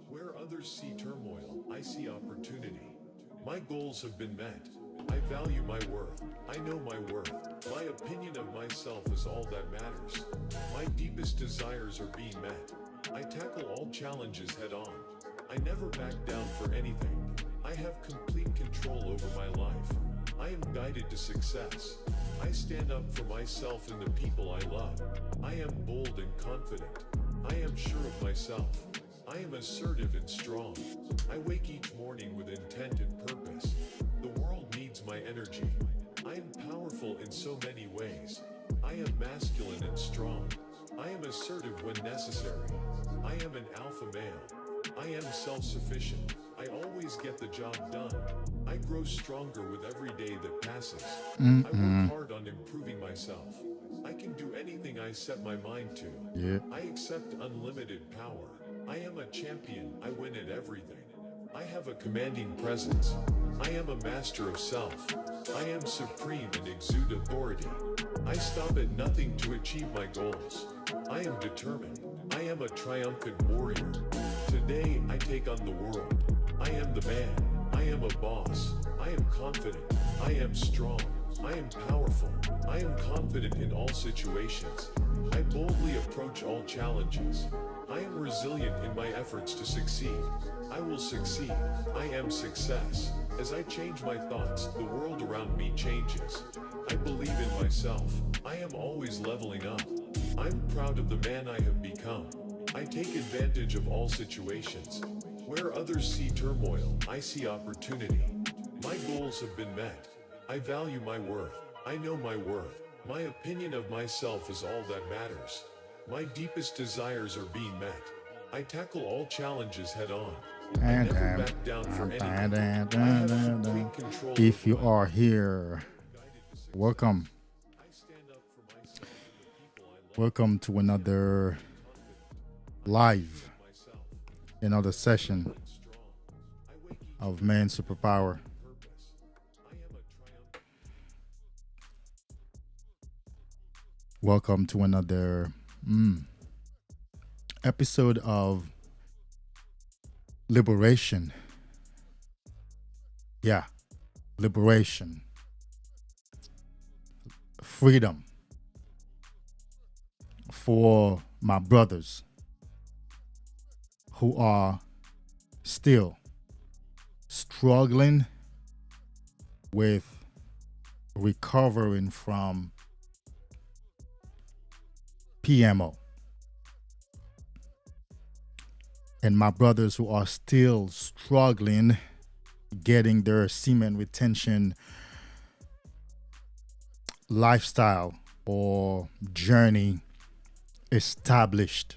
Where others see turmoil, I see opportunity. My goals have been met. I value my worth. I know my worth. My opinion of myself is all that matters. My deepest desires are being met. I tackle all challenges head on. I never back down for anything. I have complete control over my life. I am guided to success. I stand up for myself and the people I love. I am bold and confident. I am sure of myself. I am assertive and strong. I wake each morning with intent and purpose. The world needs my energy. I am powerful in so many ways. I am masculine and strong. I am assertive when necessary. I am an alpha male. I am self-sufficient. I always get the job done. I grow stronger with every day that passes. I work hard on improving myself. I can do anything I set my mind to. Yeah. I accept unlimited power. I am a champion. I win at everything. I have a commanding presence. I am a master of self. I am supreme and exude authority. I stop at nothing to achieve my goals. I am determined. I am a triumphant warrior. Today, I take on the world. I am the man. I am a boss. I am confident. I am strong. I am powerful. I am confident in all situations. I boldly approach all challenges. I am resilient in my efforts to succeed. I will succeed. I am success. As I change my thoughts, the world around me changes. I believe in myself. I am always leveling up. I'm proud of the man I have become. I take advantage of all situations. Where others see turmoil, I see opportunity. My goals have been met. I value my worth. I know my worth. My opinion of myself is all that matters. My deepest desires are being met. I tackle all challenges head on. I never back down for anything. I have complete control. If you are here, welcome. Welcome to another live, another session of Man Superpower. Welcome to another episode of Liberation. Yeah, liberation. Freedom for my brothers who are still struggling with recovering from PMO, and my brothers who are still struggling getting their semen retention lifestyle or journey established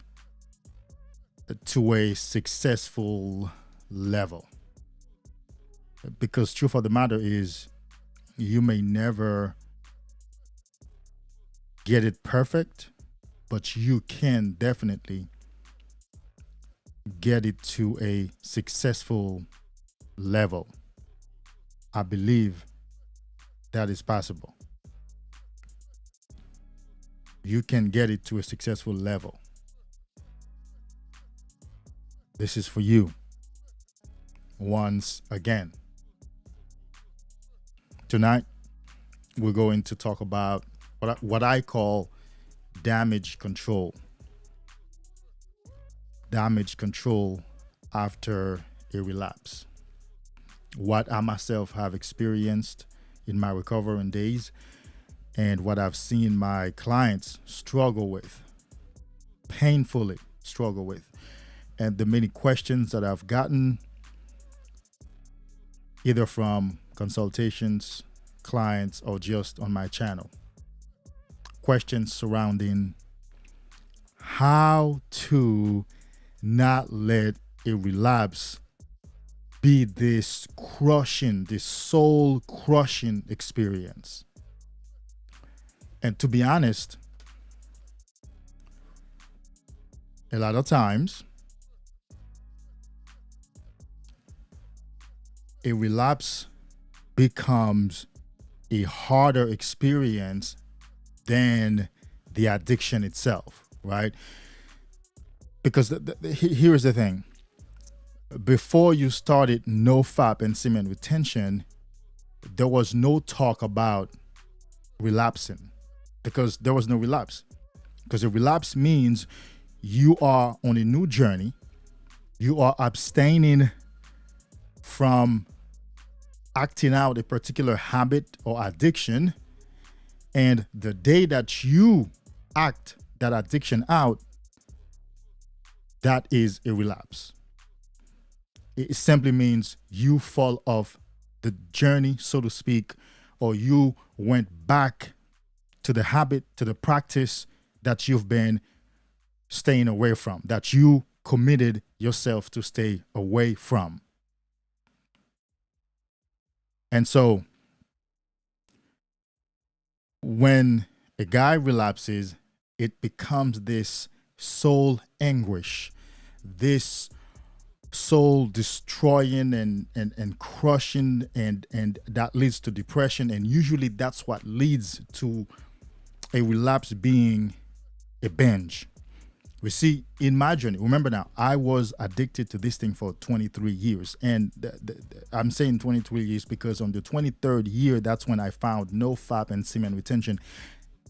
to a successful level. Because truth of the matter is, you may never get it perfect, but you can definitely get it to a successful level. I believe that is possible. You can get it to a successful level. This is for you. Once again. Tonight, we're going to talk about what I call damage control. Damage control after a relapse. What I myself have experienced in my recovering days and what I've seen my clients struggle with, painfully struggle with, and the many questions that I've gotten either from consultations, clients, or just on my channel. Questions surrounding how to not let a relapse be this crushing, this soul crushing experience. And to be honest, a lot of times a relapse becomes a harder experience than the addiction itself, right? Because here's the thing. Before you started NOFAP and semen retention, there was no talk about relapsing because there was no relapse. Because a relapse means you are on a new journey. You are abstaining from acting out a particular habit or addiction. And the day that you act that addiction out, that is a relapse. It simply means you fall off the journey, so to speak, or you went back to the habit, to the practice that you've been staying away from, that you committed yourself to stay away from. And so when a guy relapses, it becomes this soul anguish, this soul destroying and crushing, and that leads to depression. And usually that's what leads to a relapse being a binge. We see in my journey, remember now, I was addicted to this thing for 23 years. And I'm saying 23 years because on the 23rd year, that's when I found NOFAP and semen retention.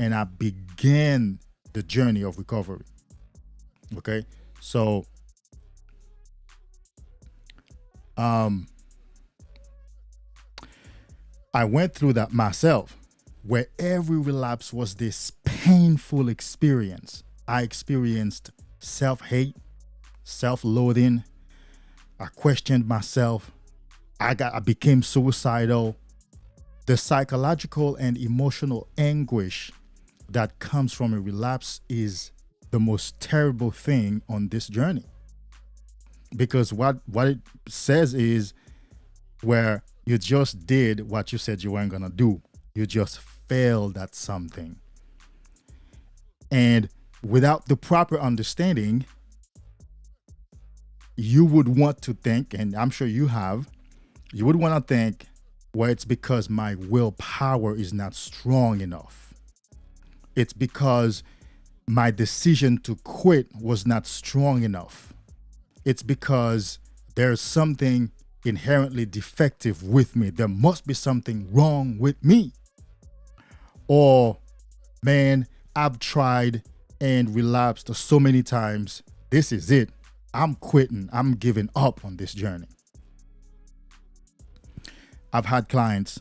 And I began the journey of recovery. Okay. So, I went through that myself, where every relapse was this painful experience. I experienced self-hate, self-loathing. I questioned myself. I became suicidal. The psychological and emotional anguish that comes from a relapse is the most terrible thing on this journey. Because what it says is where you just did what you said you weren't going to do. You just failed at something. And without the proper understanding, you would want to think, and I'm sure you would want to think, well, it's because my willpower is not strong enough. It's because my decision to quit was not strong enough. It's because there's something inherently defective with me. There must be something wrong with me. Or, man, I've tried and relapsed so many times. This is it. I'm quitting. I'm giving up on this journey. I've had clients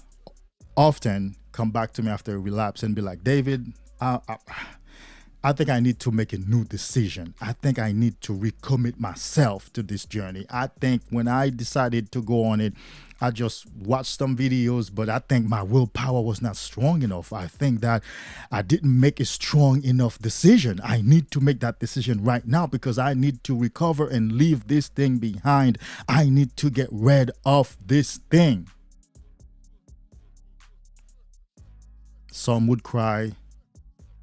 often come back to me after a relapse and be like, David, I think I need to make a new decision. I think I need to recommit myself to this journey. I think when I decided to go on it, I just watched some videos, but I think my willpower was not strong enough. I think that I didn't make a strong enough decision. I need to make that decision right now because I need to recover and leave this thing behind. I need to get rid of this thing. Some would cry.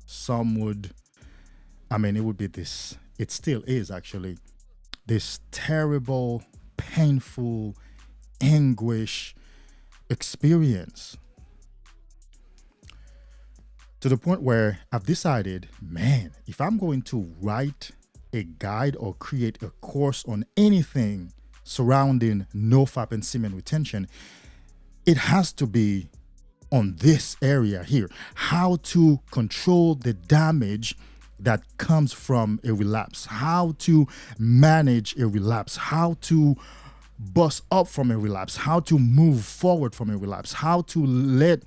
Some would, it would be this, it still is actually, this terrible, painful, anguish experience. To the point where I've decided, man, if I'm going to write a guide or create a course on anything surrounding NOFAP and semen retention, it has to be on this area here, how to control the damage that comes from a relapse, how to manage a relapse, how to bust up from a relapse, how to move forward from a relapse, how to let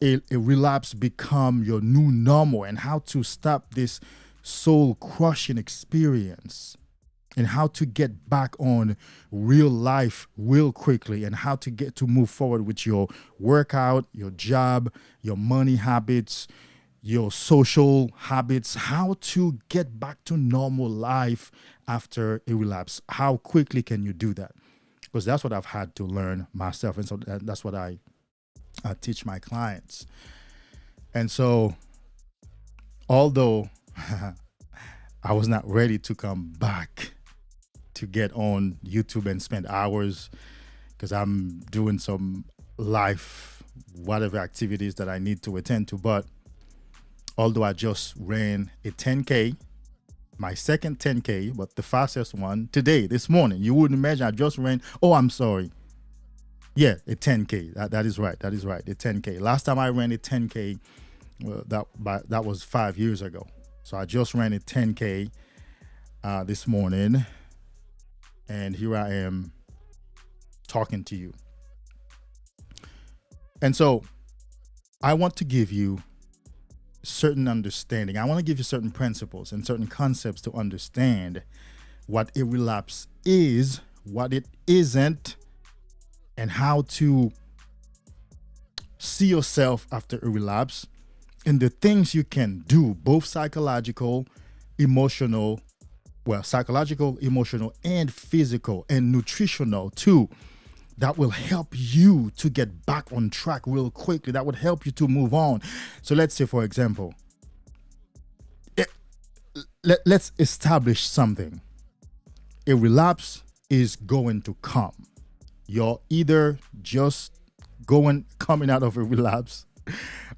a relapse become your new normal, and how to stop this soul crushing experience, and how to get back on real life real quickly, and how to get to move forward with your workout, your job, your money habits, your social habits, how to get back to normal life after a relapse. How quickly can you do that? Because that's what I've had to learn myself. And so that's what I teach my clients. And so, although I was not ready to come back to get on YouTube and spend hours, because I'm doing some life, whatever activities that I need to attend to. But although I just ran a 10K, my second 10K, but the fastest one today, this morning, you wouldn't imagine I just ran. Oh, I'm sorry. Yeah, a 10K. That is right. That is right. A 10K. Last time I ran a 10K, that was 5 years ago. So I just ran a 10K this morning, and here I am talking to you. And so I want to give you certain understanding. I want to give you certain principles and certain concepts to understand what a relapse is, what it isn't, and how to see yourself after a relapse, and the things you can do, both psychological, emotional, and physical and nutritional too, that will help you to get back on track real quickly. That would help you to move on. So let's say, for example, let's establish something. A relapse is going to come. You're either just coming out of a relapse,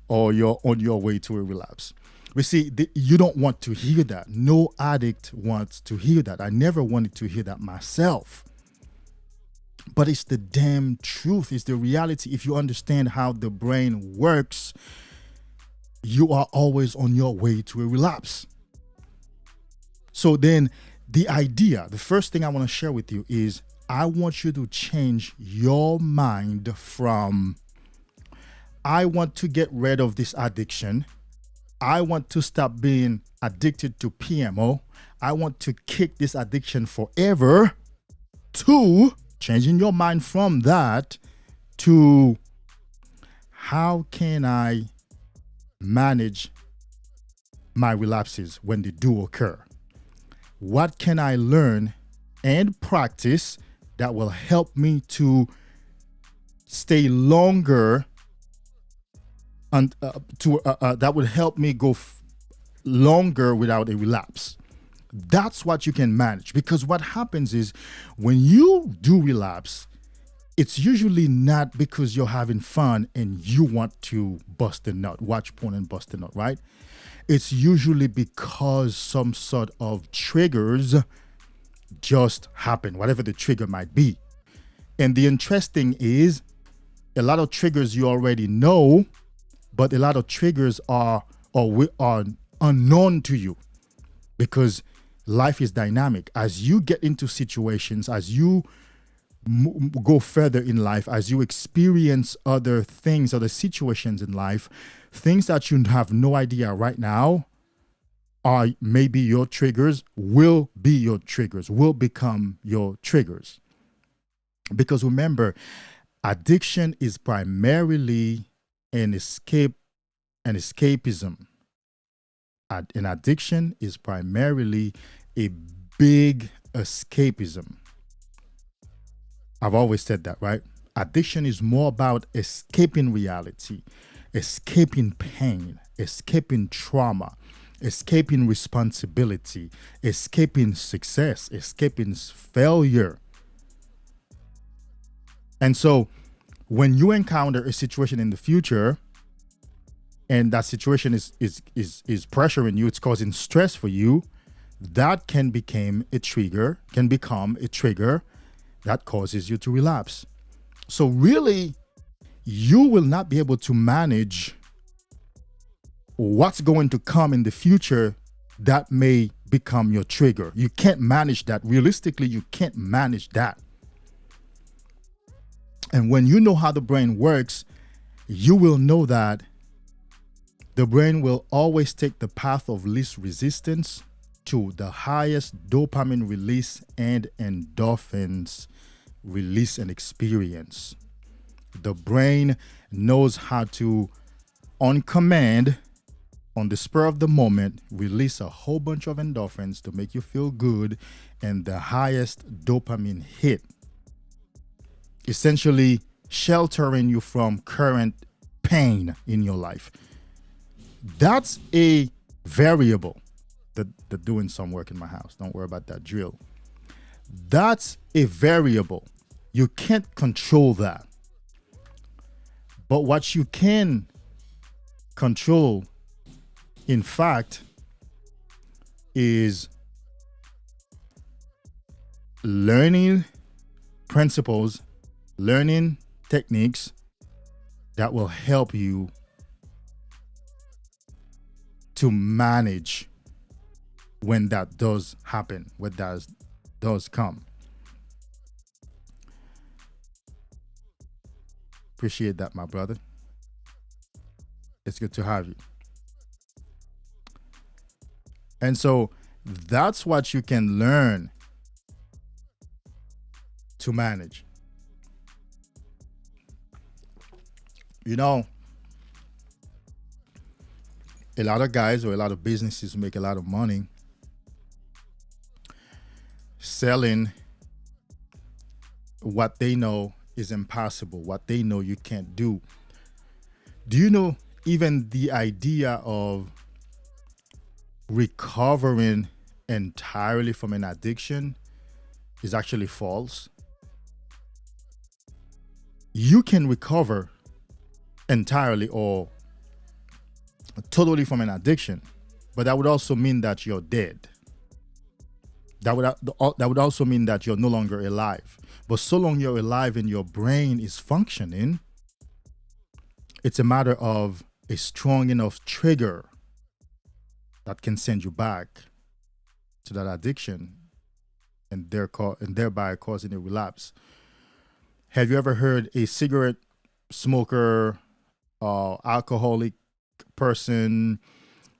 or you're on your way to a relapse. We see, you don't want to hear that. No addict wants to hear that. I never wanted to hear that myself. But it's the damn truth. It's the reality. If you understand how the brain works, you are always on your way to a relapse. So then the first thing I want to share with you is, I want you to change your mind from, I want to get rid of this addiction. I want to stop being addicted to PMO. I want to kick this addiction forever, to changing your mind from that to, how can I manage my relapses when they do occur? What can I learn and practice that will help me to stay longer, and that would help me go longer without a relapse? That's what you can manage. Because what happens is, when you do relapse, it's usually not because you're having fun and you want to bust a nut, watch porn and bust a nut, right? It's usually because some sort of triggers just happen, whatever the trigger might be. And the interesting is, a lot of triggers you already know, but a lot of triggers are unknown to you, because life is dynamic. As you get into situations, as you go further in life, as you experience other things, other situations in life, things that you have no idea right now are maybe your triggers, will become your triggers. Because remember, addiction is primarily an escapism. An addiction is primarily a big escapism. I've always said that, right? Addiction is more about escaping reality, escaping pain, escaping trauma, escaping responsibility, escaping success, escaping failure. And so when you encounter a situation in the future, and that situation is pressuring you, it's causing stress for you, that can become a trigger that causes you to relapse. So really, you will not be able to manage what's going to come in the future that may become your trigger. You can't manage that. Realistically, you can't manage that. And when you know how the brain works, you will know that the brain will always take the path of least resistance to the highest dopamine release and endorphins release and experience. The brain knows how to, on command, on the spur of the moment, release a whole bunch of endorphins to make you feel good, and the highest dopamine hit, essentially sheltering you from current pain in your life. That's a variable. They're doing some work in my house. Don't worry about that drill. That's a variable. You can't control that. But what you can control, in fact, is learning principles, learning techniques that will help you to manage when that does happen, when that does come. Appreciate that, my brother. It's good to have you. And so that's what you can learn to manage. You know, a lot of guys or a lot of businesses make a lot of money selling what they know is impossible, what they know you can't do. Do you know even the idea of recovering entirely from an addiction is actually false? You can recover entirely or totally from an addiction, but that would also mean that you're dead. That would also mean that you're no longer alive. But so long you're alive and your brain is functioning, it's a matter of a strong enough trigger that can send you back to that addiction and thereby causing a relapse. Have you ever heard a cigarette smoker, alcoholic person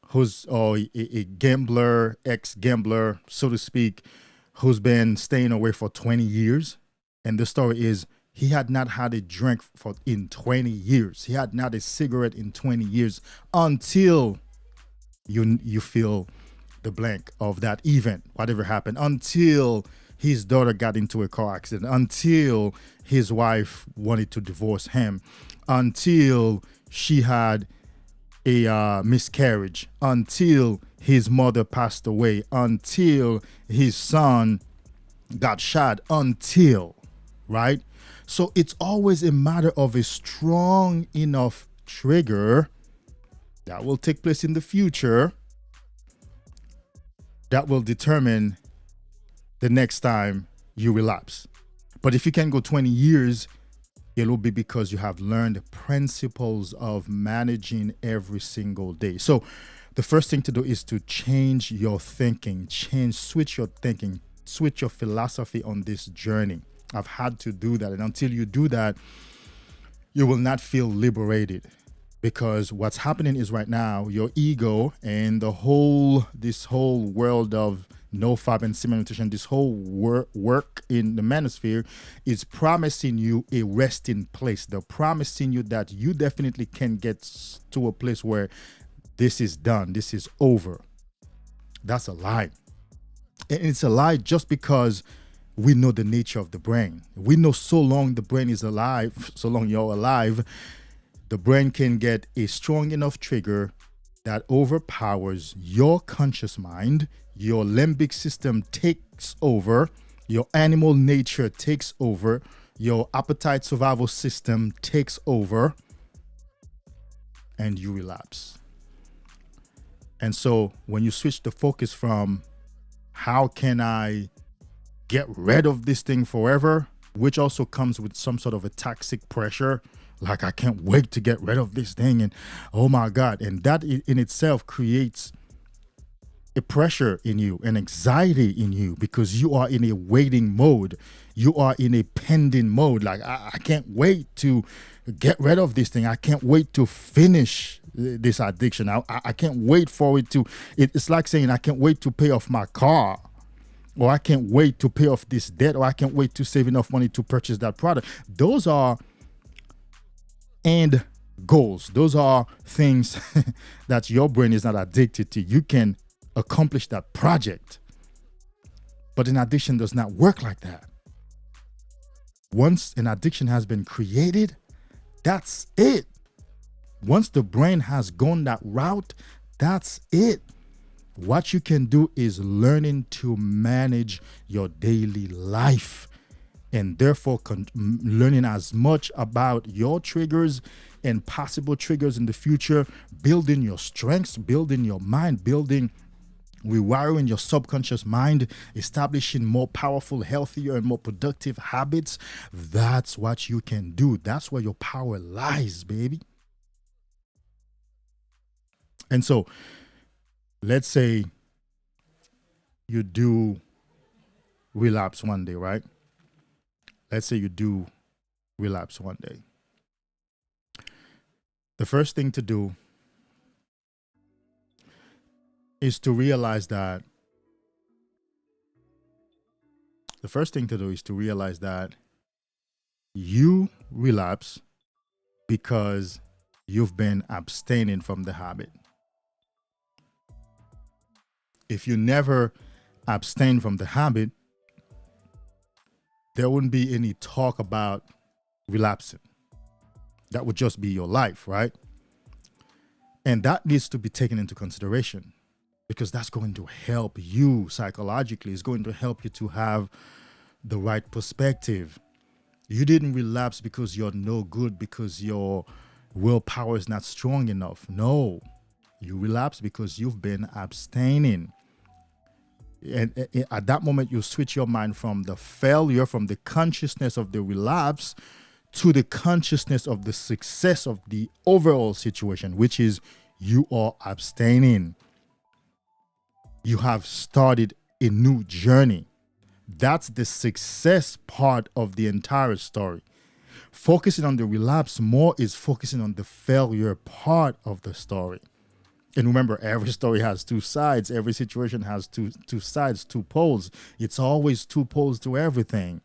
who's a gambler, ex-gambler, so to speak, who's been staying away for 20 years? And the story is he had not had a drink in 20 years. He had not a cigarette in 20 years until you feel the blank of that event, whatever happened, until his daughter got into a car accident, until his wife wanted to divorce him, until she had a miscarriage, until his mother passed away, until his son got shot, right? So it's always a matter of a strong enough trigger that will take place in the future that will determine the next time you relapse. But if you can go 20 years, it will be because you have learned the principles of managing every single day. So the first thing to do is to change your thinking, switch your thinking, switch your philosophy on this journey. I've had to do that. And until you do that, you will not feel liberated. Because what's happening is right now, your ego and this whole world of NOFAP and Semen Retention, this whole work in the manosphere is promising you a resting place. They're promising you that you definitely can get to a place where this is done, this is over. That's a lie. And it's a lie just because we know the nature of the brain. We know so long the brain is alive, so long you're alive, the brain can get a strong enough trigger that overpowers your conscious mind. Your limbic system takes over. Your animal nature takes over. Your appetite survival system takes over. And you relapse. And so when you switch the focus from how can I get rid of this thing forever, which also comes with some sort of a toxic pressure, like I can't wait to get rid of this thing, and oh my God. And that in itself creates a pressure in you, an anxiety in you, because you are in a waiting mode. You are in a pending mode. Like, I can't wait to get rid of this thing. I can't wait to finish this addiction. I can't wait for it to, it's like saying, I can't wait to pay off my car, or I can't wait to pay off this debt, or I can't wait to save enough money to purchase that product. Those are end goals. Those are things that your brain is not addicted to. You can accomplish that project, but an addiction does not work like that. Once an addiction has been created, that's it. Once the brain has gone that route, that's it. What you can do is learning to manage your daily life and therefore learning as much about your triggers and possible triggers in the future, building your strengths, building your mind, building rewiring your subconscious mind, establishing more powerful, healthier, and more productive habits. That's what you can do. That's where your power lies, baby. And so, let's say you do relapse one day, right? Let's say you do relapse one day. The first thing to do is to realize that you relapse because you've been abstaining from the habit. If you never abstain from the habit, there wouldn't be any talk about relapsing. That would just be your life, right? And that needs to be taken into consideration, because that's going to help you psychologically. It's going to help you to have the right perspective. You didn't relapse because you're no good, because your willpower is not strong enough. No, you relapse because you've been abstaining. And at that moment, you switch your mind from the failure, from the consciousness of the relapse, to the consciousness of the success of the overall situation, which is you are abstaining. You have started a new journey. That's the success part of the entire story. Focusing on the relapse more is focusing on the failure part of the story. And remember, every story has two sides. Every situation has two sides, two poles. It's always two poles to everything.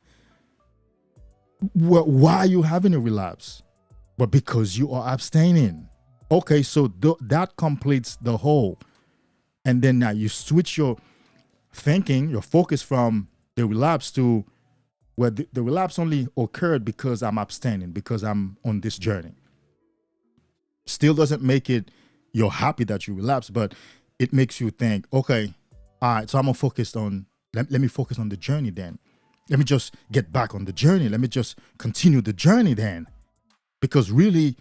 Why are you having a relapse? Well, because you are abstaining. Okay, so that completes the whole. And then now you switch your thinking, your focus from the relapse to, well, the relapse only occurred because I'm abstaining, because I'm on this journey. Still doesn't make it you're happy that you relapse, but it makes you think, okay, all right, so I'm gonna focus on, let me focus on the journey then. Let me just get back on the journey. Let me just continue the journey then. Because really,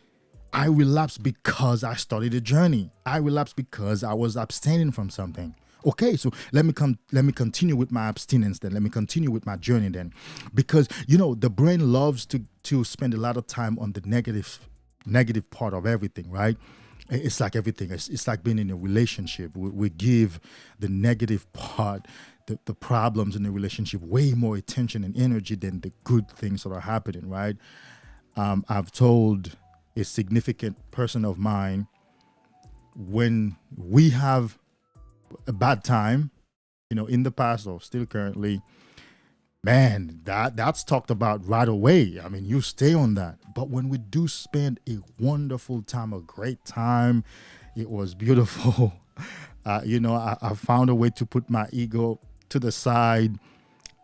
I relapsed because I started a journey. I relapsed because I was abstaining from something. Okay, so let me continue with my abstinence then. Let me continue with my journey then. Because, the brain loves to spend a lot of time on the negative part of everything, right? It's like everything. It's like being in a relationship. We give the negative part, the problems in the relationship, way more attention and energy than the good things that are happening, right? I've told a significant person of mine, when we have a bad time, in the past or still currently, man, that's talked about right away. I mean, you stay on that. But when we do spend a wonderful time, a great time, it was beautiful. I found a way to put my ego to the side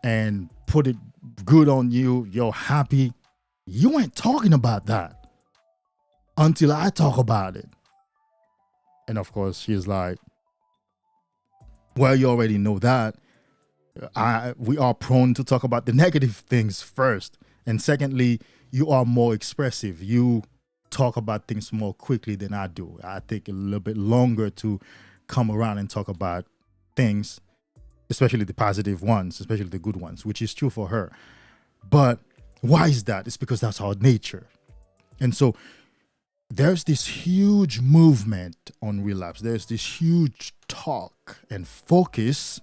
and put it good on you. You're happy. You ain't talking about that until I talk about it. And of course, she's like, well, you already know that. We are prone to talk about the negative things first. And secondly, you are more expressive. You talk about things more quickly than I do. I take a little bit longer to come around and talk about things, especially the positive ones, especially the good ones, which is true for her. But why is that? It's because that's our nature. And so there's this huge movement on relapse. There's this huge talk and focus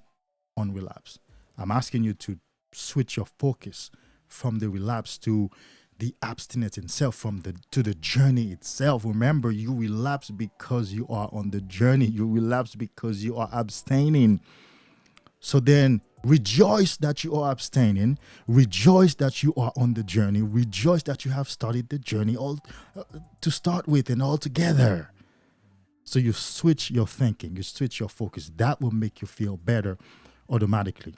on relapse. I'm asking you to switch your focus from the relapse to the abstinence itself, to the journey itself. Remember, you relapse because you are on the journey. You relapse because you are abstaining. So then rejoice that you are abstaining. Rejoice that you are on the journey. Rejoice that you have started the journey all to start with and all together. So you switch your thinking, you switch your focus. That will make you feel better automatically.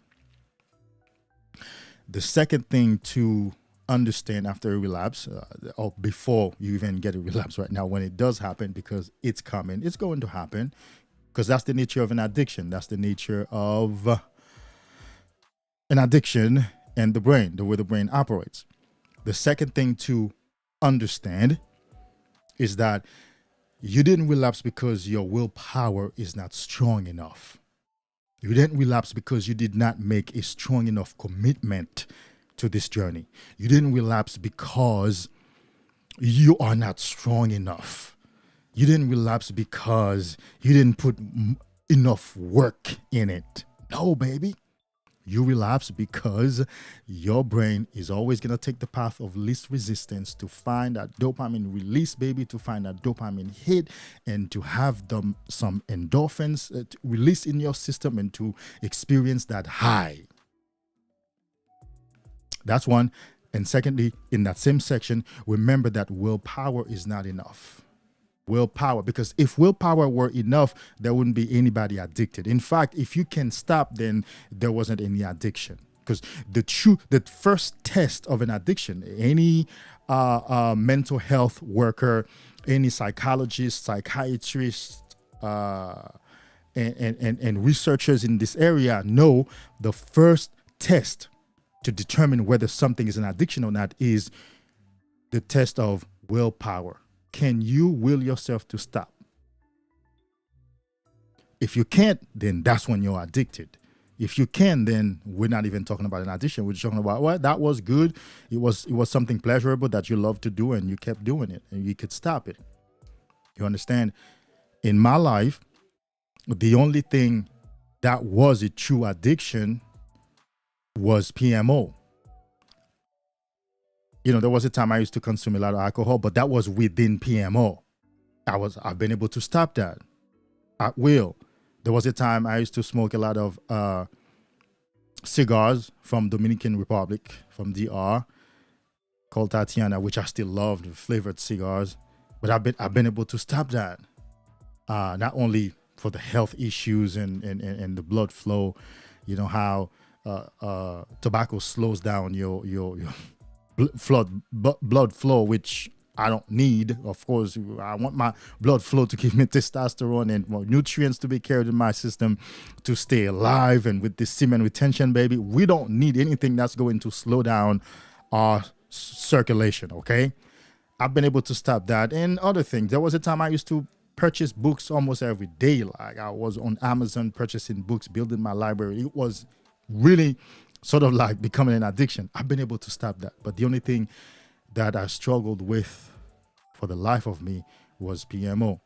The second thing to understand after a relapse, or before you even get a relapse right now, when it does happen, because it's coming, it's going to happen, because that's the nature of an addiction. That's the nature of an addiction. and the brain, the way the brain operates. The second thing to understand is that you didn't relapse because your willpower is not strong enough. You didn't relapse because you did not make a strong enough commitment to this journey. You didn't relapse because you are not strong enough. You didn't relapse because you didn't put enough work in it. No, baby. You relapse because your brain is always going to take the path of least resistance to find that dopamine release, baby, to find that dopamine hit and to have some endorphins release in your system and to experience that high. That's one. And secondly, in that same section, remember that willpower is not enough. Willpower, because if willpower were enough, there wouldn't be anybody addicted. In fact, if you can stop, then there wasn't any addiction. Because the first test of an addiction, any mental health worker, any psychologist, psychiatrist, and researchers in this area know the first test to determine whether something is an addiction or not is the test of willpower. Can you will yourself to stop? If you can't, then that's when you're addicted. If you can, then we're not even talking about an addiction. We're just talking about, well, that was good. It was something pleasurable that you loved to do and you kept doing it and you could stop it. You understand? In my life, the only thing that was a true addiction was PMO. You know, there was a time I used to consume a lot of alcohol, but that was within PMO. I've been able to stop that at will. There was a time I used to smoke a lot of cigars from Dominican Republic, from DR, called Tatiana, which I still loved, flavored cigars. But I've been able to stop that. Not only for the health issues and the blood flow, you know how tobacco slows down your blood flow, which I don't need. Of course, I want my blood flow to give me testosterone and more nutrients to be carried in my system to stay alive. And with this semen retention, baby, we don't need anything that's going to slow down our circulation, okay? I've been able to stop that and other things. There was a time I used to purchase books almost every day. Like I was on Amazon purchasing books, building my library. It was really sort of like becoming an addiction. I've been able to stop that. But the only thing that I struggled with for the life of me was PMO.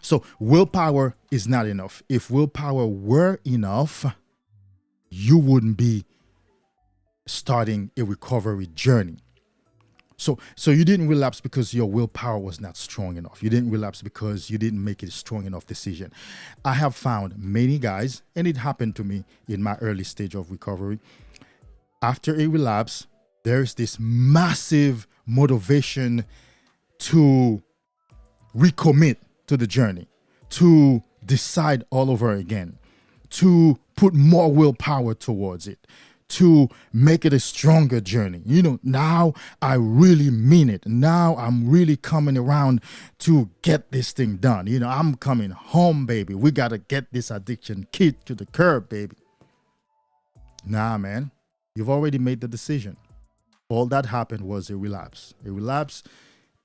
So willpower is not enough. If willpower were enough, you wouldn't be starting a recovery journey. So you didn't relapse because your willpower was not strong enough. You didn't relapse because you didn't make a strong enough decision. I have found many guys, and it happened to me in my early stage of recovery. After a relapse, there's this massive motivation to recommit to the journey, to decide all over again, to put more willpower towards it, to make it a stronger journey. You know, now I really mean it. Now I'm really coming around to get this thing done. You know, I'm coming home, baby. We got to get this addiction kicked to the curb, baby. Nah, man, you've already made the decision. All that happened was a relapse. A relapse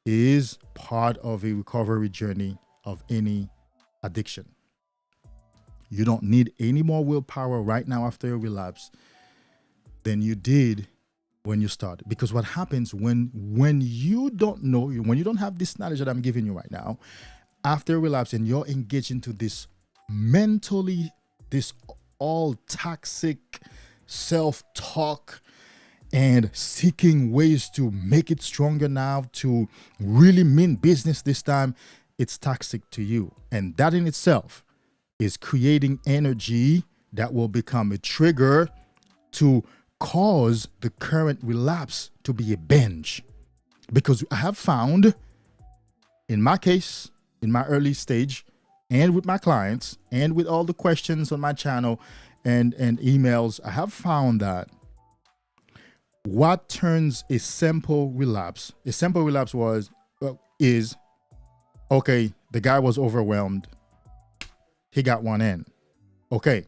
is part of a recovery journey of any addiction. You don't need any more willpower right now after a relapse than you did when you started. Because what happens when you don't know, when you don't have this knowledge that I'm giving you right now, after a relapse and you're engaged into this mentally, this all toxic self-talk and seeking ways to make it stronger now, to really mean business this time, it's toxic to you. And that in itself is creating energy that will become a trigger to cause the current relapse to be a binge. Because I have found, in my case, in my early stage, and with my clients, and with all the questions on my channel and emails, I have found that what turns a simple relapse is, okay, the guy was overwhelmed. He got one in. Okay.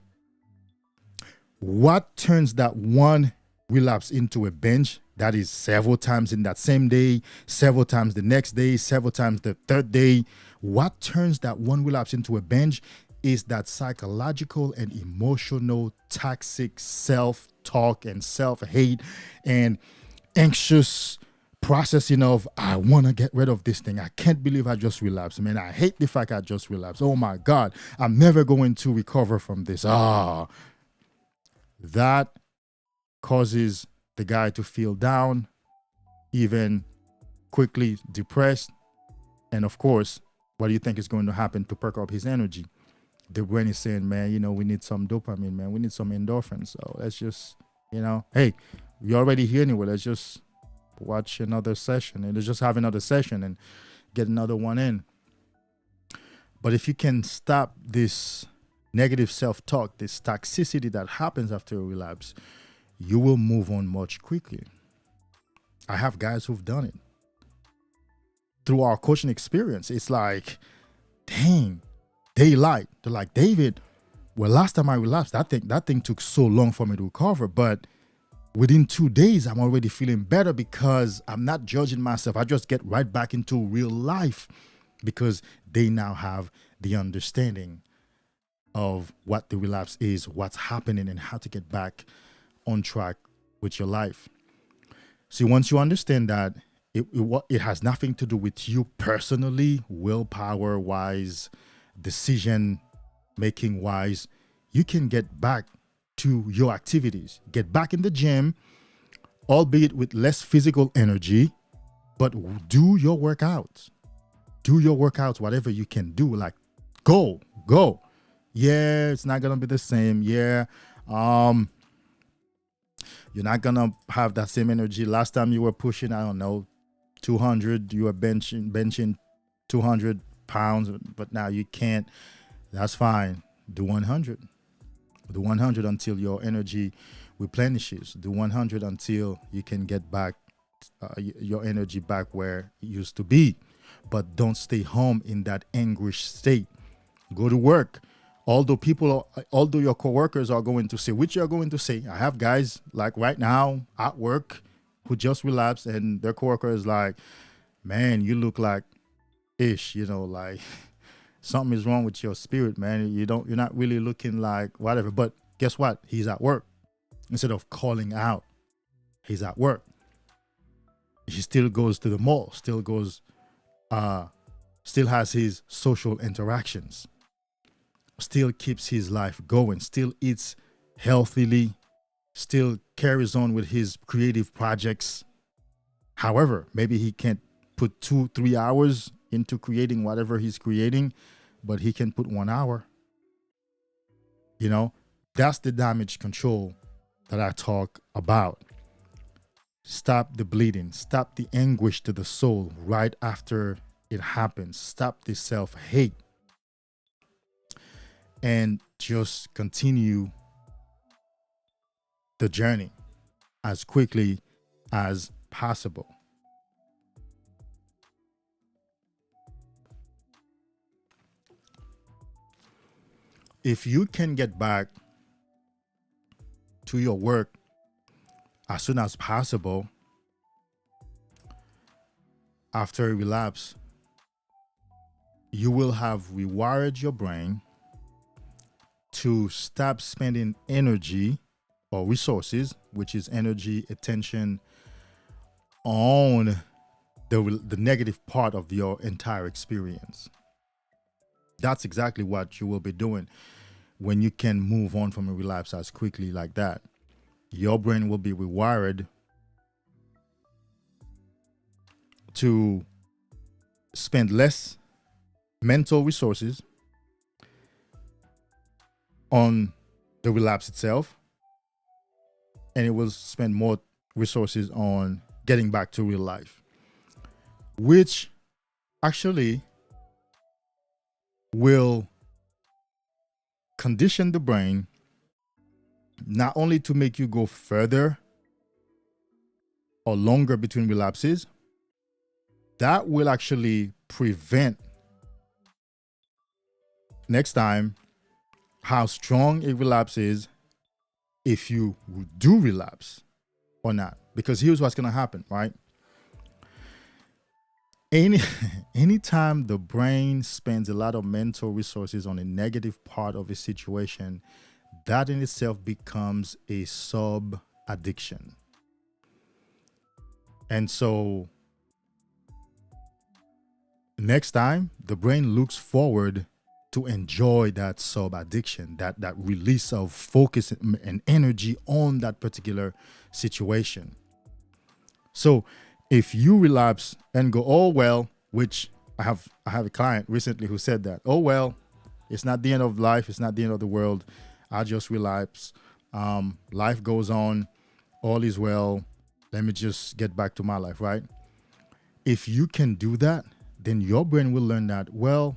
What turns that one relapse into a binge, that is several times in that same day, several times the next day, several times the third day, what turns that one relapse into a binge is that psychological and emotional toxic self-talk and self-hate and anxious processing of, I want to get rid of this thing. I can't believe I just relapsed. Man, I hate the fact I just relapsed. Oh my God, I'm never going to recover from this. That causes the guy to feel down, even quickly depressed. And of course, what do you think is going to happen to perk up his energy? The brain is saying, man, we need some dopamine, man. We need some endorphins. So let's just, hey, we're already here anyway. Let's just watch another session and let's just have another session and get another one in. But if you can stop this negative self-talk, this toxicity that happens after a relapse, you will move on much quickly. I have guys who've done it. Through our coaching experience, it's like, dang, they're like, David, well, last time I relapsed, that thing took so long for me to recover, but within 2 days, I'm already feeling better because I'm not judging myself. I just get right back into real life because they now have the understanding of what the relapse is, what's happening, and how to get back on track with your life. See, once you understand that it has nothing to do with you personally, willpower wise, decision making wise, you can get back to your activities, get back in the gym, albeit with less physical energy, but do your workouts. Do your workouts, whatever you can do, like go. Yeah, it's not gonna be the same. Yeah, you're not gonna have that same energy. Last time you were pushing, I don't know, 200, you were benching 200 pounds, but now you can't. That's fine. Do 100. Do 100 until your energy replenishes. Do 100 until you can get back your energy back where it used to be. But don't stay home in that anguish state. Go to work. Although your coworkers are going to say, which you're going to say, I have guys like right now at work who just relapsed, and their coworker is like, man, you look like ish, like something is wrong with your spirit, man. You're not really looking like whatever. But guess what? He's at work. Instead of calling out, he's at work. He still goes to the mall, still has his social interactions, still keeps his life going, still eats healthily, still carries on with his creative projects. However, maybe he can't put 2-3 hours into creating whatever he's creating, but he can put 1 hour. That's the damage control that I talk about. Stop the bleeding, stop the anguish to the soul right after it happens. Stop the self-hate and just continue the journey as quickly as possible. If you can get back to your work as soon as possible after a relapse, you will have rewired your brain to stop spending energy or resources, which is energy, attention, on the negative part of your entire experience. That's exactly what you will be doing when you can move on from a relapse as quickly like that. Your brain will be rewired to spend less mental resources on the relapse itself, and it will spend more resources on getting back to real life, which actually will condition the brain not only to make you go further or longer between relapses, that will actually prevent next time how strong a relapse is if you do relapse. or not. Because here's what's going to happen, right? Anytime the brain spends a lot of mental resources on a negative part of a situation, that in itself becomes a sub addiction. And so next time the brain looks forward to enjoy that sub addiction, that release of focus and energy on that particular situation. So if you relapse and go, oh well, which I have a client recently who said that, oh well, it's not the end of life, it's not the end of the world, I just relapse, life goes on, all is well, let me just get back to my life, right? If you can do that, then your brain will learn that, well,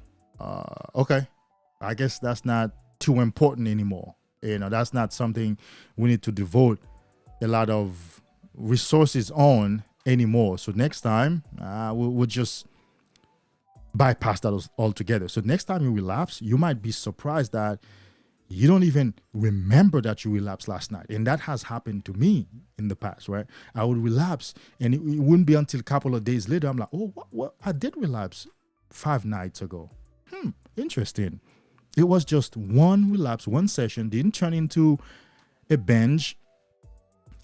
okay, I guess that's not too important anymore. That's not something we need to devote a lot of resources on anymore. So next time, we'll just bypass that altogether. So next time you relapse, you might be surprised that you don't even remember that you relapsed last night. And that has happened to me in the past, right? I would relapse and it wouldn't be until a couple of days later, I'm like, oh, what? I did relapse 5 nights ago. Interesting. It was just one relapse, one session, didn't turn into a binge.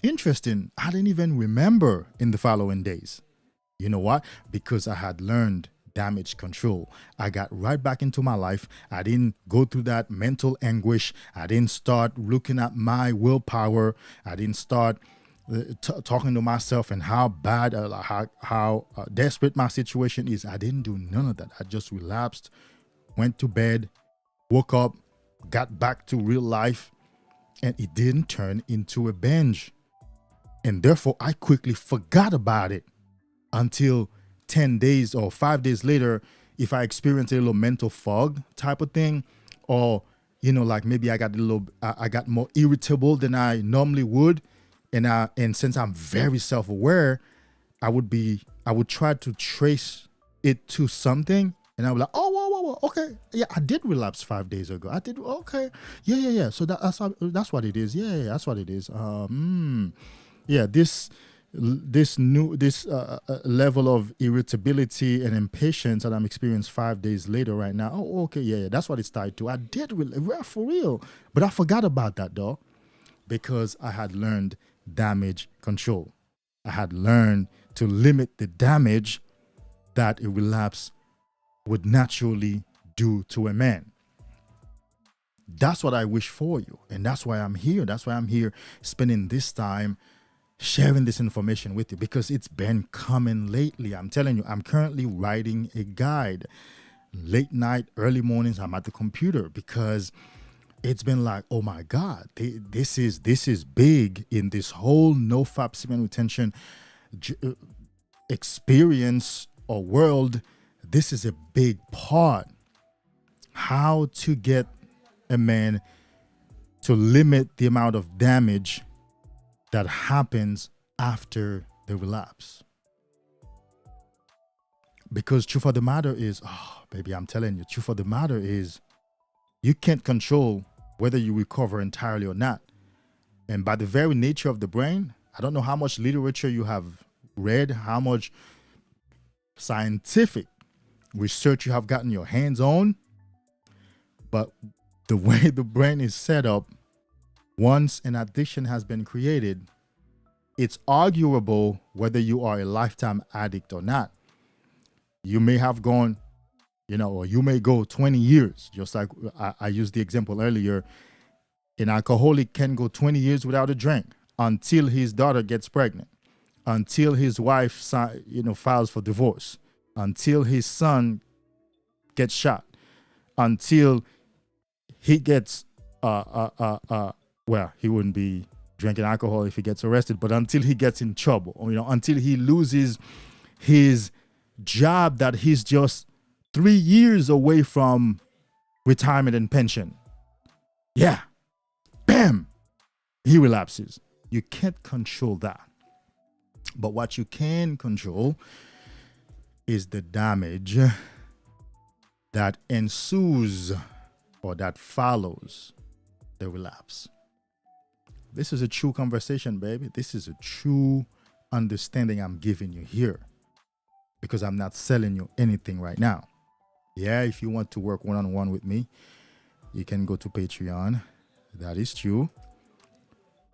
Interesting. I didn't even remember in the following days. You know what? Because I had learned damage control. I got right back into my life. I didn't go through that mental anguish. I didn't start looking at my willpower. I didn't start talking to myself and how bad, how desperate my situation is. I didn't do none of that. I just relapsed, went to bed, woke up, got back to real life, and it didn't turn into a binge. And therefore, I quickly forgot about it until 10 days or 5 days later, if I experienced a little mental fog type of thing, or, like maybe I got more irritable than I normally would. And since I'm very self-aware, I would try to trace it to something. And I was like, oh, whoa, okay. Yeah, I did relapse 5 days ago. I did, okay. Yeah. So that's what it is. Yeah, that's what it is. Yeah, this level of irritability and impatience that I'm experiencing 5 days later right now. Oh, okay, yeah, that's what it's tied to. I did for real, but I forgot about that though, because I had learned damage control. I had learned to limit the damage that a relapse would naturally do to a man. That's what I wish for you, and that's why I'm here. That's why I'm here spending this time sharing this information with you, because it's been coming lately. I'm telling you, I'm currently writing a guide. Late night, early mornings, I'm at the computer, because it's been like, oh my God, this is big in this whole NOFAP semen retention experience or world. This is a big part. How to get a man to limit the amount of damage that happens after the relapse. Because truth of the matter is, oh baby, I'm telling you, truth of the matter is, you can't control whether you recover entirely or not. And by the very nature of the brain, I don't know how much literature you have read, how much scientific research you have gotten your hands on, but the way the brain is set up, once an addiction has been created, it's arguable whether you are a lifetime addict or not. You may have gone, or you may go 20 years, just like I used the example earlier. An alcoholic can go 20 years without a drink until his daughter gets pregnant, until his wife, files for divorce, until his son gets shot, until he gets, he wouldn't be drinking alcohol if he gets arrested, but until he gets in trouble, until he loses his job that he's just 3 years away from retirement and pension. Yeah. Bam. He relapses. You can't control that. But what you can control is the damage that ensues or that follows the relapse. This is a true conversation, baby. This is a true understanding I'm giving you here, because I'm not selling you anything right now. Yeah, if you want to work one-on-one with me, you can go to Patreon. That is true.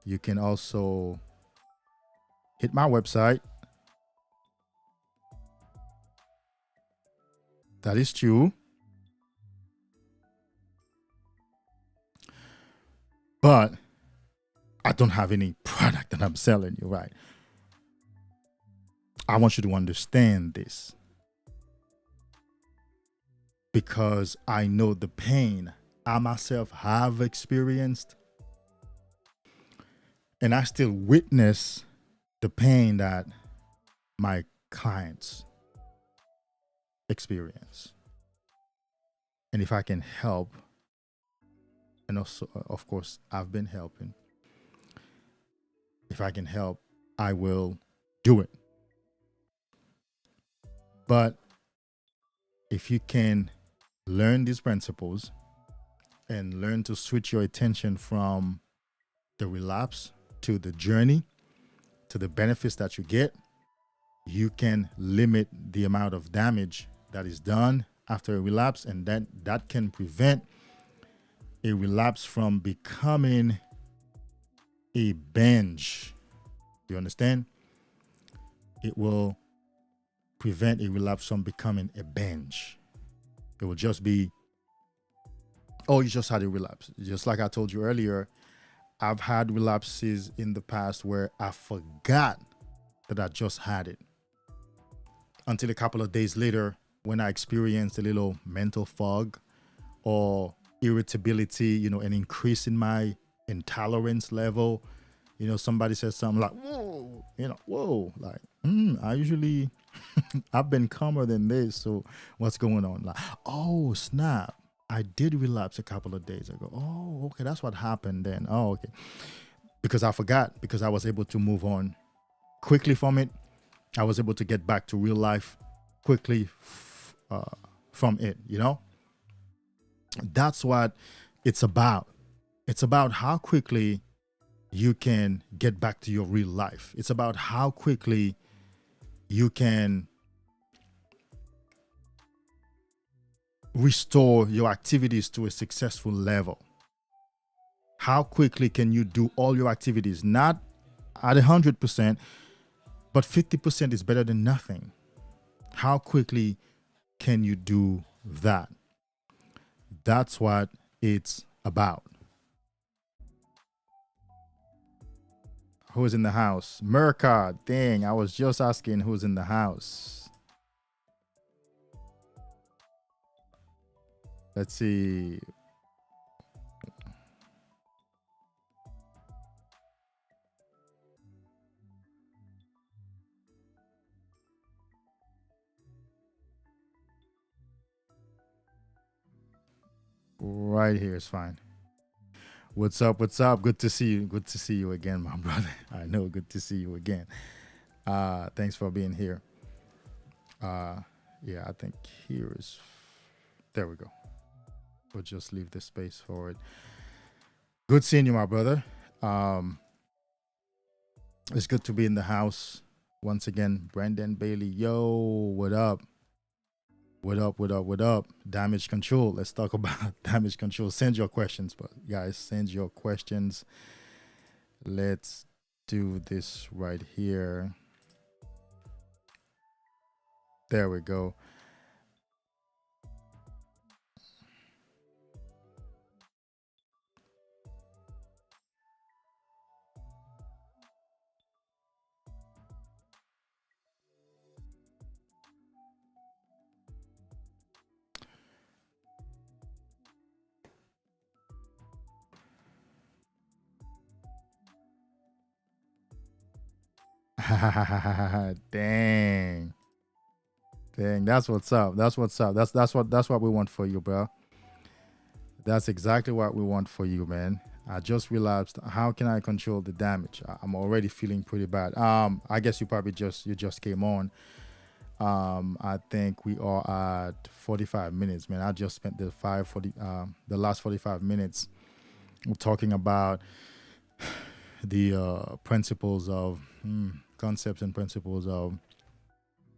You can also hit my website. That is true. But I don't have any product that I'm selling you, right? I want you to understand this, because I know the pain I myself have experienced, and I still witness the pain that my clients experience. And if I can help, and also, of course, I've been helping. If I can help, I will do it. But if you can learn these principles and learn to switch your attention from the relapse to the journey, to the benefits that you get, you can limit the amount of damage that is done after a relapse, and that can prevent a relapse from becoming a binge. You understand? It will prevent a relapse from becoming a binge. It will just be, oh, you just had a relapse. Just like I told you earlier, I've had relapses in the past where I forgot that I just had it, until a couple of days later, when I experienced a little mental fog or irritability, an increase in my intolerance level. Somebody says something like, whoa, like, I usually, I've been calmer than this. So what's going on? Like, oh, snap. I did relapse a couple of days ago. Oh, okay. That's what happened then. Oh, okay. Because I forgot, because I was able to move on quickly from it. I was able to get back to real life quickly from it, That's what it's about. It's about how quickly you can get back to your real life. It's about how quickly you can restore your activities to a successful level. How quickly can you do all your activities? Not at 100%, but 50% is better than nothing. How quickly can you do that? That's what it's about. Who's in the house? Merca. Dang, I was just asking who's in the house. Let's see. Right here is fine. What's up? What's up? Good to see you. Good to see you again, my brother. I know. Good to see you again. Thanks for being here. Yeah, I think here is. There we go. We'll just leave the space for it. Good seeing you, my brother. It's good to be in the house once again. Brandon Bailey, yo, what up? What up, what up, what up? Damage control. Let's talk about damage control. Send your questions, but guys, send your questions. Let's do this right here. There we go. Dang, that's what's up. That's what's up. That's what we want for you, bro. That's exactly what we want for you, man. I just relapsed. How can I control the damage? I'm already feeling pretty bad. I guess you just came on. I think we are at 45 minutes, man. I just spent the last 45 minutes talking about the principles of concepts and principles of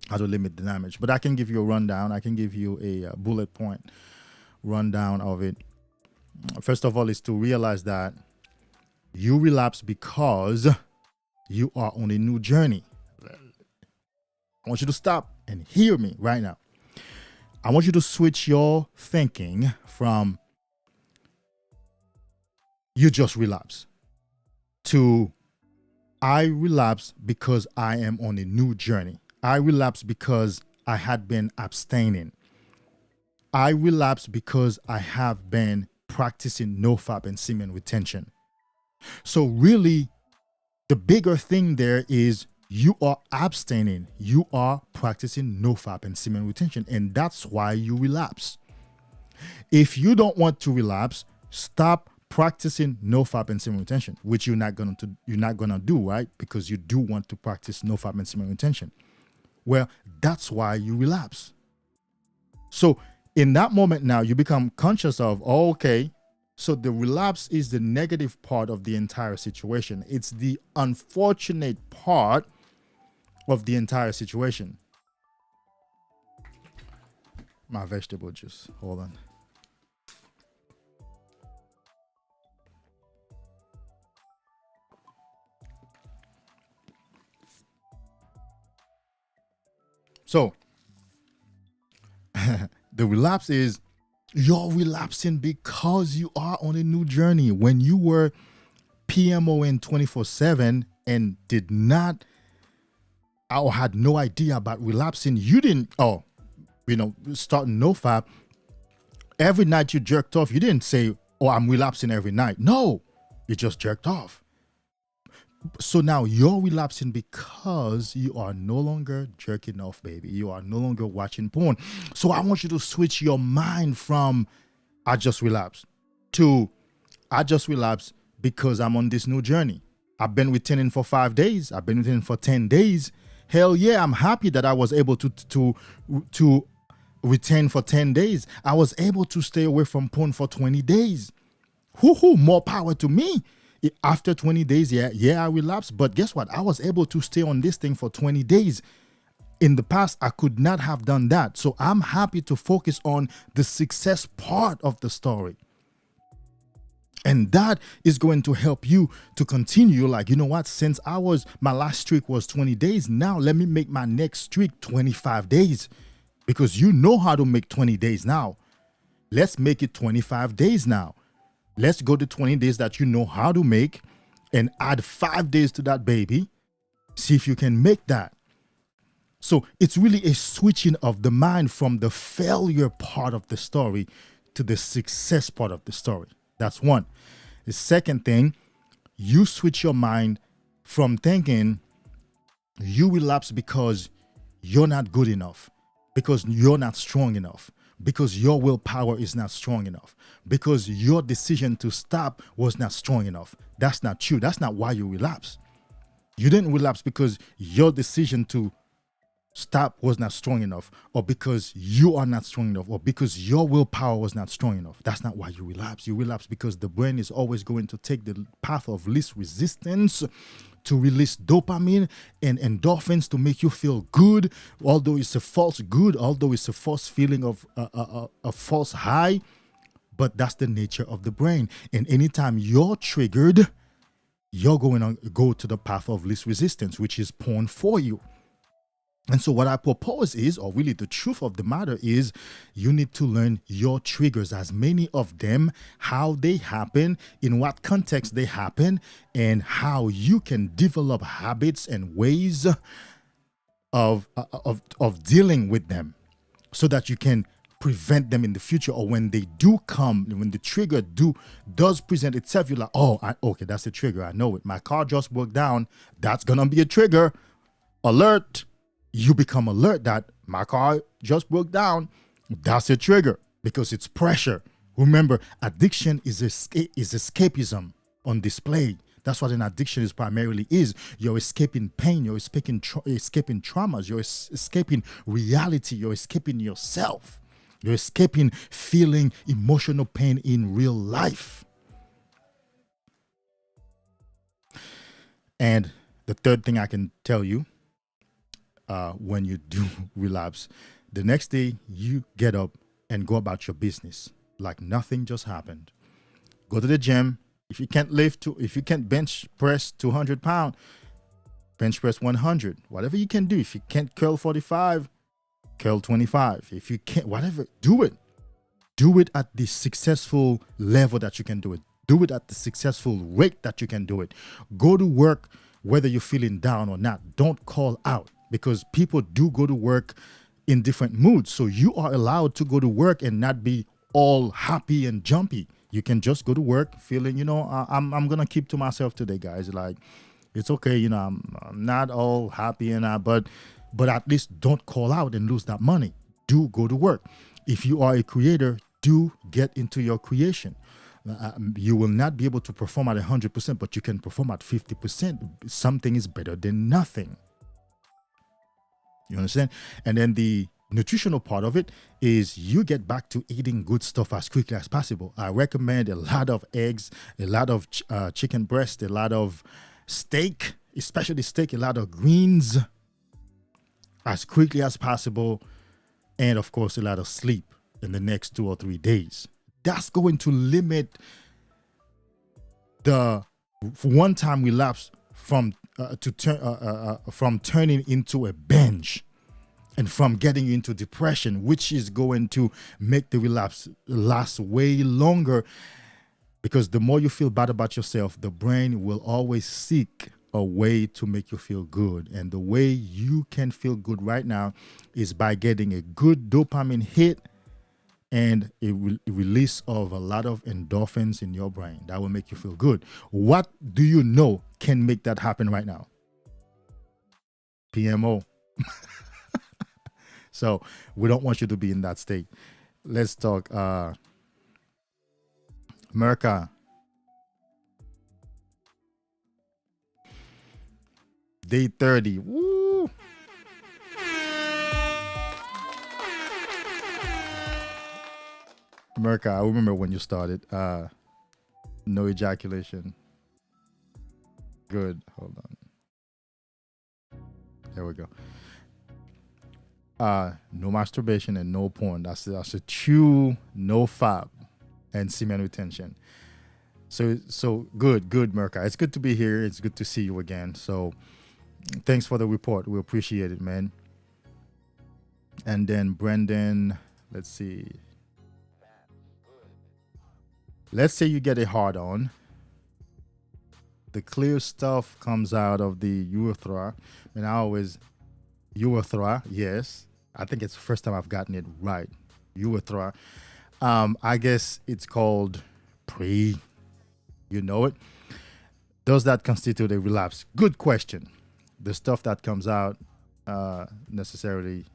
how to limit the damage. But I can give you a rundown. I can give you a bullet point rundown of it. First of all, is to realize that you relapse because you are on a new journey. I want you to stop and hear me right now. I want you to switch your thinking from you just relapse to I relapse because I am on a new journey. I relapse because I had been abstaining. I relapse because I have been practicing NOFAP and semen retention. So really, the bigger thing there is you are abstaining. You are practicing NOFAP and semen retention, and that's why you relapse. If you don't want to relapse, stop practicing NOFAP and semen retention, which you're not gonna do, right? Because you do want to practice NOFAP and semen retention. Well, that's why you relapse. So in that moment now, you become conscious of, oh, okay, so the relapse is the negative part of the entire situation. It's the unfortunate part of the entire situation. My vegetable juice, hold on. So the relapse is you're relapsing because you are on a new journey. When you were PMOing 24/7 and did not or had no idea about relapsing, you didn't, starting NoFap, every night you jerked off, you didn't say, oh, I'm relapsing every night. No, you just jerked off. So now you're relapsing because you are no longer jerking off, baby. You are no longer watching porn. So I want you to switch your mind from I just relapsed to I just relapsed because I'm on this new journey. I've been retaining for 5 days. I've been retaining for 10 days. Hell yeah, I'm happy that I was able to retain for 10 days. I was able to stay away from porn for 20 days. Hoo-hoo, more power to me. After 20 days, I relapsed. But guess what? I was able to stay on this thing for 20 days. In the past, I could not have done that. So I'm happy to focus on the success part of the story. And that is going to help you to continue. Like, you know what? Since my last streak was 20 days, now let me make my next streak 25 days. Because you know how to make 20 days now. Let's make it 25 days now. Let's go to 20 days that you know how to make and add 5 days to that, baby. See if you can make that. So it's really a switching of the mind from the failure part of the story to the success part of the story. That's one. The second thing, you switch your mind from thinking you relapse because you're not good enough, because you're not strong enough, because your willpower is not strong enough, because your decision to stop was not strong enough. That's not true. That's not why you relapse. You didn't relapse because your decision to stop was not strong enough, or because you are not strong enough, or because your willpower was not strong enough. That's not why you relapse. You relapse because the brain is always going to take the path of least resistance to release dopamine and endorphins to make you feel good, although it's a false good, although it's a false feeling of a false high. But that's the nature of the brain. And anytime you're triggered, you're going to go to the path of least resistance, which is porn for you. And so what I propose is, or really the truth of the matter is, you need to learn your triggers, as many of them, how they happen, in what context they happen, and how you can develop habits and ways of dealing with them so that you can prevent them in the future. Or when they do come, when the trigger does present itself, you're like, okay, that's a trigger. I know it. My car just broke down. That's going to be a trigger. Alert. You become alert that my car just broke down. That's a trigger because it's pressure. Remember, addiction is escapism on display. That's what an addiction is primarily is. You're escaping pain. You're escaping traumas. You're escaping reality. You're escaping yourself. You're escaping feeling emotional pain in real life. And the third thing I can tell you, when you do relapse, the next day you get up and go about your business like nothing just happened. Go to the gym. If you can't bench press 200 pounds, bench press 100. Whatever you can do. If you can't curl 45, curl 25. If you can't, whatever, do it. Do it at the successful level that you can do it. Do it at the successful rate that you can do it. Go to work whether you're feeling down or not. Don't call out, because people do go to work in different moods. So you are allowed to go to work and not be all happy and jumpy. You can just go to work feeling, I'm going to keep to myself today, guys. Like, it's okay. I'm not all happy but at least don't call out and lose that money. Do go to work. If you are a creator, do get into your creation. You will not be able to perform at 100%, but you can perform at 50%. Something is better than nothing. You understand? And then the nutritional part of it is you get back to eating good stuff as quickly as possible. I recommend a lot of eggs, a lot of chicken breast, a lot of steak, especially steak, a lot of greens as quickly as possible. And of course, a lot of sleep in the next 2 or 3 days. That's going to limit the one-time relapse from turning into a binge and from getting into depression, which is going to make the relapse last way longer. Because the more you feel bad about yourself, the brain will always seek a way to make you feel good. And the way you can feel good right now is by getting a good dopamine hit and a release of a lot of endorphins in your brain. That will make you feel good. What do you know can make that happen right now? PMO. So we don't want you to be in that state. Let's talk America. Day 30. Woo! America, I remember when you started. No ejaculation. Good. Hold on. There we go. No masturbation and no porn. That's a true NOFAP and semen retention. So good, Merka. It's good to be here. It's good to see you again. So thanks for the report. We appreciate it, man. And then Brendan, let's see. Let's say you get a hard on. The clear stuff comes out of the urethra. And I always, urethra, yes. I think it's the first time I've gotten it right. Urethra. I guess it's called pre. You know it. Does that constitute a relapse? Good question. The stuff that comes out necessarily,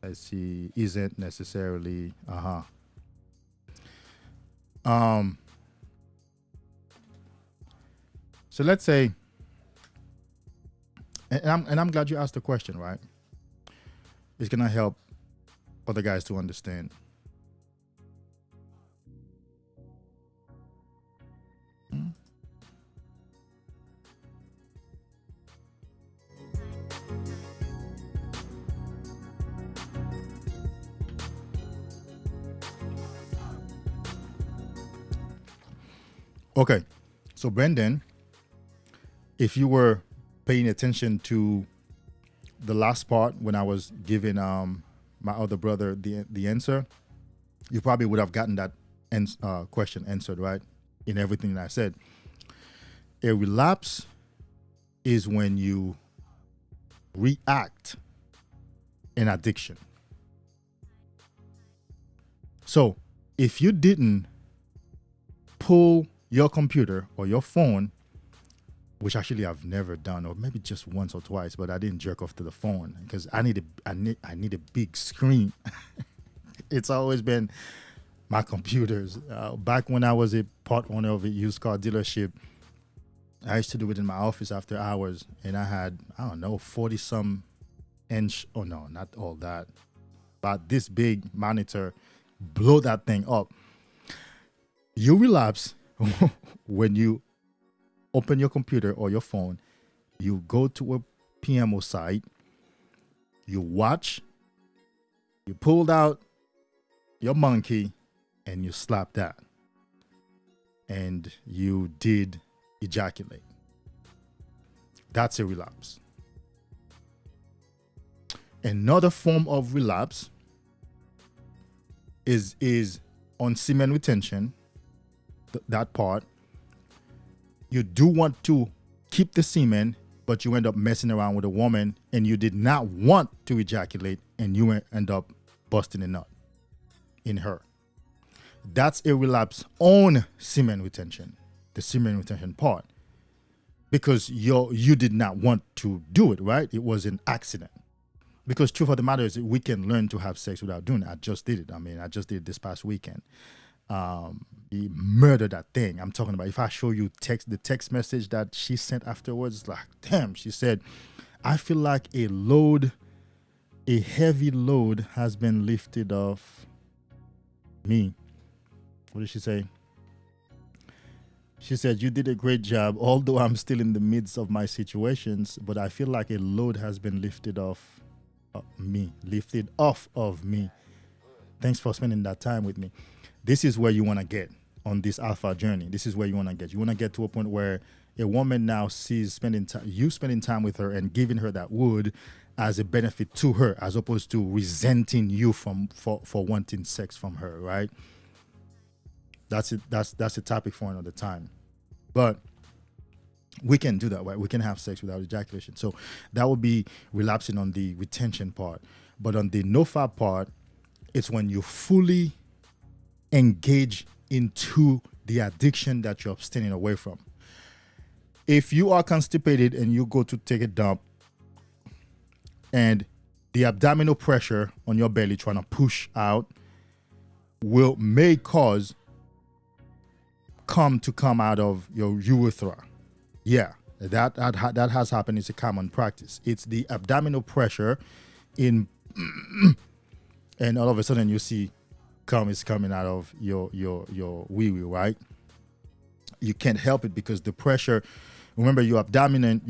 I see, isn't necessarily, so let's say, and I'm glad you asked the question, right? It's gonna help other guys to understand. Okay, so Brendan, if you were paying attention to the last part when I was giving my other brother the answer, you probably would have gotten that question answered, right? In everything that I said. A relapse is when you react in addiction. So if you didn't pull your computer or your phone, which actually I've never done, or maybe just once or twice, but I didn't jerk off to the phone because I need a big screen. It's always been my computers. Back when I was a part owner of a used car dealership, I used to do it in my office after hours, and I had, 40 some inch, oh no, not all that, but this big monitor, blow that thing up. You relapse when you open your computer or your phone, you go to a PMO site, you watch, you pulled out your monkey, and you slap that. And you did ejaculate. That's a relapse. Another form of relapse is on semen retention, that part. You do want to keep the semen, but you end up messing around with a woman and you did not want to ejaculate and you end up busting a nut in her. That's a relapse on semen retention, the semen retention part, because you did not want to do it, right? It was an accident. Because truth of the matter is we can learn to have sex without doing it. I just did it. I just did it this past weekend. He murdered that thing. I'm talking about, if I show you the text message that she sent afterwards, like, damn, she said, I feel like a heavy load has been lifted off me. What did she say? She said, you did a great job, although I'm still in the midst of my situations, but I feel like a load has been lifted off of me. Thanks for spending that time with me. This is where you want to get on this alpha journey. This is where you want to get. You want to get to a point where a woman now sees spending time with her and giving her that wood as a benefit to her, as opposed to resenting you for wanting sex from her, right? That's it. That's a topic for another time. But we can do that, right? We can have sex without ejaculation. So that would be relapsing on the retention part. But on the NOFAP part, it's when you fully engage into the addiction that you're abstaining away from. If you are constipated and you go to take a dump and the abdominal pressure on your belly trying to push out may cause cum to come out of your urethra. Yeah, that has happened. It's a common practice. It's the abdominal pressure and all of a sudden you see cum is coming out of your wee-wee, right? You can't help it because the pressure, remember your abdomen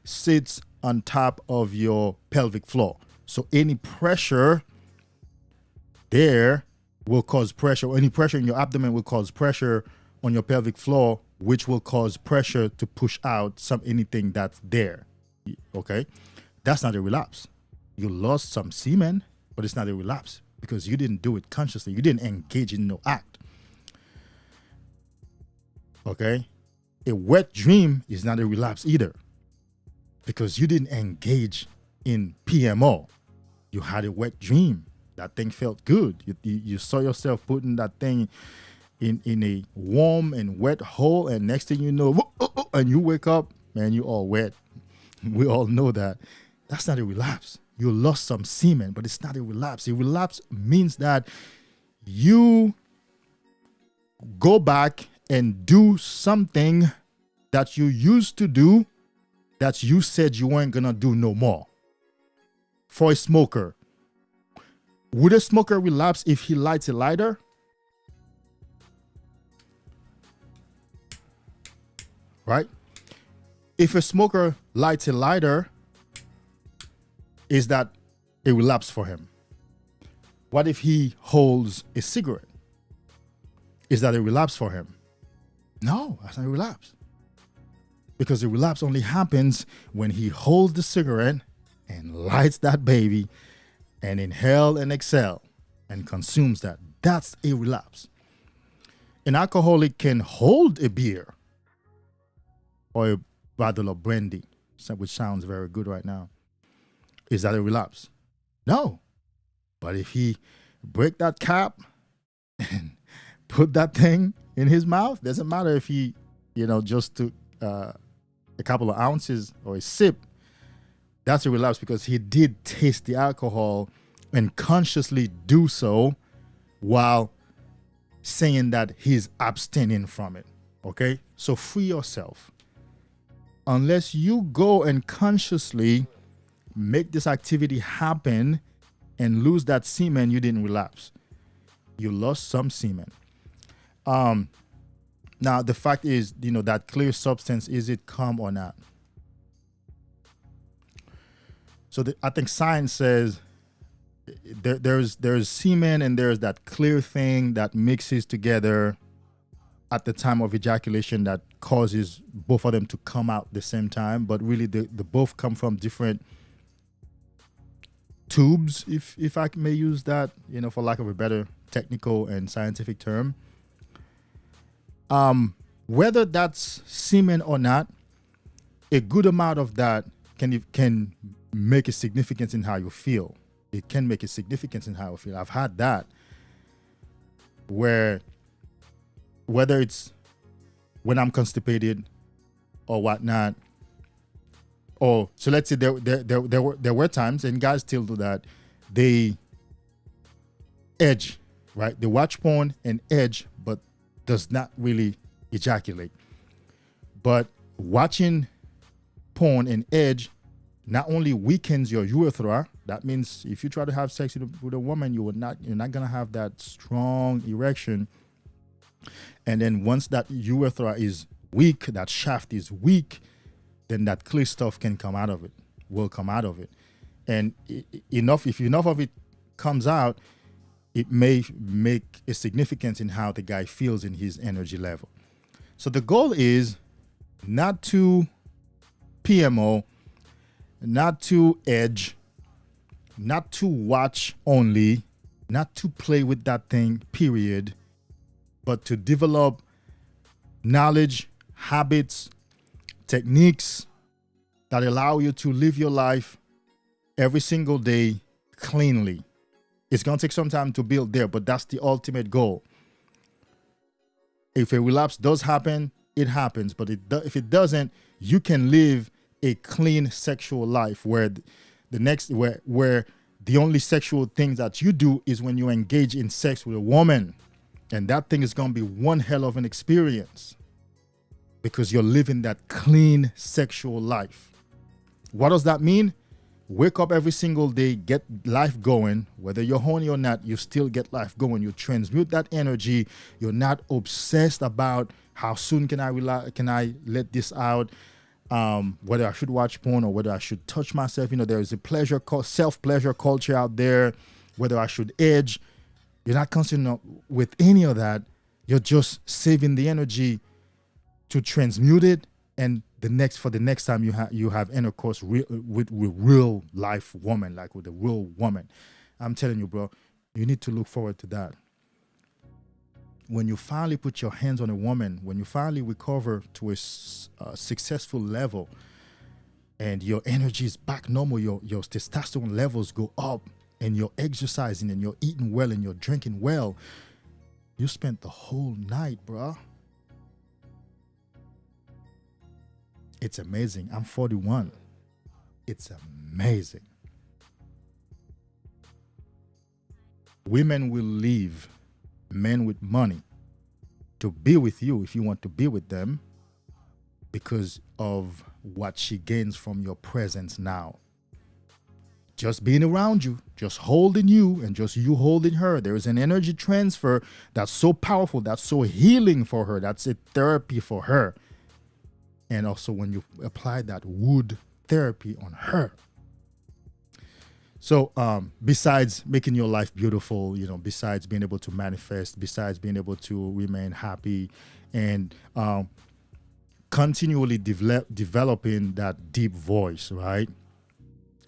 sits on top of your pelvic floor. So any pressure there will cause pressure. Any pressure in your abdomen will cause pressure on your pelvic floor, which will cause pressure to push out anything that's there. Okay? That's not a relapse. You lost some semen, but it's not a relapse because you didn't do it consciously. You didn't engage in no act. Okay? A wet dream is not a relapse either because you didn't engage in PMO. You had a wet dream. That thing felt good. You saw yourself putting that thing in a warm and wet hole, and next thing you know, and you wake up, man, you all wet. We all know that. That's not a relapse. You lost some semen, but it's not a relapse. A relapse means that you go back and do something that you used to do that you said you weren't going to do no more. For a smoker, would a smoker relapse if he lights a lighter? Right? If a smoker lights a lighter, is that a relapse for him? What if he holds a cigarette? Is that a relapse for him? No, that's not a relapse. Because a relapse only happens when he holds the cigarette and lights that baby and inhale and exhale and consumes that. That's a relapse. An alcoholic can hold a beer or a bottle of brandy, which sounds very good right now. Is that a relapse? No. But if he break that cap and put that thing in his mouth, doesn't matter if he, just took a couple of ounces or a sip, that's a relapse because he did taste the alcohol and consciously do so while saying that he's abstaining from it. Okay? So free yourself. Unless you go and consciously make this activity happen and lose that semen, you didn't relapse. You lost some semen. Now the fact is, that clear substance, is it calm or not? So I think science says there's semen, and there's that clear thing that mixes together at the time of ejaculation that causes both of them to come out the same time, but really the both come from different tubes, if I may use that, for lack of a better technical and scientific term. Whether that's semen or not, a good amount of that can make a significance in how you feel. It can make a significance in how I feel. I've had that where, whether it's when I'm constipated or whatnot, or so let's say there were times, and guys still do that, they edge, right? They watch porn and edge, but does not really ejaculate. But watching porn and edge not only weakens your urethra. That means if you try to have sex with a woman, you're not gonna have that strong erection. And then once that urethra is weak, that shaft is weak, then that clear stuff will come out of it. And if enough of it comes out, it may make a significance in how the guy feels in his energy level. So the goal is not to PMO, not to edge, not to watch only, not to play with that thing, period, but to develop knowledge, habits, techniques that allow you to live your life every single day cleanly. It's going to take some time to build there, but that's the ultimate goal. If a relapse does happen, it happens. But if it doesn't, you can live a clean sexual life where where the only sexual thing that you do is when you engage in sex with a woman. And that thing is going to be one hell of an experience because you're living that clean sexual life. What does that mean? Wake up every single day, get life going. Whether you're horny or not, you still get life going. You transmute that energy. You're not obsessed about how soon can I let this out, whether I should watch porn or whether I should touch myself. There is a self-pleasure culture out there, whether I should edge. You're not concerned with any of that. You're just saving the energy to transmute it, and for the next time you have intercourse with real life woman, like with a real woman. I'm telling you, bro, you need to look forward to that. When you finally put your hands on a woman, when you finally recover to a successful level, and your energy is back normal, your testosterone levels go up, and you're exercising and you're eating well and you're drinking well, you spent the whole night, bro. It's amazing. I'm 41. It's amazing. Women will leave men with money to be with you if you want to be with them because of what she gains from your presence now. Just being around you, just holding you, and just you holding her. There is an energy transfer that's so powerful, that's so healing for her, that's a therapy for her. And also when you apply that wood therapy on her. So besides making your life beautiful, besides being able to manifest, besides being able to remain happy and continually developing that deep voice, right?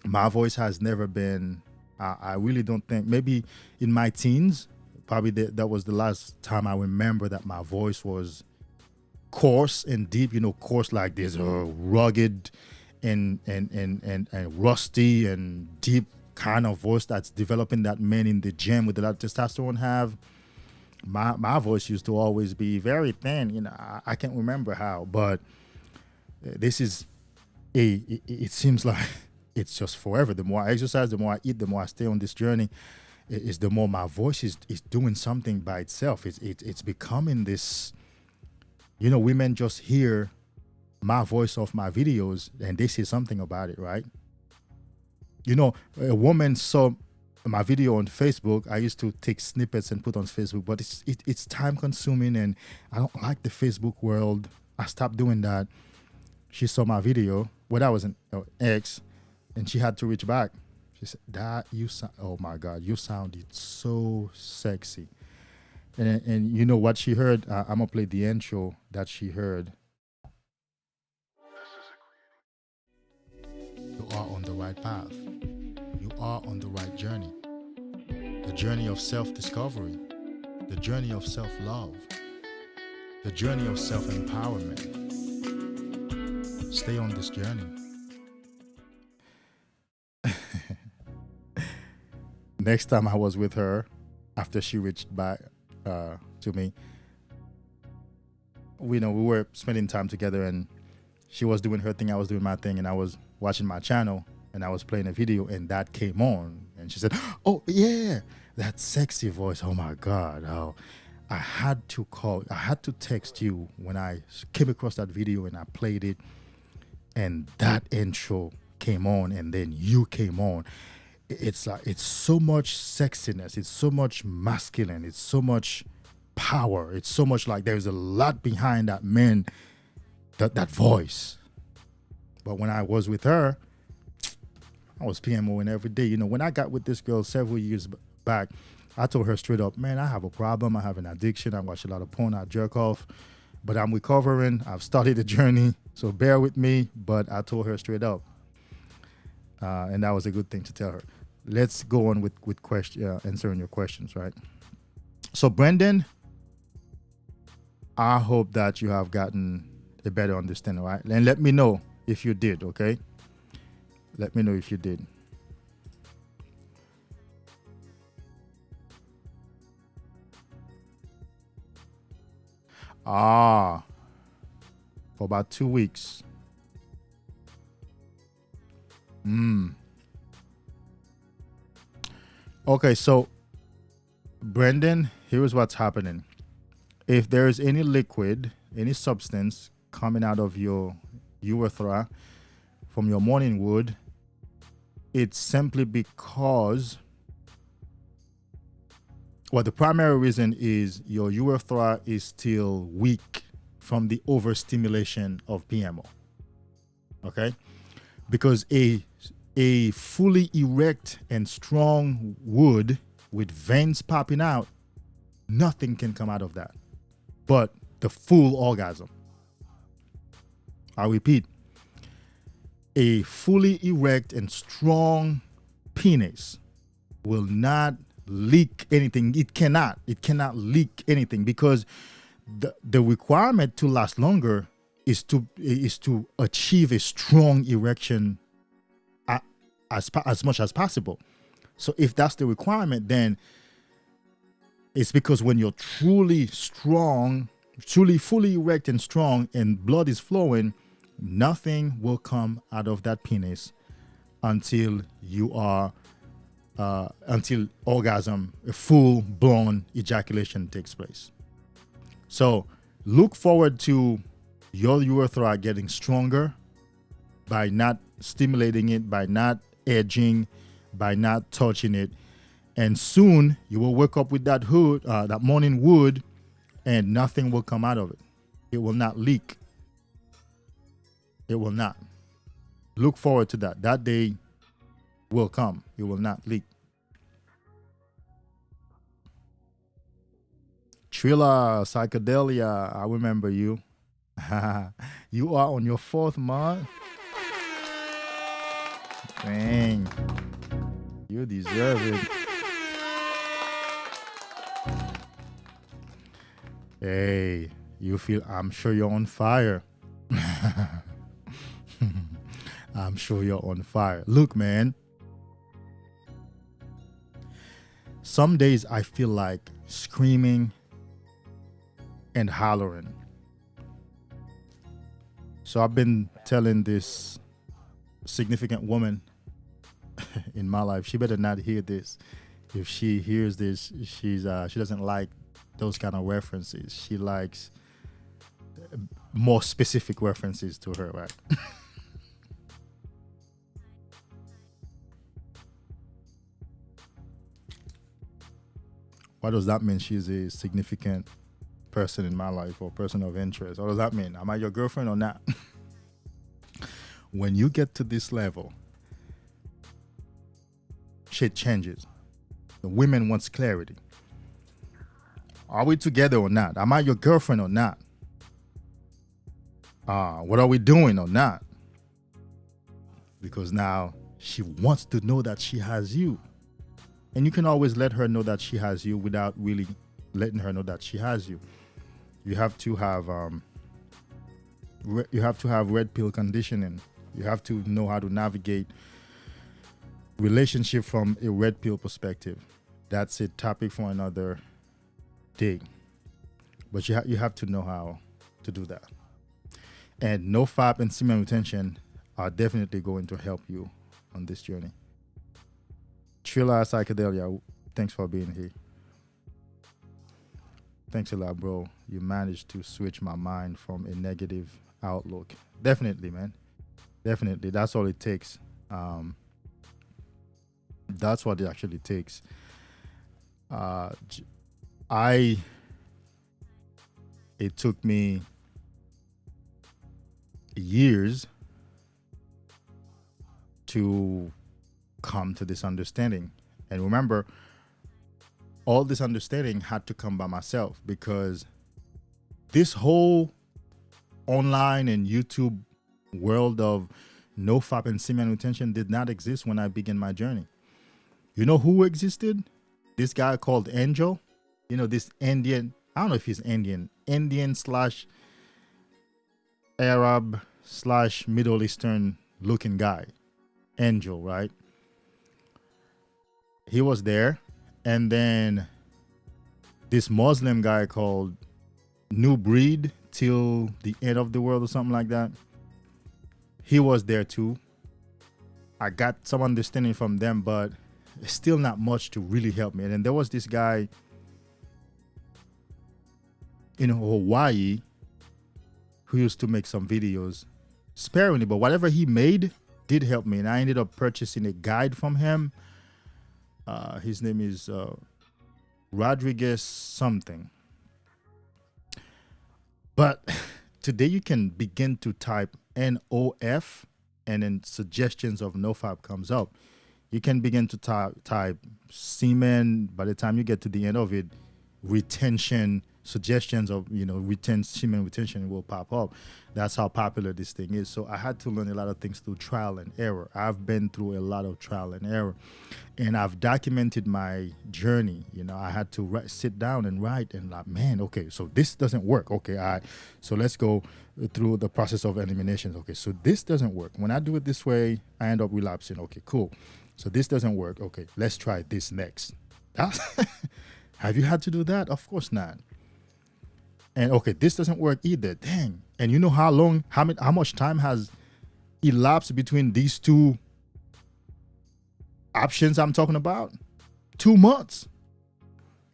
My voice has never been, I really don't think, maybe in my teens, probably that was the last time I remember that my voice was coarse and deep, coarse like this, rugged and rusty and deep kind of voice that's developing that men in the gym with a lot of testosterone have. My voice used to always be very thin, I can't remember how, but this is it seems like it's just forever. The more I exercise, the more I eat, the more I stay on this journey, is the more my voice is doing something by itself. It's becoming this, women just hear my voice off my videos and they say something about it, right? A woman saw my video on Facebook. I used to take snippets and put on Facebook, but it's time consuming, and I don't like the Facebook world. I stopped doing that. She saw my video when I was an ex, and she had to reach back. She said, "That you sound, oh my God, you sounded so sexy." And you know what she heard? I'm gonna play the intro that she heard. You are on the right path. You are on the right journey. The journey of self-discovery, the journey of self-love, the journey of self-empowerment. Stay on this journey. Next time I was with her, after she reached back to me, we were spending time together, and she was doing her thing, I was doing my thing, and I was watching my channel, and I was playing a video, and that came on, and she said, "Oh yeah, that sexy voice. Oh my God. Oh, I had to text you when I came across that video and I played it, and that intro came on, and then you came on. It's like, it's so much sexiness, it's so much masculine, it's so much power, it's so much like there's a lot behind that that voice." But when I was with her, I was PMOing every day. When I got with this girl several years back, I told her straight up, "Man, I have a problem. I have an addiction. I watch a lot of porn. I jerk off, but I'm recovering. I've started a journey, so bear with me." But I told her straight up, and that was a good thing to tell her. Let's go on with answering your questions, right? So, Brendan, I hope that you have gotten a better understanding, right? And let me know if you did, okay? Let me know if you did. For about 2 weeks. Okay, so Brendan, here's what's happening. If there is any liquid, any substance coming out of your urethra from your morning wood, it's simply because, well, the primary reason is your urethra is still weak from the overstimulation of PMO. Okay? Because a fully erect and strong wood with veins popping out, nothing can come out of that but the full orgasm. I repeat, a fully erect and strong penis will not leak anything. It cannot leak anything, because the requirement to last longer is to achieve a strong erection as much as possible. So if that's the requirement, then it's because when you're truly strong, truly fully erect and strong, and blood is flowing, nothing will come out of that penis until you are until orgasm, a full-blown ejaculation takes place. So look forward to your urethra getting stronger by not stimulating it, by not edging, by not touching it, and soon you will wake up with that morning wood, and nothing will come out of it. It will not leak. It will not. Look forward to that. That day will come. It will not leak. Trilla, Psychedelia, I remember you. You are on your 4th month. Dang. You deserve it. Hey, I'm sure you're on fire. I'm sure you're on fire. Look, man. Some days I feel like screaming and hollering. So I've been telling this significant woman in my life, she better not hear this. If she hears this, she doesn't like those kind of references. She likes more specific references to her, right? What does that mean? She's a significant person in my life or person of interest. What does that mean? Am I your girlfriend or not? When you get to this level, shit changes. The women wants clarity. Are we together or not? Am I your girlfriend or not? What are we doing or not? Because now she wants to know that she has you. And you can always let her know that she has you without really letting her know that she has you. You have to have red pill conditioning. You have to know how to navigate relationship from a red pill perspective. That's a topic for another day. But you have to know how to do that. And NOFAP and semen retention are definitely going to help you on this journey. Trilla Psychedelia, thanks for being here. Thanks a lot, bro. You managed to switch my mind from a negative outlook. Definitely, man. Definitely. That's all it takes. That's what it actually takes. It took me years to come to this understanding. And remember, all this understanding had to come by myself, because this whole online and YouTube world of NOFAP and semen retention did not exist when I began my journey. You know who existed? This guy called Angel. You know, this Indian, I don't know if he's Indian slash Arab slash Middle Eastern looking guy. Angel, right? He was there. And then this Muslim guy called New Breed Till the End of the World or something like that. He was there too. I got some understanding from them, but it's still not much to really help me. And then there was this guy in Hawaii who used to make some videos sparingly, but whatever he made did help me. And I ended up purchasing a guide from him. His name is Rodriguez something. But today you can begin to type NOF and then suggestions of NOFAP comes up. You can begin to type semen. By the time you get to the end of it, retention, suggestions of, semen retention will pop up. That's how popular this thing is. So I had to learn a lot of things through trial and error. I've been through a lot of trial and error, and I've documented my journey. I had to sit down and write and like, man, okay, so this doesn't work. Okay, so let's go through the process of eliminations. Okay, so this doesn't work. When I do it this way, I end up relapsing. Okay, cool. So this doesn't work. Okay, let's try this next. Have you had to do that? Of course not. And okay, this doesn't work either. Dang. And you know how much time has elapsed between these two options I'm talking about? 2 months.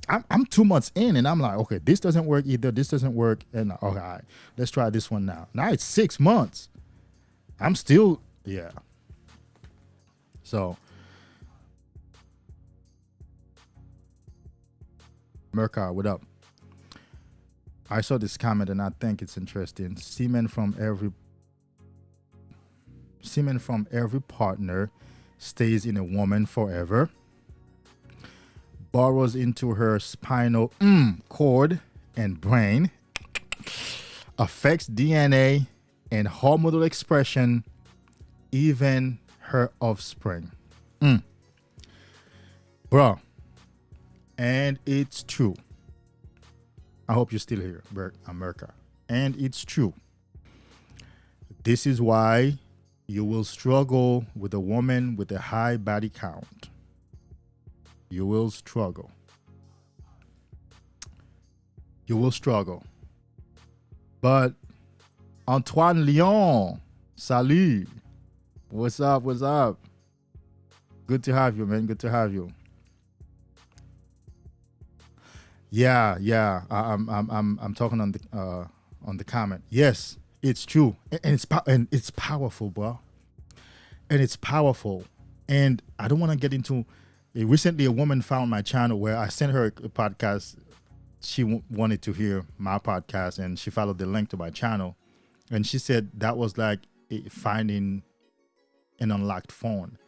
I'm 2 months in, and I'm like, okay, this doesn't work either. This doesn't work. And okay, all right, let's try this one now. Now it's 6 months. I'm still, yeah. So, Merkar, what up? I saw this comment and I think it's interesting. Semen from every partner stays in a woman forever, burrows into her spinal cord and brain, affects DNA and hormonal expression, even her offspring. Bro, and it's true. I hope you're still here, America. And it's true. This is why you will struggle with a woman with a high body count. You will struggle. You will struggle. But Antoine Lyon, salut. What's up? What's up? Good to have you, man. Good to have you. Yeah. I'm talking on the comment. Yes, it's true, and it's powerful, bro. And it's powerful. And I don't want to get into Recently, a woman found my channel where I sent her a podcast. She wanted to hear my podcast, and she followed the link to my channel. And she said that was like finding an unlocked phone.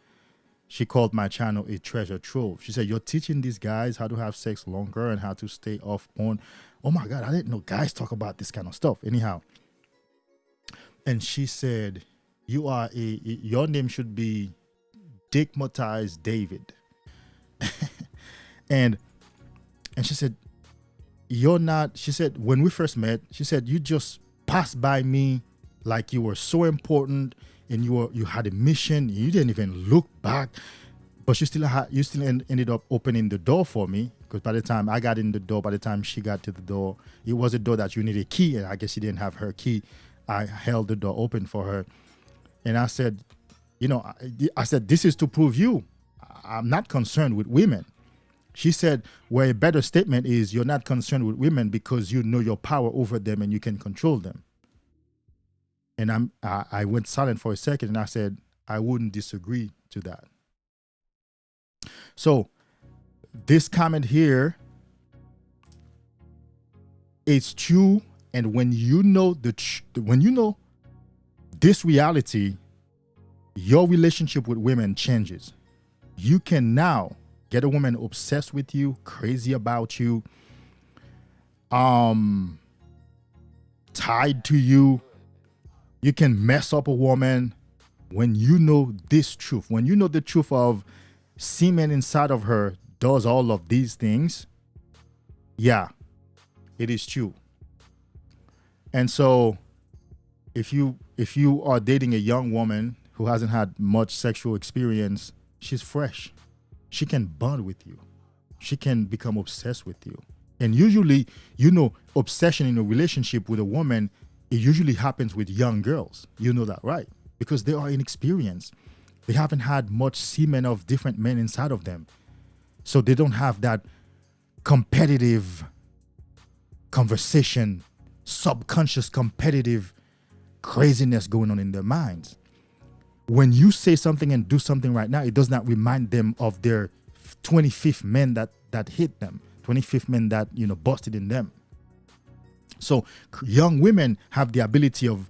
She called my channel a treasure trove. She said, "You're teaching these guys how to have sex longer and how to stay off porn." Oh my God, I didn't know guys talk about this kind of stuff. Anyhow. And she said, your name should be Dickmatized David. and she said, "You're not," she said, "when we first met, she said, you just passed by me like you were so important and you had a mission. You didn't even look back, but you still ended up opening the door for me, because by the time I got in the door, by the time she got to the door, it was a door that you needed a key, and I guess she didn't have her key. I held the door open for her." And I said, I said, "This is to prove you. I'm not concerned with women." She said, "Well, a better statement is you're not concerned with women because you know your power over them and you can control them." And I went silent for a second, and I said, "I wouldn't disagree to that." So this comment here, it's true. And when you know this reality, your relationship with women changes. You can now get a woman obsessed with you, crazy about you, tied to you. You can mess up a woman when you know this truth. When you know the truth of semen inside of her does all of these things. Yeah, it is true. And so if you are dating a young woman who hasn't had much sexual experience, she's fresh. She can bond with you. She can become obsessed with you. And usually, obsession in a relationship with a woman, it usually happens with young girls. You know that, right? Because they are inexperienced. They haven't had much semen of different men inside of them. So they don't have that competitive conversation, subconscious competitive craziness going on in their minds. When you say something and do something right now, it does not remind them of their 25th men that hit them, 25th men that, busted in them. So young women have the ability of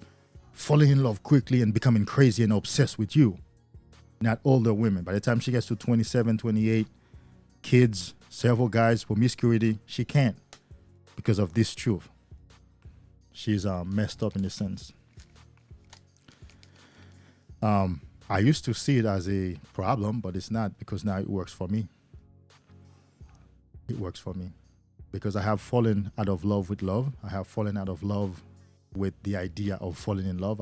falling in love quickly and becoming crazy and obsessed with you. Not older women. By the time she gets to 27, 28, kids, several guys, promiscuity, she can't, because of this truth. She's messed up in a sense. I used to see it as a problem, but it's not, because now it works for me. It works for me because I have fallen out of love with love. I have fallen out of love with the idea of falling in love.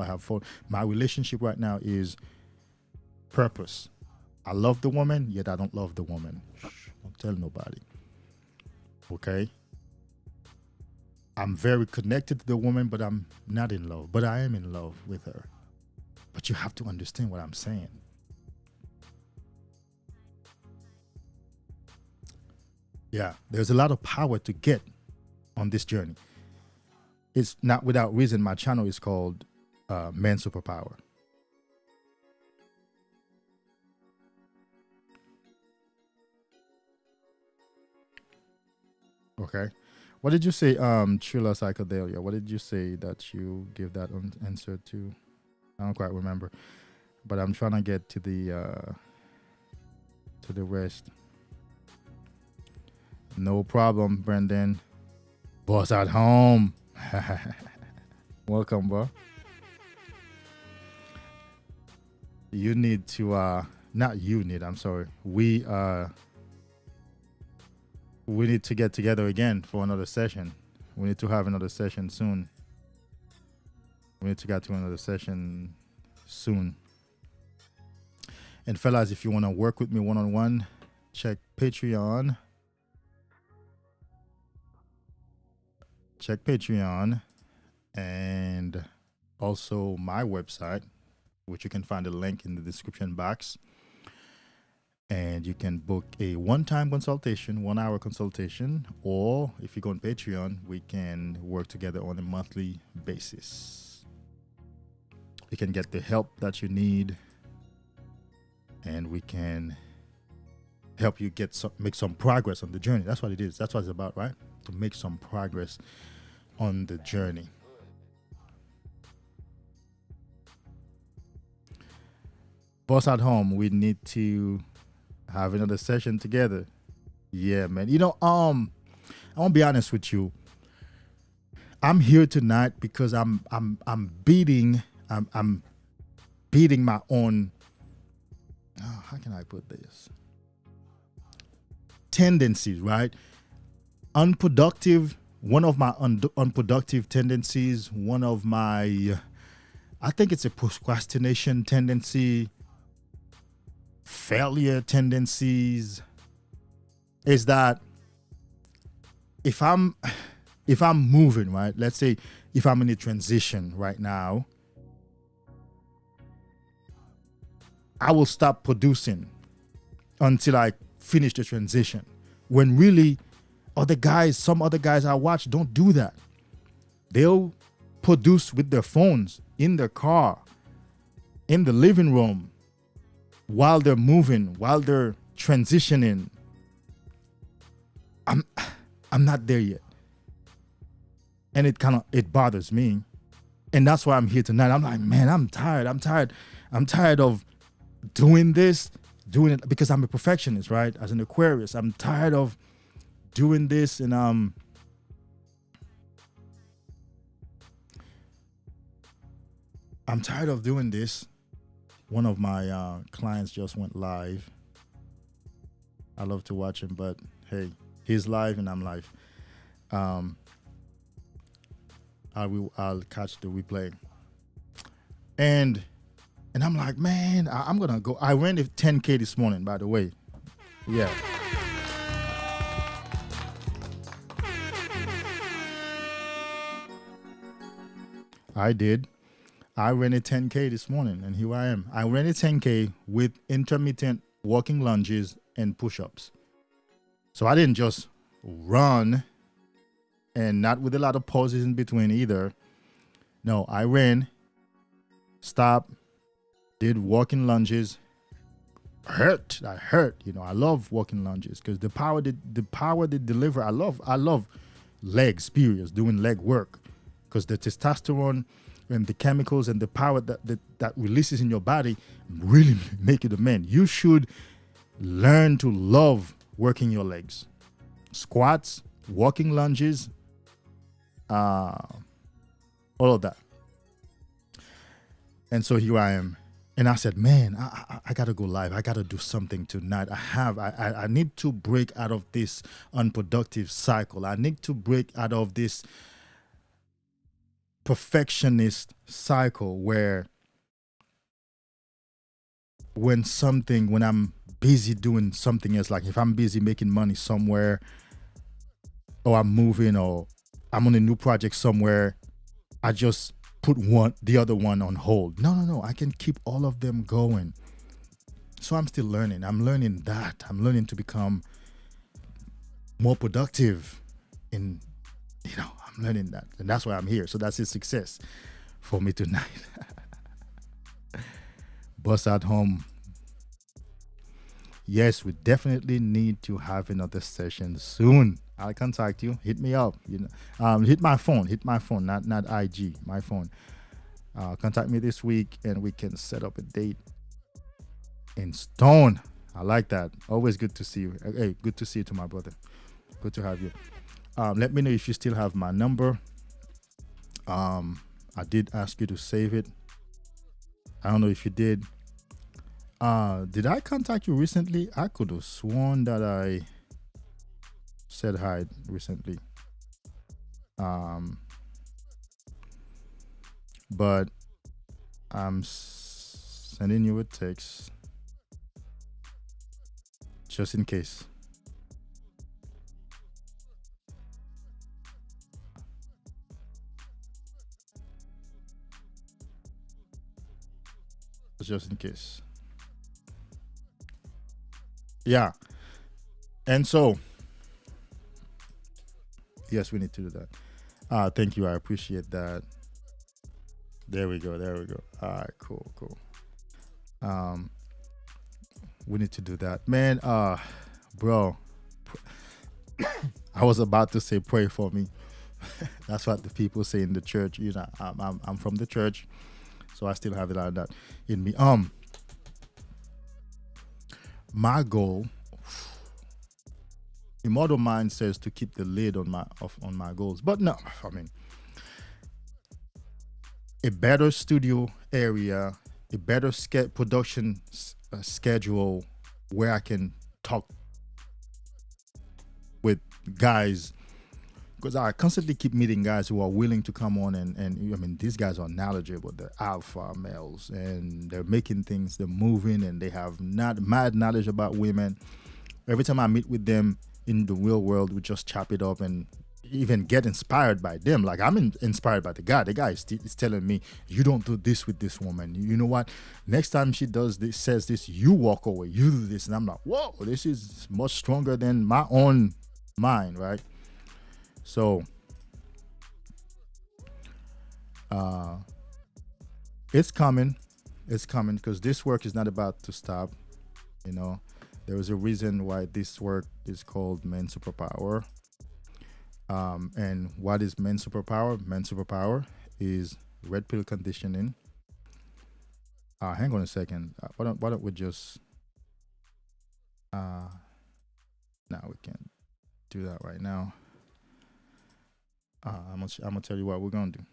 My relationship right now is purpose. I love the woman, yet I don't love the woman. Shh, don't tell nobody. Okay? I'm very connected to the woman, but I'm not in love. But I am in love with her. But you have to understand what I'm saying. Yeah, there's a lot of power to get on this journey. It's not without reason my channel is called Mansuperpower. Okay. What did you say, Trilla Psychedelia? What did you say that you give that answer to? I don't quite remember, but I'm trying to get to the rest. No problem, Brendan. Boss at home. Welcome, bro. You need to not you need, I'm sorry. We need to get together again for another session. We need to have another session soon. We need to get to another session soon. And fellas, if you want to work with me one-on-one, check Patreon. Check Patreon and also my website, which you can find a link in the description box. And you can book a one-time consultation, 1 hour consultation, or if you go on Patreon, we can work together on a monthly basis. You can get the help that you need, and we can help you make some progress on the journey. That's what it is. That's what it's about, right? To make some progress on the journey. Boss at home, we need to have another session together. Yeah, man. I want to be honest with you. I'm here tonight because I'm beating my own, how can I put this? Tendencies, right? Unproductive, one of my unproductive tendencies, one of my, I think it's a procrastination tendency, failure tendencies, is that if I'm moving, right? Let's say if I'm in a transition right now, I will stop producing until I finish the transition. When really some other guys I watch don't do that. They'll produce with their phones, in their car, in the living room, while they're moving, while they're transitioning. I'm not there yet. And it bothers me. And that's why I'm here tonight. I'm like, man, I'm tired. I'm tired of doing it because I'm a perfectionist, right? As an Aquarius, I'm tired of doing this, and I'm tired of doing this. One of my clients just went live. I love to watch him, but hey, he's live and I'm live. I'll catch the replay. And I'm like, man, I'm gonna go. I ran a 10K this morning, by the way. Yeah. I did. I ran a 10K this morning, and here I am. I ran a 10K with intermittent walking lunges and push-ups. So I didn't just run, and not with a lot of pauses in between either. No, I ran, stopped, did walking lunges. I hurt. I love walking lunges because the power they deliver. I love legs, period, doing leg work, because the testosterone and the chemicals and the power that releases in your body really make you the man. You should learn to love working your legs. Squats, walking lunges, all of that. And so here I am. And I said, man, I got to go live. I got to do something tonight. I need to break out of this unproductive cycle. I need to break out of this perfectionist cycle where when I'm busy doing something else, like if I'm busy making money somewhere, or I'm moving, or I'm on a new project somewhere, I just put the other one on hold. No. I can keep all of them going. So I'm still learning. I'm learning that. I'm learning to become more productive in, I'm learning that. And that's why I'm here. So that's a success for me tonight. Boss at home. Yes, we definitely need to have another session soon. I'll contact you. Hit me up. Hit my phone, not IG, my phone. Contact me this week and we can set up a date in stone. I like that. Always good to see you. Hey, good to see you, to my brother. Good to have you. Let me know if you still have my number. I did ask you to save it. I don't know if you did. Did I contact you recently? I could have sworn that I said hi recently. But I'm sending you a text just in case. Just in case. Yeah. And so, yes, we need to do that. Thank you. I appreciate that. There we go. All right, cool. We need to do that. Man, bro. I was about to say, pray for me. That's what the people say in the church. You know, I'm from the church, so I still have it like that in me. My goal, immortal mind says to keep the lid on my goals, but no, I mean, a better studio area, a better production schedule where I can talk with guys, because I constantly keep meeting guys who are willing to come on and I mean, these guys are knowledgeable. They're alpha males and they're making things, they're moving, and they have not mad knowledge about women. Every time I meet with them in the real world, we just chop it up and even get inspired by them. Like, I'm inspired by the guy. The guy is telling me, you don't do this with this woman. You know what? Next time she does this, says this, you walk away. You do this. And I'm like, whoa, this is much stronger than my own mind, right? So it's coming because this work is not about to stop. You know, there is a reason why this work is called Men's Superpower. And what is Men's Superpower? Men's Superpower is red pill conditioning. Hang on a second. Why don't we just no, we can't do that right now. I'm gonna tell you what we're gonna do.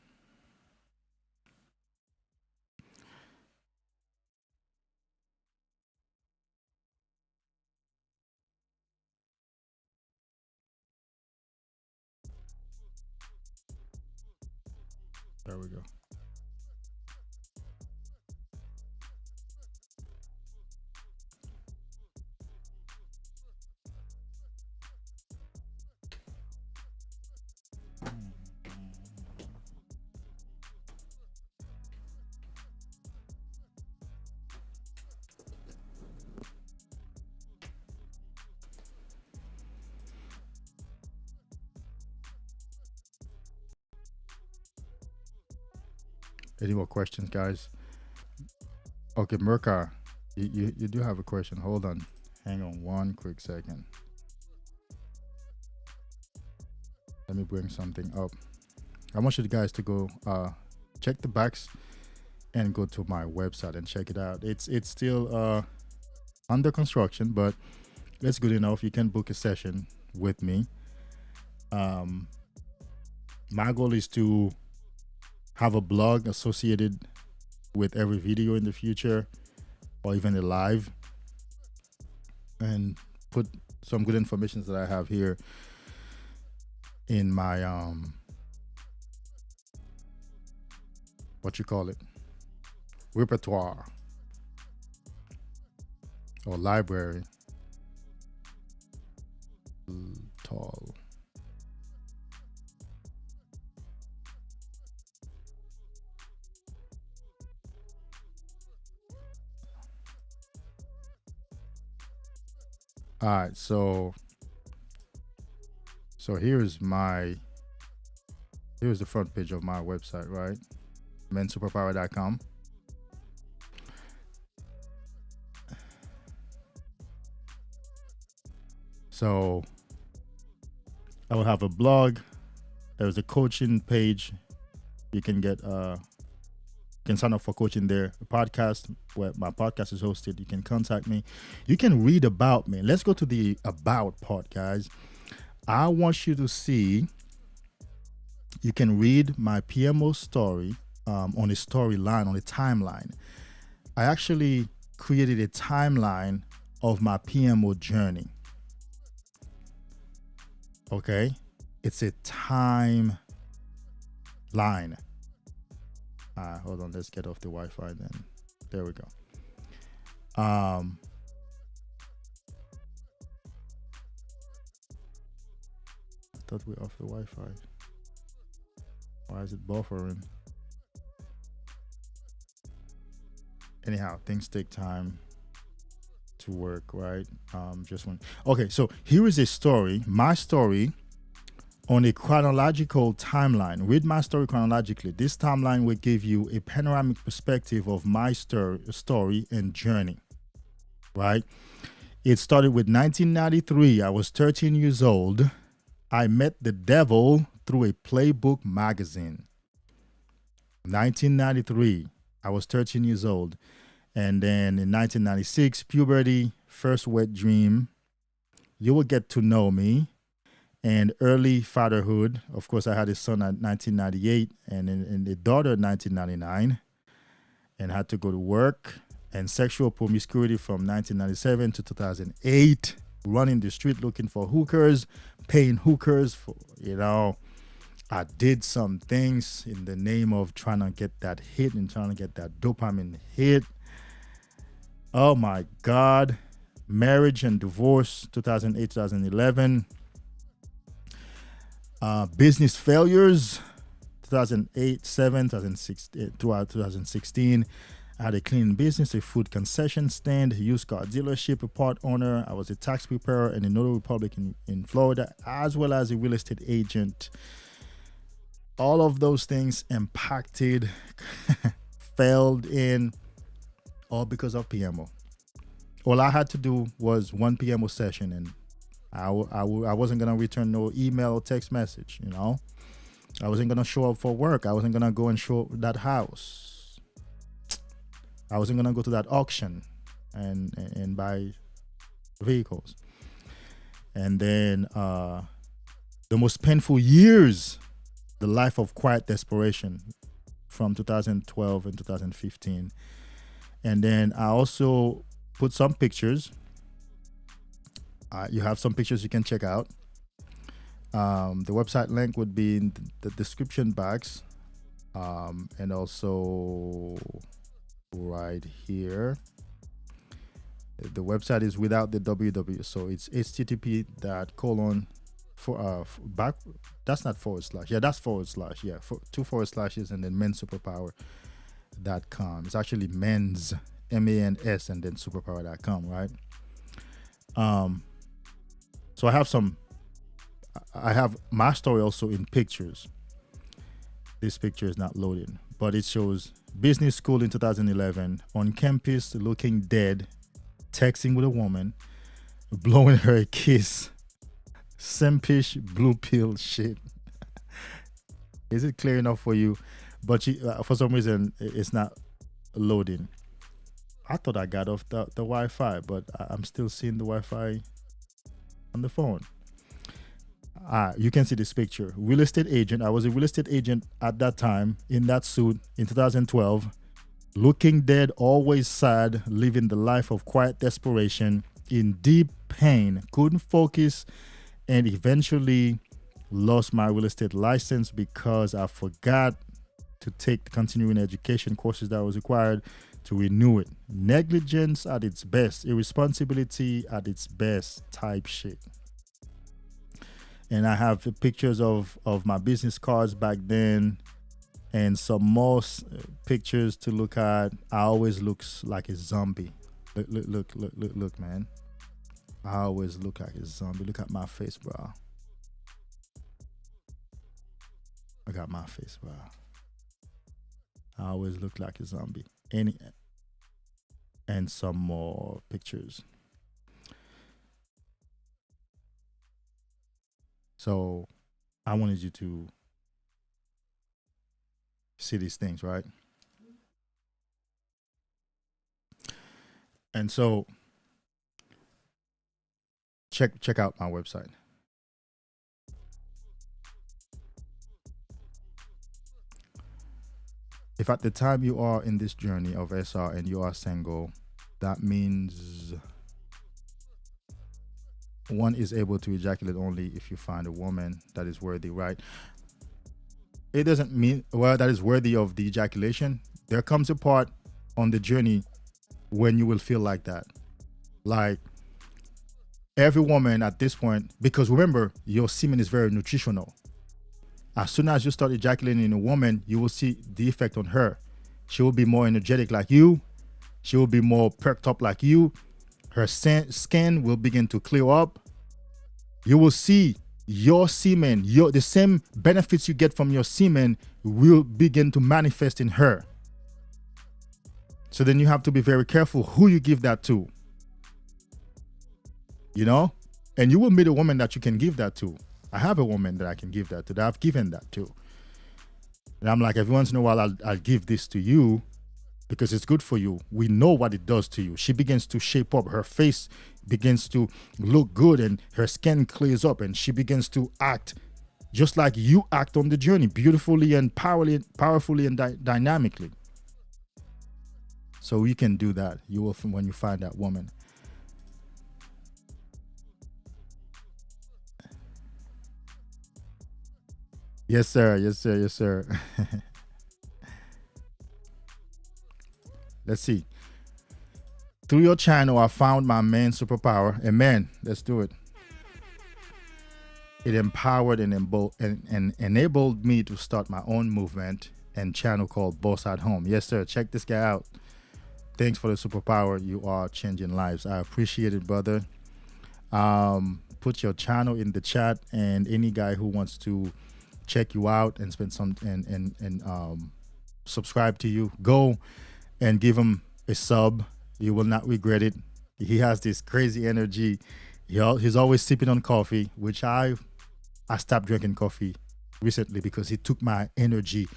There we go. Any more questions, guys? Okay, Merka, you do have a question. Hold on. Hang on one quick second. Let me bring something up. I want you guys to go check the backs and go to my website and check it out. It's still under construction, but it's good enough. You can book a session with me. My goal is to have a blog associated with every video in the future, or even a live, and put some good information that I have here in my what you call it, repertoire or library. Tall. All right, so here's the front page of my website, right? manssuperpower.com. So I will have a blog. There's a coaching page. You can get can sign up for coaching there. A podcast where my podcast is hosted. You can contact me. You can read about me. Let's go to the about part, guys. I want you to see. You can read my PMO story on a storyline, on a timeline. I actually created a timeline of my PMO journey. Okay, it's a timeline. Hold on, let's get off the Wi-Fi then. There we go. I thought we're off the Wi-Fi. Why is it buffering? Anyhow, things take time to work, right? Just one. Okay, so here is a story, my story, on a chronological timeline. Read my story chronologically. This timeline will give you a panoramic perspective of my story and journey, right? It started with 1993. I was 13 years old. I met the devil through a playbook magazine. 1993. I was 13 years old. And then in 1996, puberty, first wet dream. You will get to know me. And early fatherhood. Of course, I had a son at 1998 and a daughter in 1999. And had to go to work. And sexual promiscuity from 1997 to 2008. Running the street looking for hookers, paying hookers for, I did some things in the name of trying to get that hit and trying to get that dopamine hit. Oh my God. Marriage and divorce, 2008, 2011. Business failures, 2008, 7, 2016, throughout 2016. I had a cleaning business, a food concession stand, a used car dealership, a part owner. I was a tax preparer in a notary public in Florida, as well as a real estate agent. All of those things impacted, failed in, all because of PMO. All I had to do was one PMO session, and I wasn't going to return no email or text message, I wasn't going to show up for work. I wasn't going to go and show that house. I wasn't going to go to that auction and buy vehicles. And then the most painful years, the life of quiet desperation from 2012 and 2015. And then I also put some pictures. You have some pictures you can check out. The website link would be in the description box. And also right here. The website is without the www, so it's http:// that's not // yeah, that's // yeah, 2 forward slashes and then manssuperpower.com. It's actually men's MANS and then superpower.com, right? So I have my story also in pictures. This picture is not loading, but it shows business school in 2011, on campus looking dead, texting with a woman, blowing her a kiss, simpish blue pill shit. Is it clear enough for you? But for some reason, it's not loading. I thought I got off the Wi-Fi, but I'm still seeing the Wi-Fi on the phone. You can see this picture. Real estate agent. I was a real estate agent at that time in that suit in 2012. Looking dead, always sad, living the life of quiet desperation, in deep pain, couldn't focus, and eventually lost my real estate license because I forgot to take the continuing education courses that was required to renew it. Negligence at its best, irresponsibility at its best type shit. And I have pictures of my business cards back then and some more pictures to look at. I always looks like a zombie. Look, man. I always look like a zombie. Look at my face, bro. I got my face, bro. I always look like a zombie. And some more pictures. So I wanted you to see these things, right? And so check out my website. If at the time you are in this journey of SR and you are single, that means one is able to ejaculate only if you find a woman that is worthy, right? It doesn't mean, well, that is worthy of the ejaculation. There comes a part on the journey when you will feel like that. Like every woman at this point, because remember, your semen is very nutritional. As soon as you start ejaculating in a woman, you will see the effect on her. She will be more energetic like you. She will be more perked up like you. Her skin will begin to clear up. You will see your semen, the same benefits you get from your semen will begin to manifest in her. So then you have to be very careful who you give that to. you know, and you will meet a woman that you can give that to. I have a woman that I can give that to, that I've given that to. And I'm like, every once in a while, I'll give this to you because it's good for you. We know what it does to you. She begins to shape up. Her face begins to look good and her skin clears up and she begins to act just like you act on the journey, beautifully and powerfully and dynamically. So you can do that. You will, when you find that woman. Yes, sir. Yes, sir. Yes, sir. Let's see. Through your channel, I found my main superpower. Amen. Let's do it. It empowered and enabled me to start my own movement and channel called Boss at Home. Yes, sir. Check this guy out. Thanks for the superpower. You are changing lives. I appreciate it, brother. Put your channel in the chat, and any guy who wants to check you out and spend some and subscribe to you, go and give him a sub. You will not regret it. He has this crazy energy. He's always sipping on coffee, which I stopped drinking coffee recently because he took my energy.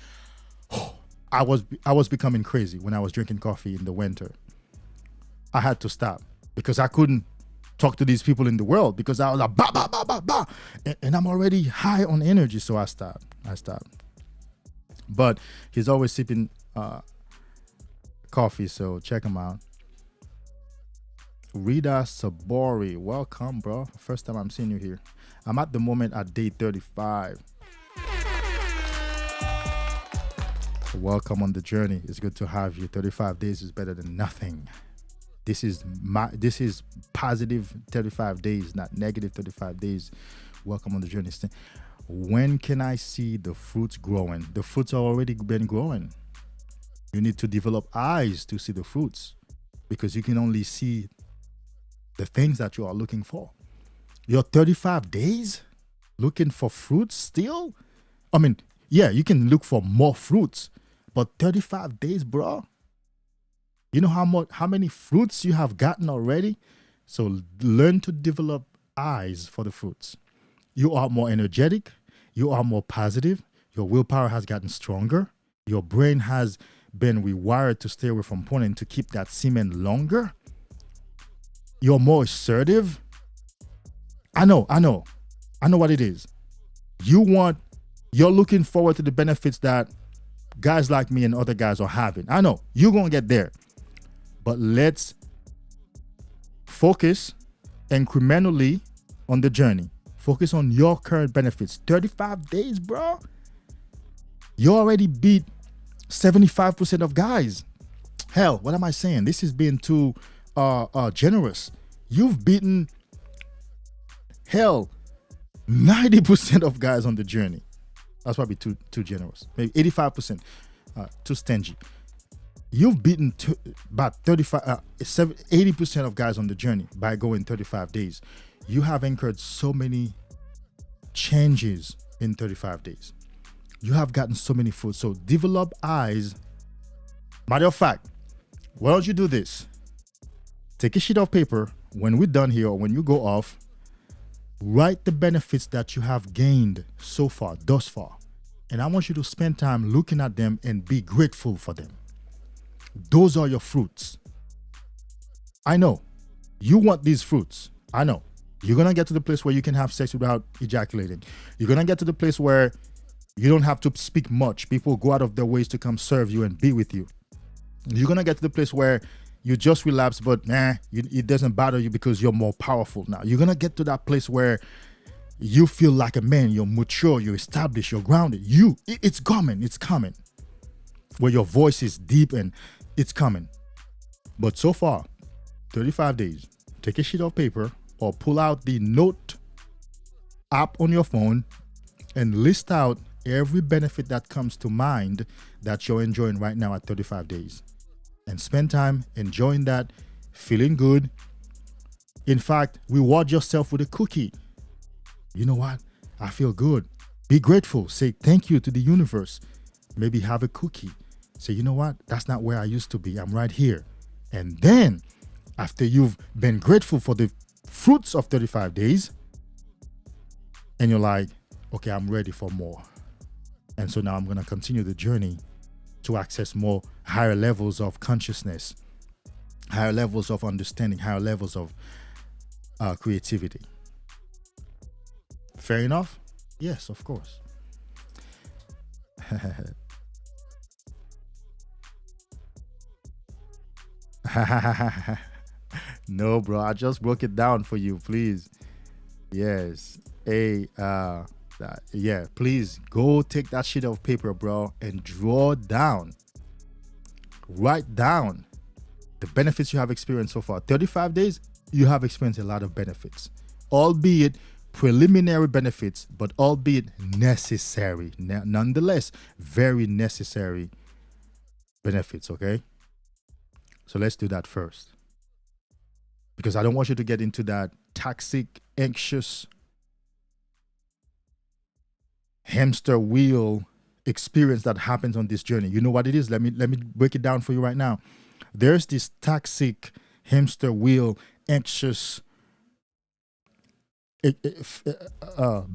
I was becoming crazy when I was drinking coffee in the winter. I had to stop because I couldn't talk to these people in the world because I was like bah, bah, bah, bah, bah. And I'm already high on energy, so I stopped. But he's always sipping coffee, so check him out. Rita Sabori, welcome, bro. First time I'm seeing you here. I'm at the moment at day 35. Welcome on the journey. It's good to have you. 35 days is better than nothing. This is positive 35 days, not negative 35 days. Welcome on the journey. When can I see the fruits growing? The fruits have already been growing. You need to develop eyes to see the fruits because you can only see the things that you are looking for. You're 35 days looking for fruits still? I mean, yeah, you can look for more fruits, but 35 days, bro. You know how many fruits you have gotten already? So learn to develop eyes for the fruits. You are more energetic. You are more positive. Your willpower has gotten stronger. Your brain has been rewired to stay away from porn and to keep that semen longer. You're more assertive. I know what it is. You're looking forward to the benefits that guys like me and other guys are having. I know you're going to get there. But let's focus incrementally on the journey. Focus on your current benefits. 35 days, bro. You already beat 75% of guys. Hell, what am I saying? This is being too generous. You've beaten, hell, 90% of guys on the journey. That's probably too generous. Maybe 85%, too stingy. You've beaten about 80% of guys on the journey by going 35 days. You have incurred so many changes in 35 days. You have gotten so many fruits. So develop eyes. Matter of fact, why don't you do this? Take a sheet of paper. When we're done here, or when you go off, write the benefits that you have gained so far, thus far. And I want you to spend time looking at them and be grateful for them. Those are your fruits. I know. You want these fruits. I know. You're going to get to the place where you can have sex without ejaculating. You're going to get to the place where you don't have to speak much. People go out of their ways to come serve you and be with you. You're going to get to the place where you just relapse, but it doesn't bother you because you're more powerful now. You're going to get to that place where you feel like a man. You're mature. You're established. You're grounded. It's coming. It's coming. Where your voice is deep and it's coming. But so far, 35 days, take a sheet of paper or pull out the note app on your phone and list out every benefit that comes to mind that you're enjoying right now at 35 days. And spend time enjoying that, feeling good. In fact, reward yourself with a cookie. You know what? I feel good. Be grateful. Say thank you to the universe. Maybe have a cookie. Say, you know what? That's not where I used to be. I'm right here. And then, after you've been grateful for the fruits of 35 days, and you're like, okay, I'm ready for more. And so now I'm going to continue the journey to access more higher levels of consciousness, higher levels of understanding, higher levels of creativity. Fair enough? Yes, of course. No, bro, I just broke it down for you, please. Yes. Hey, yeah, please go take that sheet of paper, bro, and draw down, write down the benefits you have experienced so far. 35 days, you have experienced a lot of benefits, albeit preliminary benefits, but albeit necessary, nonetheless, very necessary benefits, okay? So let's do that first, because I don't want you to get into that toxic, anxious, hamster wheel experience that happens on this journey. You know what it is? Let me break it down for you right now. There's this toxic hamster wheel, anxious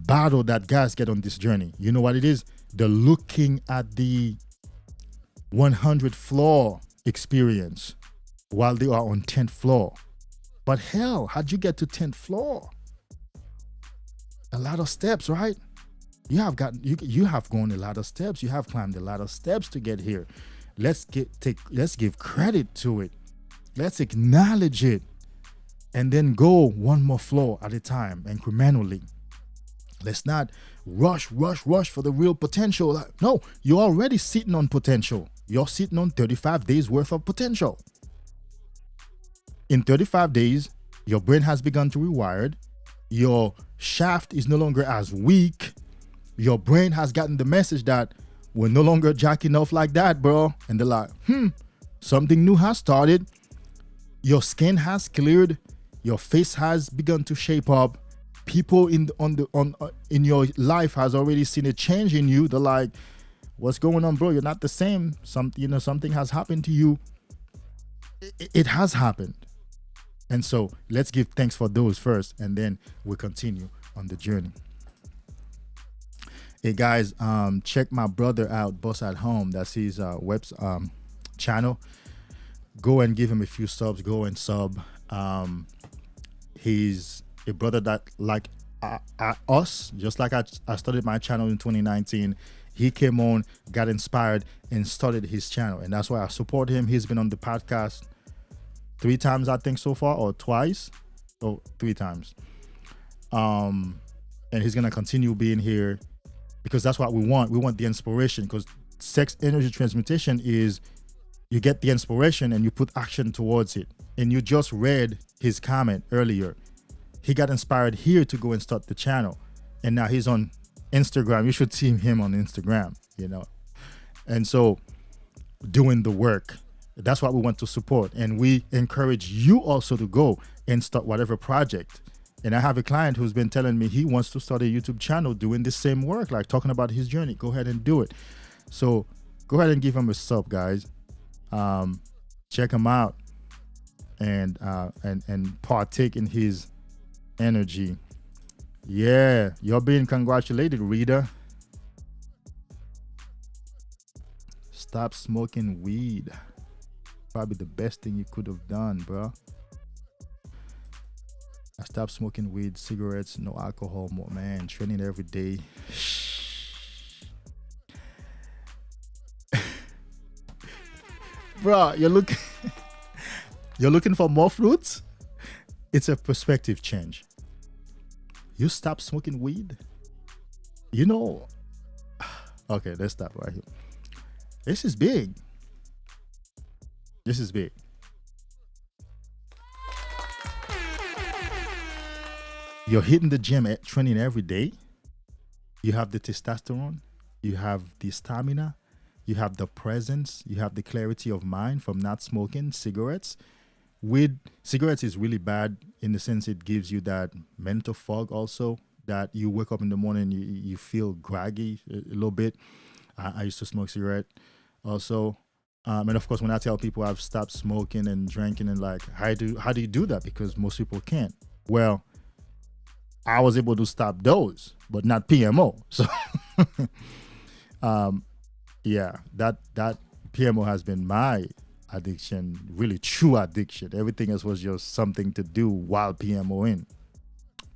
battle that guys get on this journey. You know what it is? They're looking at the 100th floor experience while they are on 10th floor. But hell, how'd you get to 10th floor? A lot of steps, right? You have gone a lot of steps. You have climbed a lot of steps to get here. Let's give credit to it. Let's acknowledge it, and then go one more floor at a time, incrementally. Let's not rush for the real potential. No, you're already sitting on potential. You're sitting on 35 days worth of potential. In 35 days, your brain has begun to rewire. Your shaft is no longer as weak. Your brain has gotten the message that we're no longer jacking off like that, bro. And they're like, something new has started. Your skin has cleared. Your face has begun to shape up. People in your life has already seen a change in you. They're like, what's going on, bro? You're not the same. Something has happened to you. It has happened. And so let's give thanks for those first, and then we'll continue on the journey. Hey guys, check my brother out, Boss at Home. That's his channel. Go and give him a few subs. Go and sub. He's a brother that, like us, just like I started my channel in 2019. He came on, got inspired, and started his channel, and that's why I support him. He's been on the podcast 3 times, I think, so far, or twice, or 3 times. And he's gonna continue being here, because that's what we want. We want the inspiration, because Sex Energy Transmutation is you get the inspiration and you put action towards it. And you just read his comment earlier. He got inspired here to go and start the channel, and now he's on Instagram. You should see him on Instagram, and so doing the work. That's what we want to support, and we encourage you also to go and start whatever project. And I have a client who's been telling me he wants to start a YouTube channel doing the same work, like talking about his journey. Go ahead and do it. So go ahead and give him a sub, guys. Check him out and partake in his energy. Yeah, you're being congratulated, Rita. Stop smoking weed. Probably the best thing you could have done, bro. I stopped smoking weed, cigarettes, no alcohol, more, man. Training every day. Bro, you're looking for more fruits? It's a perspective change. You stop smoking weed? Okay, let's stop right here. This is big. This is big. You're hitting the gym, training every day. You have the testosterone. You have the stamina. You have the presence. You have the clarity of mind from not smoking cigarettes. Cigarettes is really bad in the sense it gives you that mental fog also, that you wake up in the morning, you feel groggy a little bit. I used to smoke cigarette also. And of course, when I tell people I've stopped smoking and drinking, and like, how do you do that? Because most people can't. Well, I was able to stop those, but not PMO. So, yeah, that PMO has been my addiction, really true addiction. Everything else was just something to do while PMO in.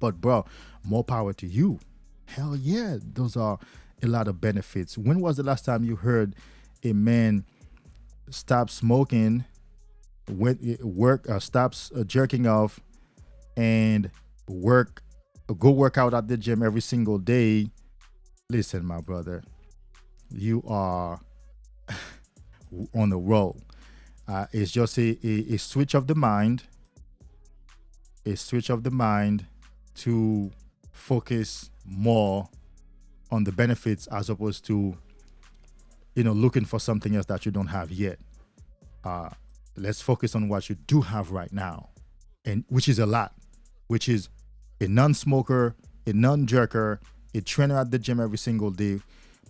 But bro, more power to you. Hell yeah, those are a lot of benefits. When was the last time you heard a man stop smoking, stops jerking off, and go work out at the gym every single day? Listen, my brother, you are on the roll. It's just a switch of the mind, to focus more on the benefits as opposed to, looking for something else that you don't have yet. Let's focus on what you do have right now, and which is a lot, which is a non-smoker, a non-jerker, a trainer at the gym every single day,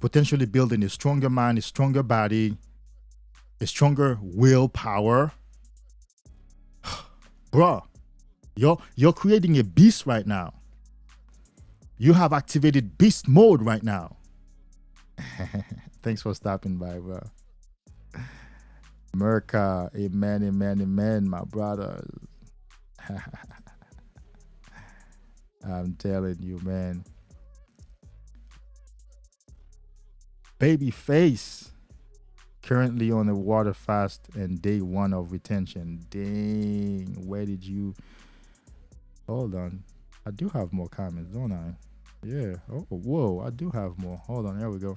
potentially building a stronger mind, a stronger body, a stronger willpower. Bruh, you're creating a beast right now. You have activated beast mode right now. Thanks for stopping by, bro. Merca, amen, my brother. I'm telling you, man. Babyface, currently on a water fast and day 1 of retention. Dang, where did you... Hold on. I do have more comments, don't I? Yeah. Oh, whoa, I do have more. Hold on, here we go.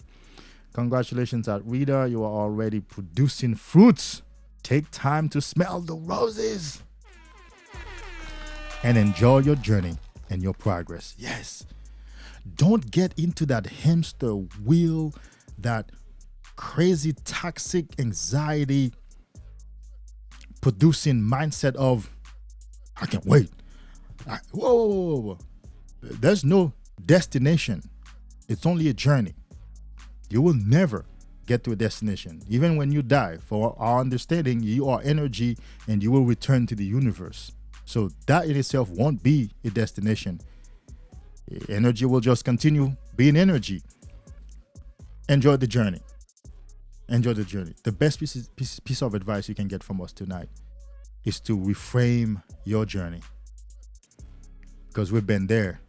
Congratulations at Rita. You are already producing fruits. Take time to smell the roses and enjoy your journey and your progress. Yes. Don't get into that hamster wheel, that crazy toxic anxiety producing mindset of, I can't wait. Whoa. There's no destination. It's only a journey. You will never get to a destination. Even when you die, for our understanding, you are energy and you will return to the universe. So that in itself won't be a destination. Energy will just continue being energy. Enjoy the journey. Enjoy the journey. The best piece of advice you can get from us tonight is to reframe your journey, because we've been there.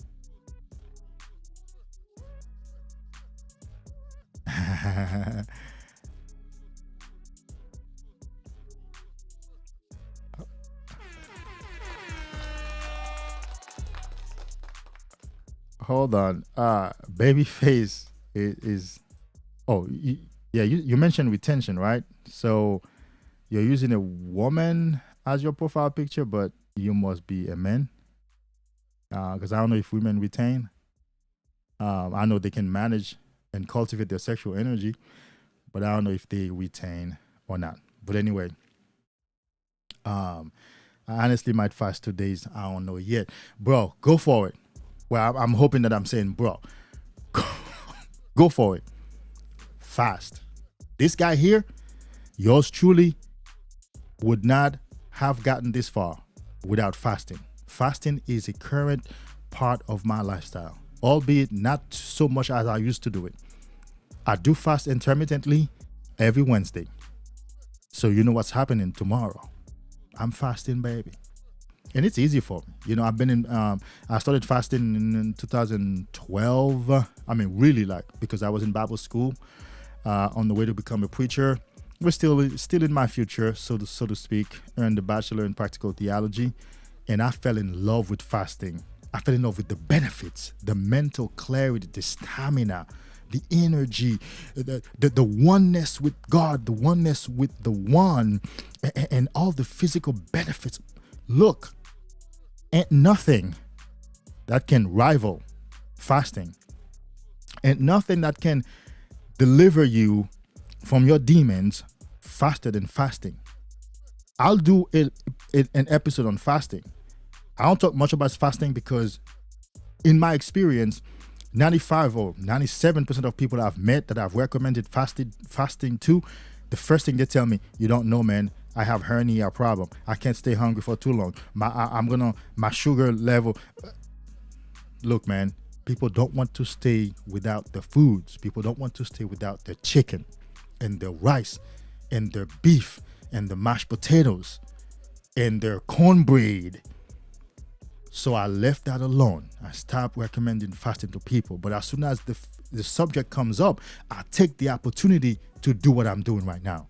Hold on. Babyface is you mentioned retention, right? So you're using a woman as your profile picture, but you must be a man. Because I don't know if women retain. I know they can manage and cultivate their sexual energy, but I don't know if they retain or not. But anyway, I honestly might fast 2 days. I don't know yet. Bro, go for it. Well, I'm hoping that I'm saying, bro, go for it. Fast. This guy here, yours truly, would not have gotten this far without fasting. Fasting is a current part of my lifestyle, albeit not so much as I used to do it. I do fast intermittently every Wednesday. So you know what's happening tomorrow. I'm fasting, baby. And it's easy for me. I've been I started fasting in 2012. I mean, really, because I was in Bible school on the way to become a preacher. We're still in my future, so to speak. Earned a bachelor in practical theology. And I fell in love with fasting. I fell in love with the benefits, the mental clarity, the stamina, the energy, the oneness with God, the oneness with the one, and all the physical benefits. Look, ain't nothing that can rival fasting. Ain't nothing that can deliver you from your demons faster than fasting. I'll do an episode on fasting. I don't talk much about fasting because in my experience, 95 or 97% of people I've met that I've recommended fasting to, the first thing they tell me, you don't know, man, I have hernia problem. I can't stay hungry for too long. My sugar level. Look, man, people don't want to stay without the foods. People don't want to stay without their chicken and their rice and their beef and the mashed potatoes and their cornbread. So I left that alone. I stopped recommending fasting to people. But as soon as the subject comes up, I take the opportunity to do what I'm doing right now.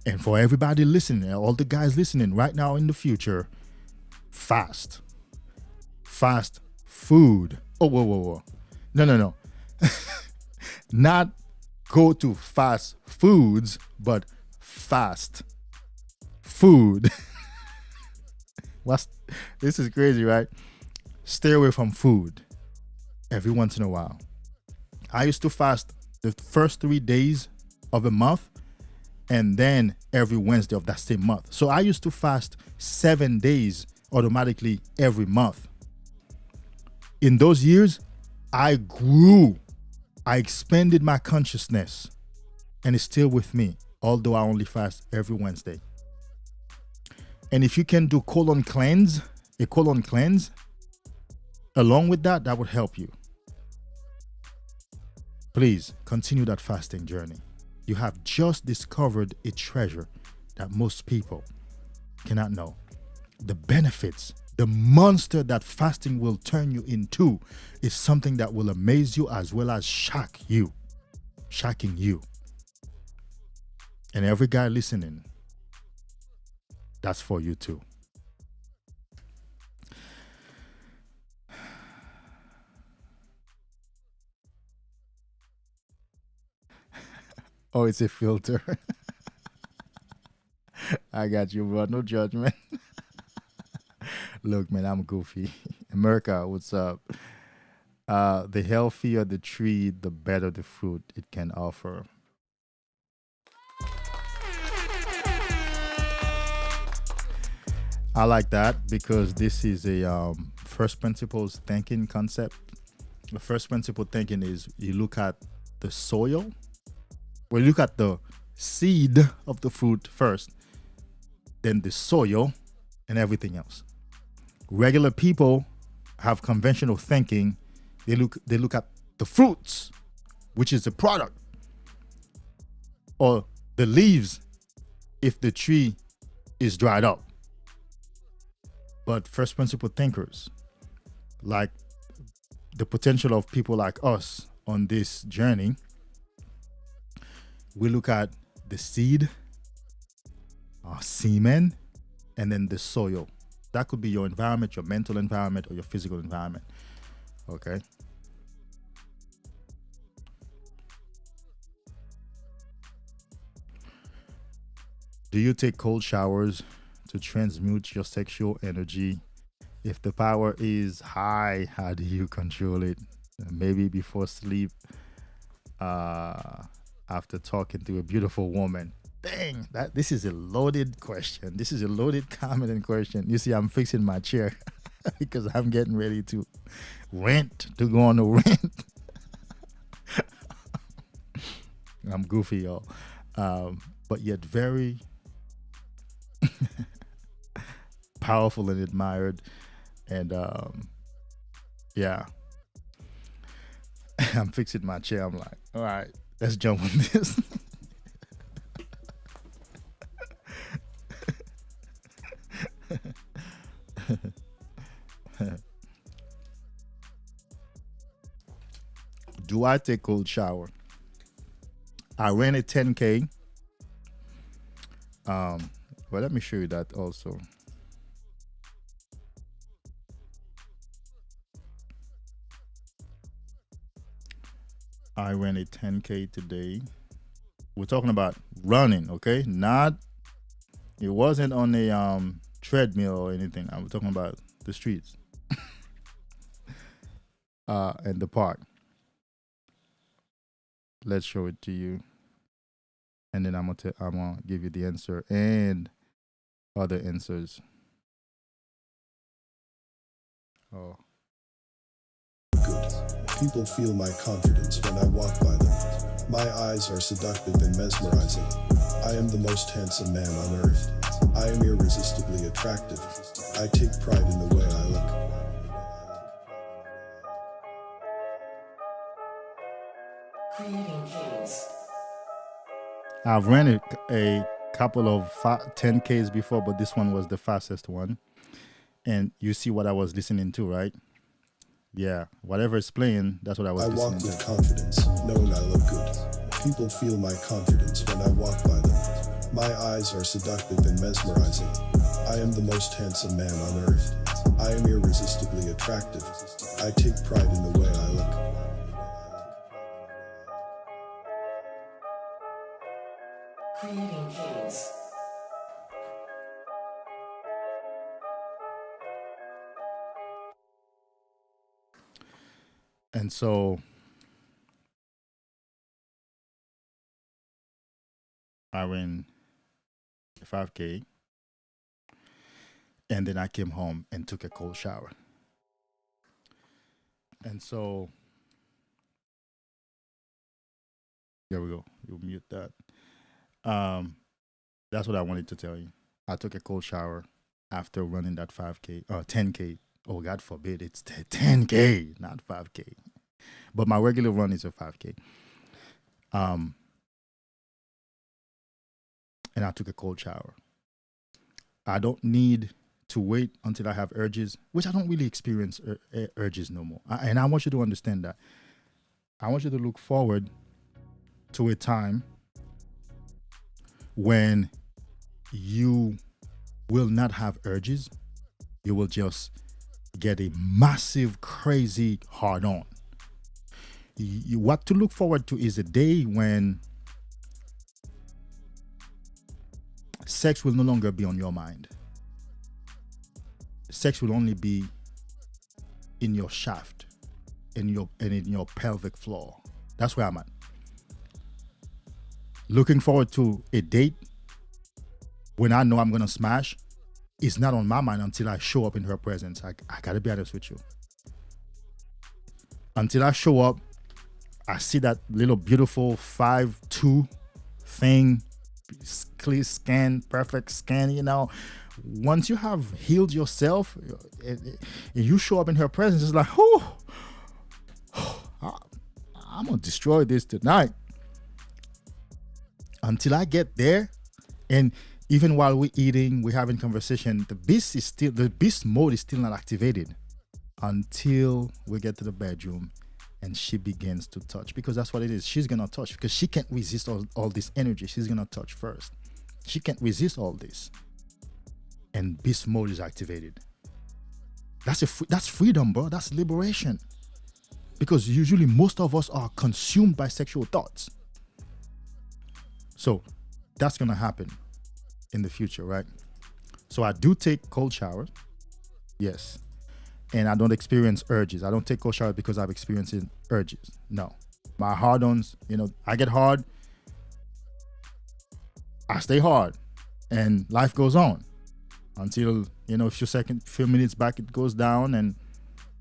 And for everybody listening, all the guys listening right now in the future, fast. Fast food. Oh, whoa. No. Not go to fast foods, but fast food. This is crazy, right? Stay away from food every once in a while. I used to fast the first 3 days of a month and then every Wednesday of that same month. So I used to fast 7 days automatically every month. In those years, I grew. I expanded my consciousness, and it's still with me, although I only fast every Wednesday. And if you can do a colon cleanse, along with that, that would help you. Please continue that fasting journey. You have just discovered a treasure that most people cannot know. The benefits, the monster that fasting will turn you into is something that will amaze you as well as shocking you. And every guy listening, that's for you too. Oh, it's a filter. I got you, bro. No judgment. Look, man, I'm goofy. America, what's up? The healthier the tree, the better the fruit it can offer. I like that because this is a first principles thinking concept. The first principle thinking is you look at the soil. Well, you look at the seed of the fruit first, then the soil and everything else. Regular people have conventional thinking. They look at the fruits, which is the product, or the leaves if the tree is dried up. But first principle thinkers, like the potential of people like us on this journey, we look at the seed, semen, and then the soil. That could be your environment, your mental environment, or your physical environment. Okay. Do you take cold showers to transmute your sexual energy? If the power is high, how do you control it? Maybe before sleep, after talking to a beautiful woman. Dang, this is a loaded question. This is a loaded comment and question. You see, I'm fixing my chair because I'm getting ready to go on a rant. I'm goofy, y'all. But yet very powerful and admired. And yeah. I'm fixing my chair. I'm like, all right, let's jump on this. Do I take cold shower? I ran a 10K. Well, let me show you that also. I ran a 10K today. We're talking about running, okay? It wasn't on a treadmill or anything. I'm talking about the streets and the park. Let's show it to you, and then I'm gonna give you the answer and other answers. Oh. Good. People feel my confidence when I walk by them. My eyes are seductive and mesmerizing. I am the most handsome man on earth. I am irresistibly attractive. I take pride in the way I look. Creating K's. I've ran a couple of 10Ks before, but this one was the fastest one. And you see what I was listening to, right? Yeah, whatever is playing, that's what I was listening to. I walk with confidence, knowing I look good. People feel my confidence when I walk by them. My eyes are seductive and mesmerizing. I am the most handsome man on earth. I am irresistibly attractive. I take pride in the way I look. Creating K's. And so I ran 5K, and then I came home and took a cold shower. And so there we go. You mute that. That's what I wanted to tell you. I took a cold shower after running that 5K, 10K. Oh, God forbid, it's 10K, not 5K. But my regular run is a 5K. And I took a cold shower. I don't need to wait until I have urges, which I don't really experience urges no more. And I want you to understand that. I want you to look forward to a time when you will not have urges. You will just get a massive, crazy hard on. What to look forward to is a day when sex will no longer be on your mind. Sex will only be in your shaft, in your pelvic floor. That's where I'm at. Looking forward to a date when I know I'm gonna smash is not on my mind until I show up in her presence. I gotta be honest with you. Until I show up, I see that little beautiful 5'2" thing, clear scan, perfect scan, you know. Once you have healed yourself, and you show up in her presence, it's like, I'm gonna destroy this tonight. Until I get there, and even while we're eating, we're having conversation, the beast mode is still not activated until we get to the bedroom and she begins to touch, because that's what it is. She's gonna touch because she can't resist all this energy. She's gonna touch first. She can't resist all this, and beast mode is activated. That's freedom, bro. That's liberation. Because usually most of us are consumed by sexual thoughts. So that's gonna happen in the future, right? So I do take cold showers, yes, and I don't experience urges. I don't take cold showers because I'm experiencing urges. No, my hard-ons, I get hard, I stay hard, and life goes on until a few minutes back it goes down, and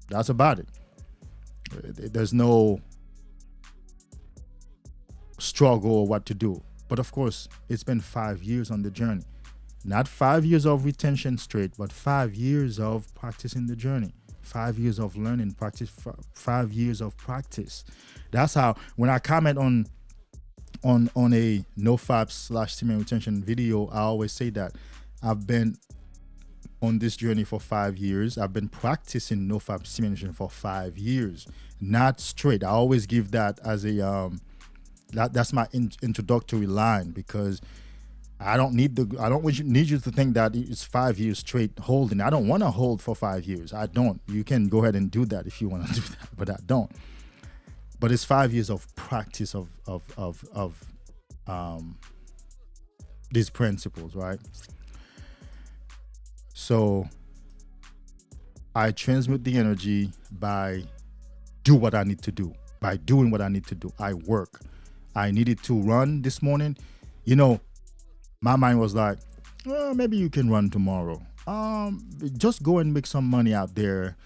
that's about it. There's no struggle or what to do. But of course, it's been 5 years on the journey. Not 5 years of retention straight, but 5 years of practicing the journey. 5 years of learning, practice, 5 years of practice. That's how, when I comment on a NOFAP / Semen Retention video, I always say that I've been on this journey for 5 years. I've been practicing NOFAP Semen Retention for 5 years, not straight. I always give that as a that's my introductory line, because I don't need you to think that it's 5 years straight holding. I don't want to hold for 5 years. I don't. You can go ahead and do that if you want to do that, but I don't. But it's 5 years of practice of these principles, right? So I transmute the energy by doing what I need to do. I work. I needed to run this morning. My mind was like, well, maybe you can run tomorrow. Just go and make some money out there.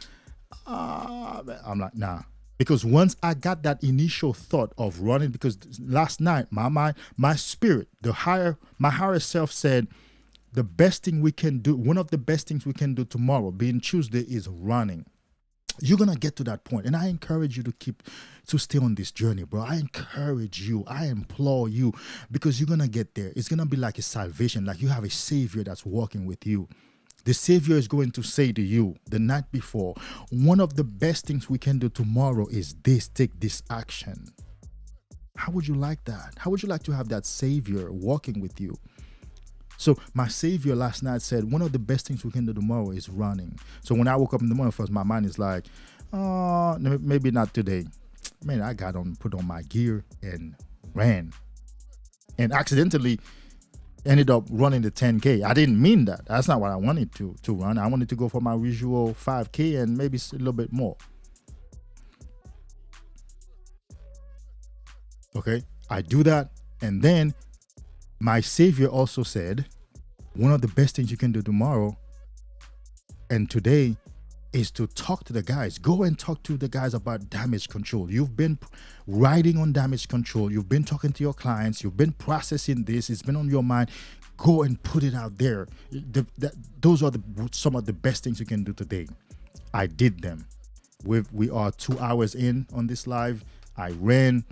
I'm like, nah, Because once I got that initial thought of running, because last night my mind, my spirit, my higher self said, the best thing we can do, one of the best things we can do tomorrow, being Tuesday, is running. You're gonna get to that point, and I encourage you to stay on this journey, bro. I encourage you, I implore you, because you're gonna get there. It's gonna be like a salvation, like you have a savior that's walking with you. The savior is going to say to you the night before, one of the best things we can do tomorrow is this, take this action. How would you like that? How would you like to have that savior walking with you? So my savior last night said, one of the best things we can do tomorrow is running. So when I woke up in the morning, first my mind is like, oh, maybe not today. Man, I put on my gear and ran. And accidentally ended up running the 10K. I didn't mean that. That's not what I wanted to run. I wanted to go for my usual 5K and maybe a little bit more. Okay, I do that. And then my savior also said, one of the best things you can do tomorrow and today is to talk to the guys. Go and talk to the guys about damage control. You've been writing on damage control. You've been talking to your clients. You've been processing this. It's been on your mind. Go and put it out there. Those are some of the best things you can do today. I did them. We are 2 hours in on this live. I ran.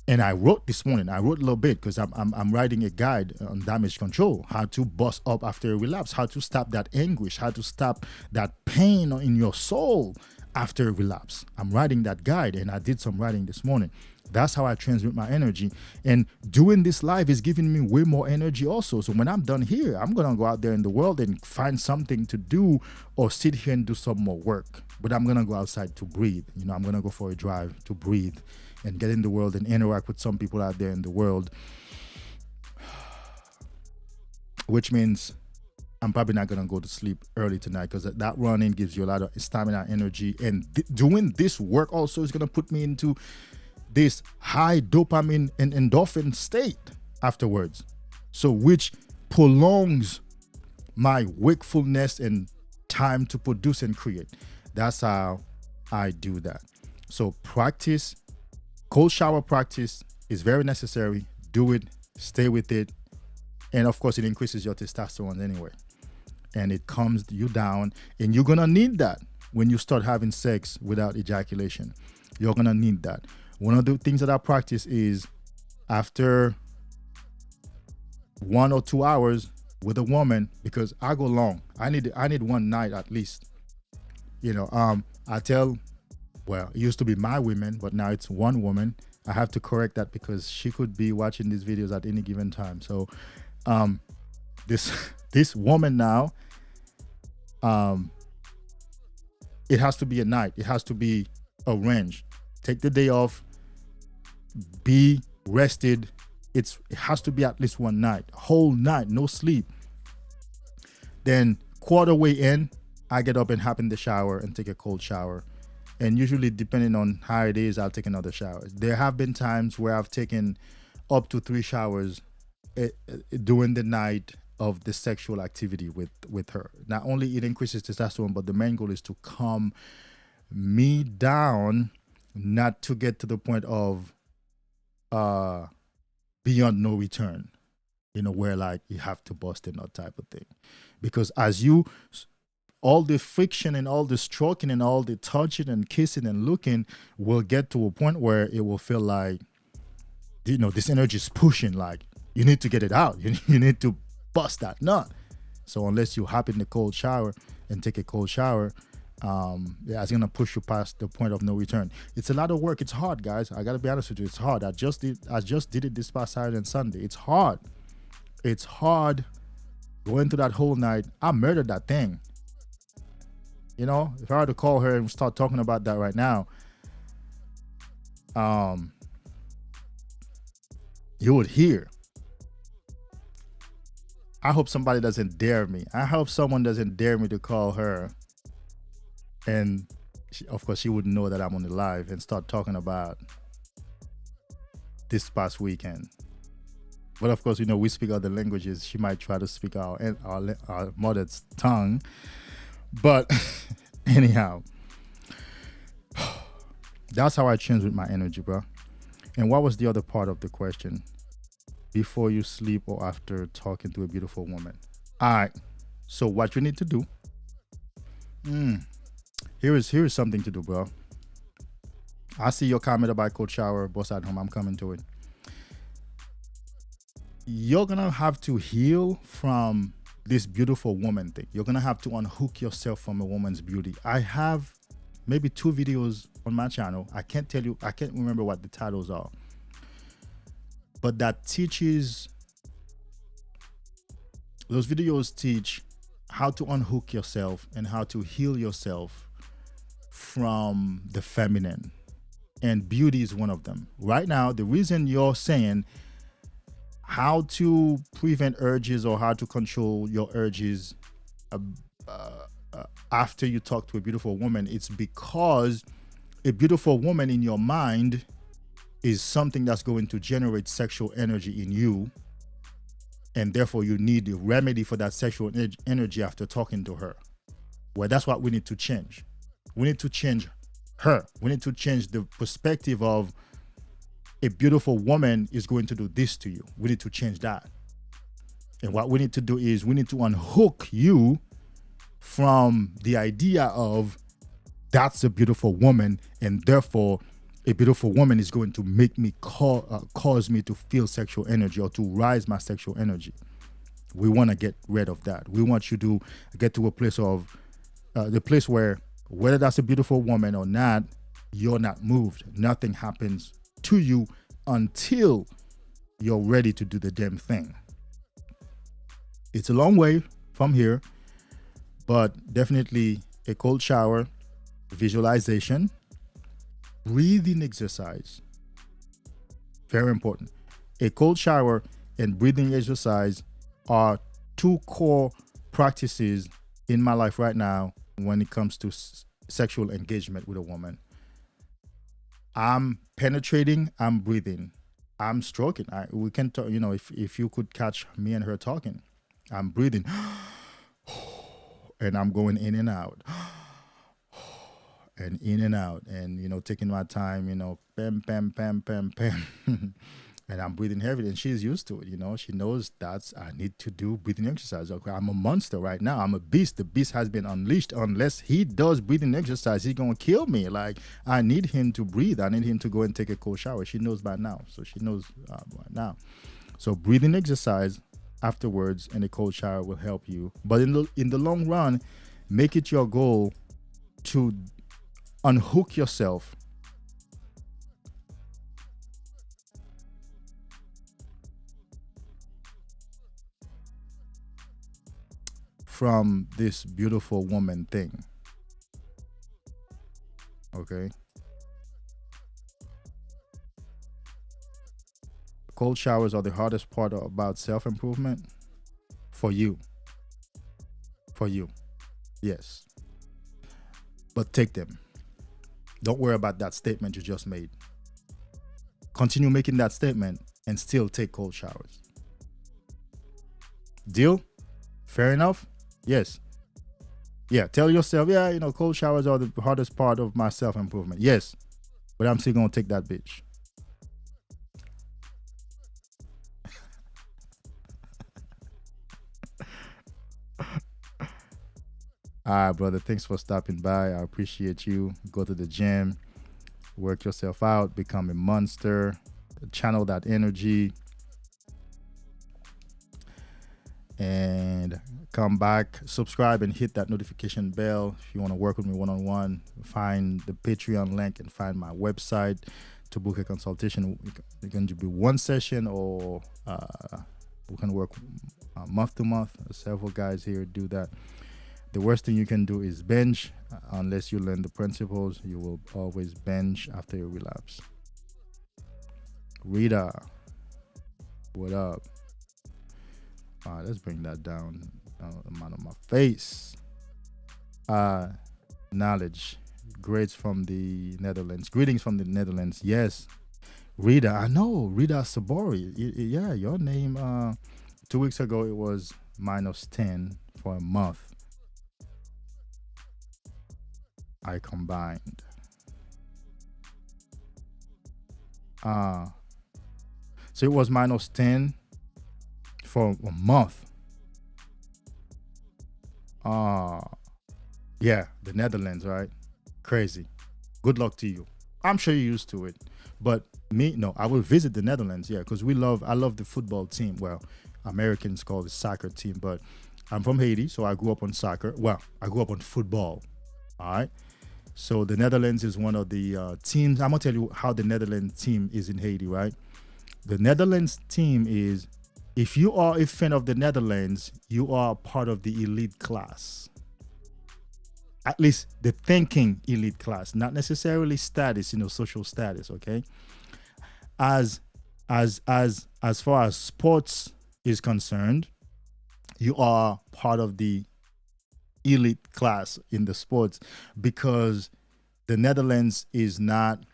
And I wrote this morning. I wrote a little bit because I'm writing a guide on damage control, how to bust up after a relapse, how to stop that anguish, how to stop that pain in your soul after a relapse. I'm writing that guide, and I did some writing this morning. That's how I transmit my energy. And doing this live is giving me way more energy also. So when I'm done here, I'm going to go out there in the world and find something to do or sit here and do some more work. But I'm going to go outside to breathe. I'm going to go for a drive to breathe and get in the world and interact with some people out there in the world, which means I'm probably not going to go to sleep early tonight, because that running gives you a lot of stamina, energy, and doing this work also is going to put me into this high dopamine and endorphin state afterwards, so which prolongs my wakefulness and time to produce and create. That's how I do that. So practice. Cold shower practice is very necessary. Do it, stay with it. And of course, it increases your testosterone anyway. And it calms you down. And you're going to need that when you start having sex without ejaculation. You're going to need that. One of the things that I practice is after 1 or 2 hours with a woman, because I go long. I need one night at least. Well, it used to be my women, but now it's one woman. I have to correct that because she could be watching these videos at any given time. So this woman now, it has to be a night. It has to be arranged. Take the day off. Be rested. It has to be at least one night. Whole night, no sleep. Then quarter way in, I get up and hop in the shower and take a cold shower. And usually, depending on how it is, I'll take another shower. There have been times where I've taken up to 3 showers during the night of the sexual activity with her. Not only it increases testosterone, but the main goal is to calm me down, not to get to the point of beyond no return, where like you have to bust in that type of thing. Because all the friction and all the stroking and all the touching and kissing and looking will get to a point where it will feel like, this energy is pushing, like you need to get it out. You need to bust that nut. So unless you hop in the cold shower and take a cold shower, it's going to push you past the point of no return. It's a lot of work. It's hard, guys. I got to be honest with you. It's hard. I just did it this past Saturday and Sunday. It's hard. It's hard going through that whole night. I murdered that thing. If I were to call her and start talking about that right now, you would hear. I hope somebody doesn't dare me. I hope someone doesn't dare me to call her. And of course, she wouldn't know that I'm on the live and start talking about this past weekend. But of course, we speak other languages. She might try to speak our mother's tongue. But anyhow, That's how I change with my energy, bro. And what was the other part of the question? Before you sleep or after talking to a beautiful woman? All right. So what you need to do? Here is something to do, bro. I see your comment about cold shower, boss at home. I'm coming to it. You're gonna have to heal from this beautiful woman thing. You're gonna have to unhook yourself from a woman's beauty. I have maybe 2 videos on my channel. I can't remember what the titles are, but those videos teach how to unhook yourself and how to heal yourself from the feminine, and beauty is one of them. Right now, the reason you're saying how to prevent urges or how to control your urges after you talk to a beautiful woman, it's because a beautiful woman in your mind is something that's going to generate sexual energy in you, and therefore you need a remedy for that sexual energy after talking to her. Well, that's what we need to change. We need to change her. We need to change the perspective of a beautiful woman is going to do this to you. We need to change that. And what we need to do is we need to unhook you from the idea of that's a beautiful woman, and therefore a beautiful woman is going to make me cause me to feel sexual energy or to rise my sexual energy. We want to get rid of that. We want you to get to a place of the place where whether that's a beautiful woman or not, you're not moved. Nothing happens to you until you're ready to do the damn thing. It's a long way from here, but definitely a cold shower, visualization, breathing exercise. Very important. A cold shower and breathing exercise are 2 core practices in my life right now when it comes to sexual engagement with a woman. I'm penetrating, I'm breathing, I'm stroking. We can talk, if you could catch me and her talking, I'm breathing and I'm going in and out and in and out, and taking my time, pam pam pam pam pam and I'm breathing heavy, and she's used to it. She knows that I need to do breathing exercise. Okay, I'm a monster right now. I'm a beast. The beast has been unleashed. Unless he does breathing exercise, he's gonna kill me. Like, I need him to breathe. I need him to go and take a cold shower. She knows by now, so she knows by now. So breathing exercise afterwards and a cold shower will help you. But in the long run, make it your goal to unhook yourself from this beautiful woman thing. Okay? Cold showers are the hardest part about self-improvement for you. For you. Yes. But take them. Don't worry about that statement you just made. Continue making that statement and still take cold showers. Deal? Fair enough? Yes. Yeah, tell yourself, cold showers are the hardest part of my self-improvement. Yes, but I'm still going to take that bitch. All right, brother. Thanks for stopping by. I appreciate you. Go to the gym, work yourself out, become a monster, channel that energy, and come back, subscribe, and hit that notification bell. If you want to work with me one-on-one, find the Patreon link and find my website to book a consultation. It can be one session, or we can work month to month. Several guys here do that. The worst thing you can do is binge. Unless you learn the principles, you will always binge after you relapse. Rita, what up? All right, let's bring that down. I'm out of my face. Knowledge. Greetings from the Netherlands. Greetings from the Netherlands. Yes. Rita, I know. Rita Sabori. Yeah, your name. 2 weeks ago, it was -10 for a month. I combined. So it was -10 for a month. Yeah, the Netherlands, right? Crazy. Good luck to you. I'm sure you're used to it. But me, no, I will visit the Netherlands, yeah, because I love the football team. Well, Americans call it soccer team, but I'm from Haiti, so I grew up on soccer. Well, I grew up on football. All right. So the Netherlands is one of the teams. I'm gonna tell you how the Netherlands team is in Haiti, right? The Netherlands team is, if you are a fan of the Netherlands, you are part of the elite class. At least the thinking elite class, not necessarily status, social status. Okay. As far as sports is concerned, you are part of the elite class in the sports, because the Netherlands is not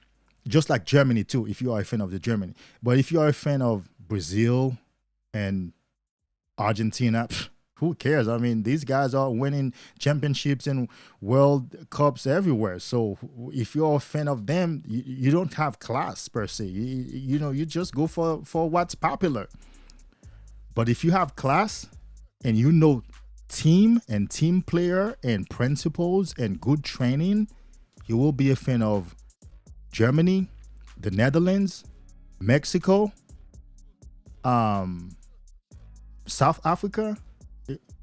just like Germany too, if you are a fan of the Germany. But if you are a fan of Brazil and Argentina, who cares? I mean, these guys are winning championships and World Cups everywhere. So if you're a fan of them, you don't have class per se. You just go for what's popular. But if you have class and team and team player and principles and good training, you will be a fan of Germany, the Netherlands, Mexico, South Africa.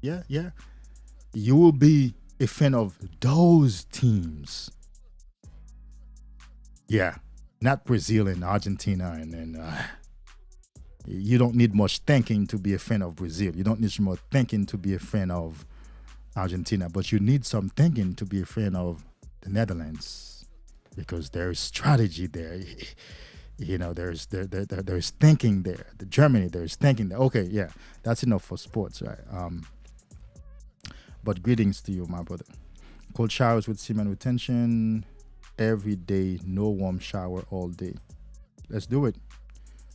Yeah. You will be a fan of those teams. Yeah, not Brazil and Argentina and you don't need much thinking to be a fan of Brazil. You don't need much thinking to be a fan of Argentina, but you need some thinking to be a fan of the Netherlands, because there's strategy there. There's thinking there. The Germany, there's thinking there. Okay, yeah, that's enough for sports, right? But greetings to you, my brother. Cold showers with semen retention every day. No warm shower all day. Let's do it.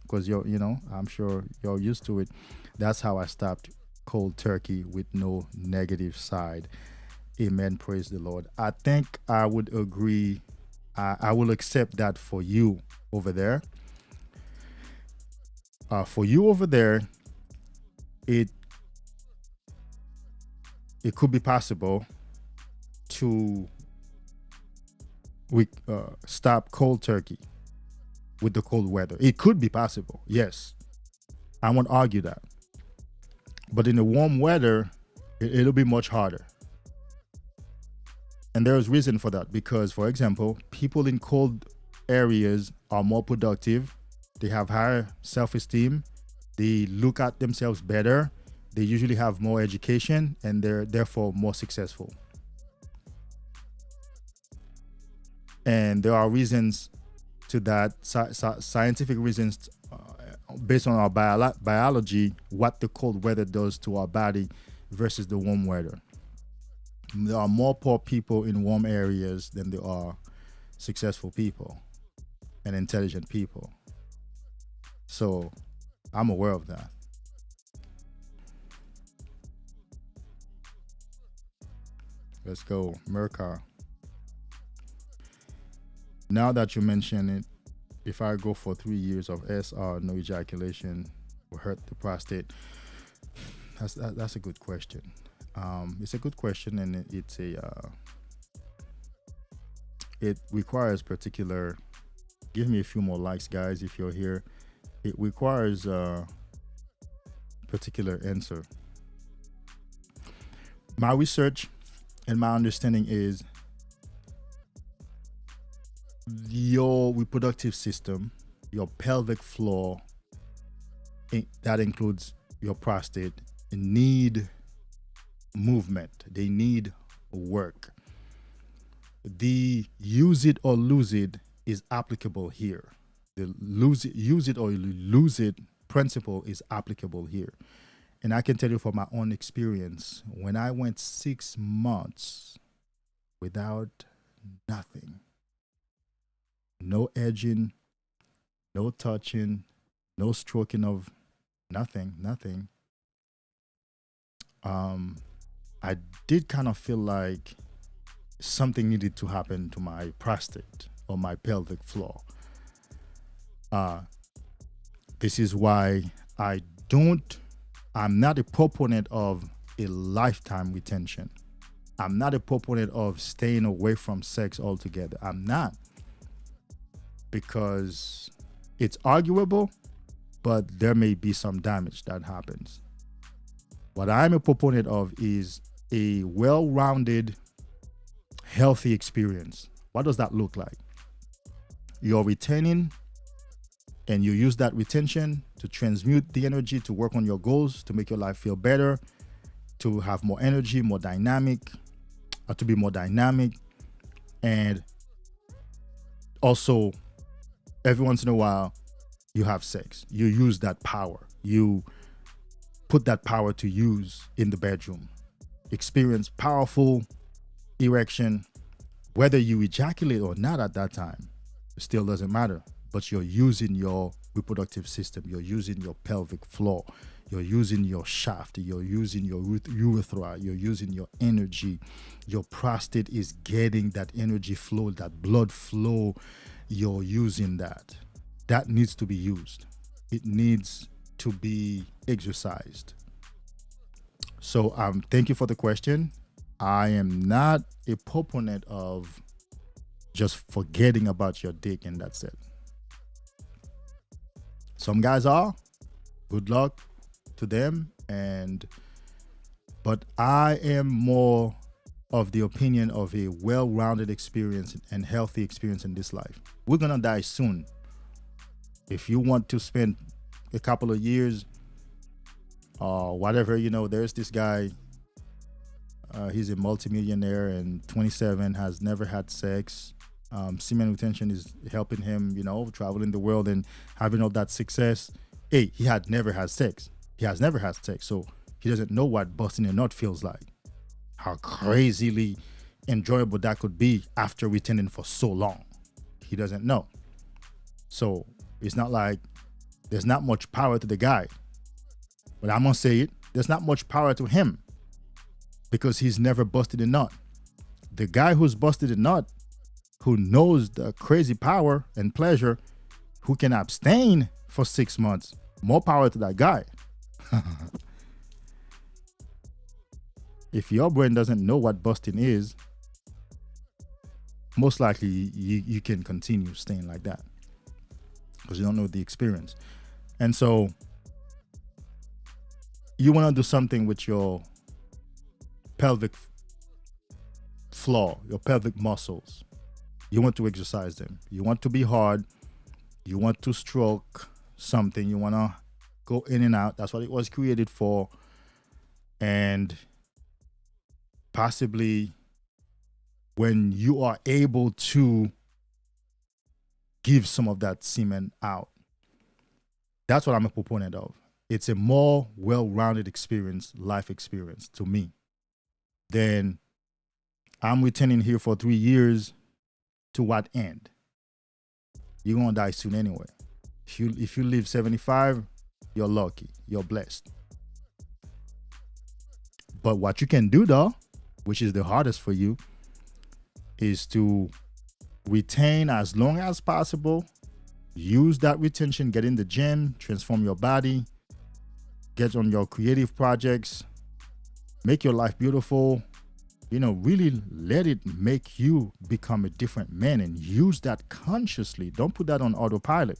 Because I'm sure you're used to it. That's how I stopped cold turkey with no negative side. Amen. Praise the Lord. I think I would agree. I will accept that for you over there. For you over there, it could be possible to stop cold turkey with the cold weather. It could be possible, yes. I won't argue that. But in the warm weather, it'll be much harder. And there's reason for that, because, for example, people in cold areas are more productive. They have higher self-esteem. They look at themselves better. They usually have more education, and they're therefore more successful. And there are reasons to that, scientific reasons based on our biology, what the cold weather does to our body versus the warm weather. There are more poor people in warm areas than there are successful people and intelligent people. So I'm aware of that. Let's go, Merca. Now that you mention it, if I go for 3 years of SR, no ejaculation, will hurt the prostate? That's a good question. It's a good question, and it requires particular. Give me a few more likes, guys, if you're here. It requires a particular answer. My research and my understanding is your reproductive system, your pelvic floor, that includes your prostate, need movement. They need work. The use it or lose it is applicable here. The use it or lose it principle is applicable here. And I can tell you from my own experience, when I went 6 months without nothing, no edging, no touching, no stroking of nothing. I did kind of feel like something needed to happen to my prostate or my pelvic floor. This is why I'm not a proponent of a lifetime retention. I'm not a proponent of staying away from sex altogether. I'm not. Because it's arguable, but there may be some damage that happens. What I'm a proponent of is a well-rounded, healthy experience. What does that look like? You're retaining, and you use that retention to transmute the energy to work on your goals, to make your life feel better, to have more energy, more dynamic, or to be more dynamic. And also, every once in a while, you have sex. You use that power. You put that power to use in the bedroom. Experience powerful erection. Whether you ejaculate or not at that time, it still doesn't matter. But you're using your reproductive system. You're using your pelvic floor. You're using your shaft. You're using your urethra. You're using your energy. Your prostate is getting that energy flow, that blood flow. You're using that. That needs to be used. It needs to be exercised. So thank you for the question. I am not a proponent of just forgetting about your dick and that's it. Some guys are. Good luck to them. But I am more of the opinion of a well-rounded experience and healthy experience in this life. We're gonna die soon. If you want to spend a couple of years or whatever, there's this guy, he's a multimillionaire and 27, has never had sex. Semen Retention is helping him, traveling the world and having all that success. Hey, he had never had sex. He has never had sex, so he doesn't know what busting a nut feels like. How crazily enjoyable that could be after retaining for so long. He doesn't know. So it's not like there's not much power to the guy. But I'm gonna say it, there's not much power to him because he's never busted a nut. The guy who's busted a nut, who knows the crazy power and pleasure, who can abstain for 6 months, more power to that guy. If your brain doesn't know what busting is, most likely you can continue staying like that because you don't know the experience. And so you want to do something with your pelvic floor, your pelvic muscles. You want to exercise them. You want to be hard. You want to stroke something. You want to go in and out. That's what it was created for. And possibly when you are able to give some of that semen out, that's what I'm a proponent of. It's a more well-rounded experience, life experience to me. Then I'm retaining here for 3 years. To what end? You're gonna die soon anyway. If you live 75, you're lucky. You're blessed. But what you can do though, which is the hardest for you, is to retain as long as possible. Use that retention, get in the gym, transform your body, get on your creative projects, make your life beautiful. Really let it make you become a different man and use that consciously. Don't put that on autopilot.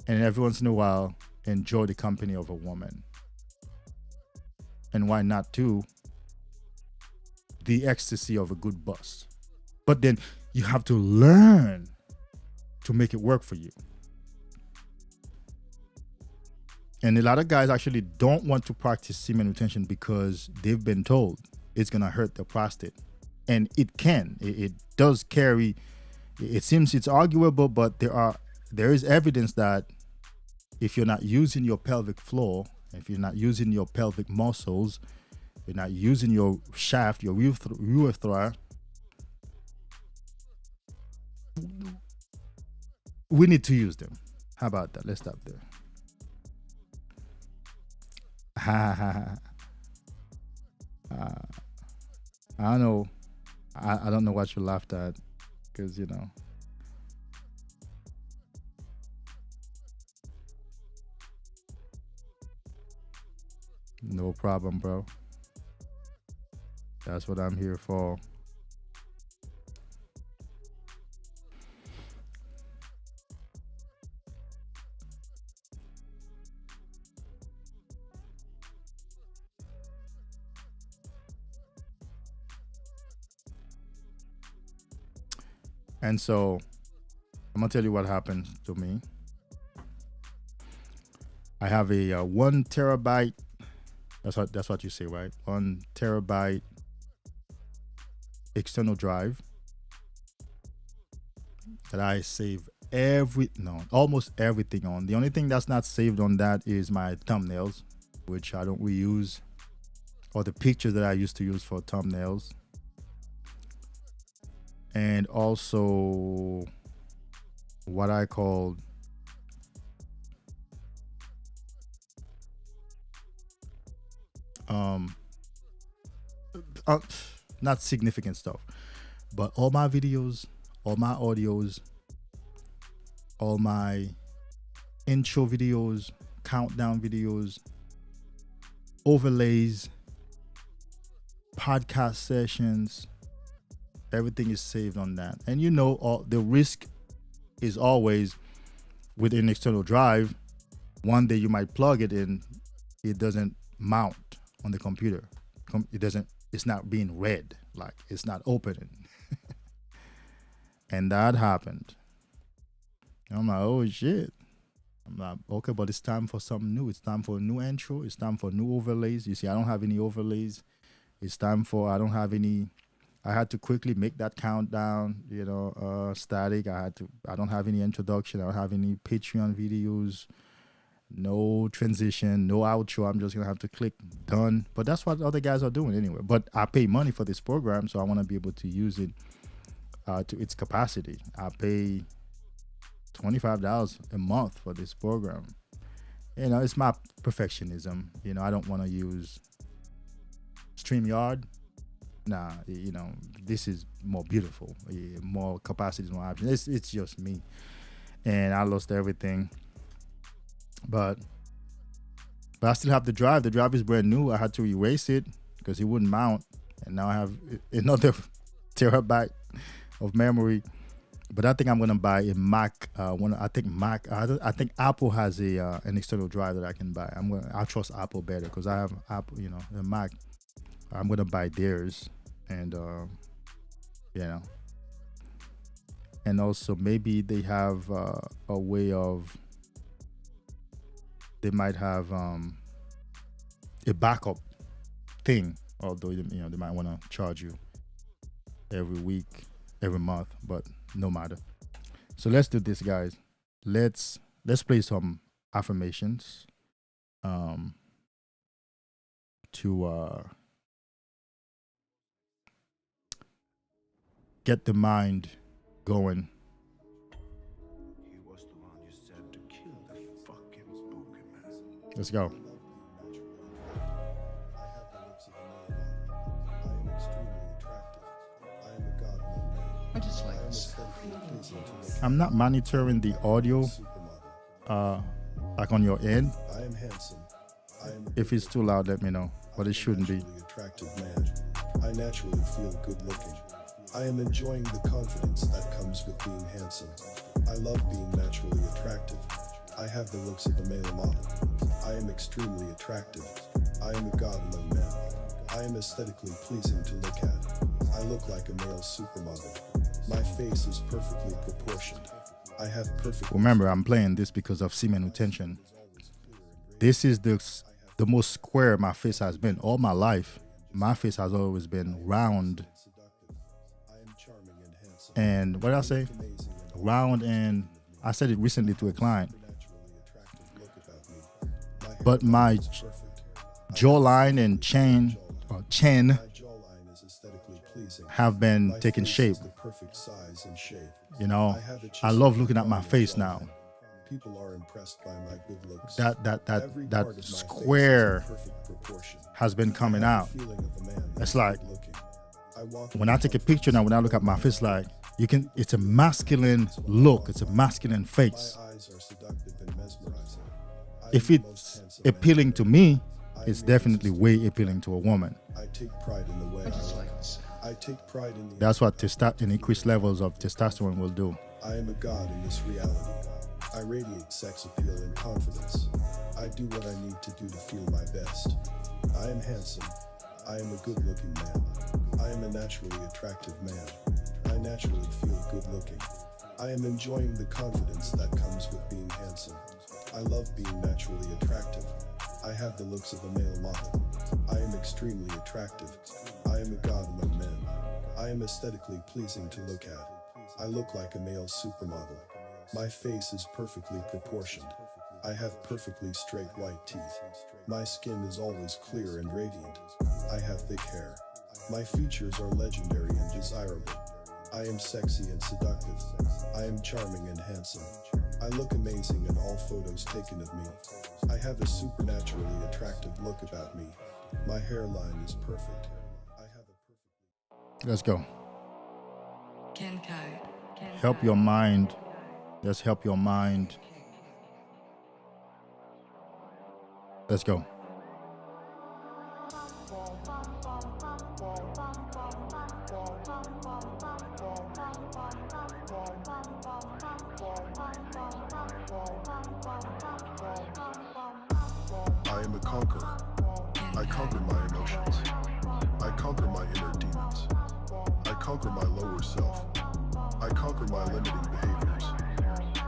And every once in a while, enjoy the company of a woman. And why not too? The ecstasy of a good bust. But then you have to learn to make it work for you. And a lot of guys actually don't want to practice semen retention because they've been told it's going to hurt the prostate. And it can. It does carry. It seems it's arguable, but there is evidence that if you're not using your pelvic floor, if you're not using your pelvic muscles, you're not using your shaft, your urethra, we need to use them. How about that? Let's stop there. I know. I don't know what you laughed at because No problem, bro. That's what I'm here for. And so I'm gonna tell you what happened to me. I have a 1 terabyte. That's what you say, right? 1 terabyte external drive that I save almost everything on. The only thing that's not saved on that is my thumbnails, which I don't reuse, or the pictures that I used to use for thumbnails. And also what I call not significant stuff, but all my videos, all my audios, all my intro videos, countdown videos, overlays, podcast sessions, everything is saved on that. And you know, all the risk is always with an external drive. One day you might plug it in, it doesn't mount on the computer. It's not being read, like it's not opening. And that happened. And I'm like, oh shit. I'm like, okay, but it's time for something new. It's time for a new intro. It's time for new overlays. You see, I don't have any overlays. It's time for, I had to quickly make that countdown, static. I don't have any introduction. I don't have any Patreon videos, no transition, no outro. I'm just going to have to click done. But that's what other guys are doing anyway. But I pay money for this program, so I want to be able to use it to its capacity. I pay $25 a month for this program. It's my perfectionism. I don't want to use StreamYard. Nah, this is more beautiful, more capacities, more options. It's just me, and I lost everything. But I still have the drive. The drive is brand new. I had to erase it because it wouldn't mount, and now I have another terabyte of memory. But I think I'm gonna buy a Mac. I think Apple has an external drive that I can buy. I trust Apple better because I have Apple, the Mac. I'm gonna buy theirs, and and also maybe they have a way of. They might have a backup thing, although they might want to charge you every week, every month, but no matter. So let's do this, guys. Let's play some affirmations to get the mind going. Let's go. I just like this. I'm not monitoring the audio like on your end. I am handsome. If it's too loud, let me know, but it shouldn't be. Attractive man. I naturally feel good looking. I am enjoying the confidence that comes with being handsome. I love being naturally attractive. I have the looks of a male model. I am extremely attractive. I am a god among men. I am aesthetically pleasing to look at. I look like a male supermodel. My face is perfectly proportioned. I have perfect... Remember, I'm playing this because of Semen Retention. This is the most square my face has been all my life. My face has always been round. And what did I say? Round, and I said it recently to a client. But my jawline and chin have been taking shape. I love looking at my face now. People are impressed by my good looks. That square has been coming out. It's like when I take a picture now, when I look at my face, like it's a masculine look, it's a masculine face. If it's appealing to me, it's definitely way appealing to a woman. I take pride in the way I look. I take pride in the That's what increased levels of testosterone will do. I am a god in this reality. I radiate sex appeal and confidence. I do what I need to do to feel my best. I am handsome. I am a good-looking man. I am a naturally attractive man. I naturally feel good-looking. I am enjoying the confidence that comes with being handsome. I love being naturally attractive. I have the looks of a male model. I am extremely attractive. I am a god among men. I am aesthetically pleasing to look at. I look like a male supermodel. My face is perfectly proportioned. I have perfectly straight white teeth. My skin is always clear and radiant. I have thick hair. My features are legendary and desirable. I am sexy and seductive. I am charming and handsome. I look amazing in all photos taken of me. I have a supernaturally attractive look about me. My hairline is perfect. I have a perfect... Let's go. Help your mind. Just help your mind. Let's go. I am a conqueror. I conquer my emotions. I conquer my inner demons. I conquer my lower self. I conquer my limiting behaviors.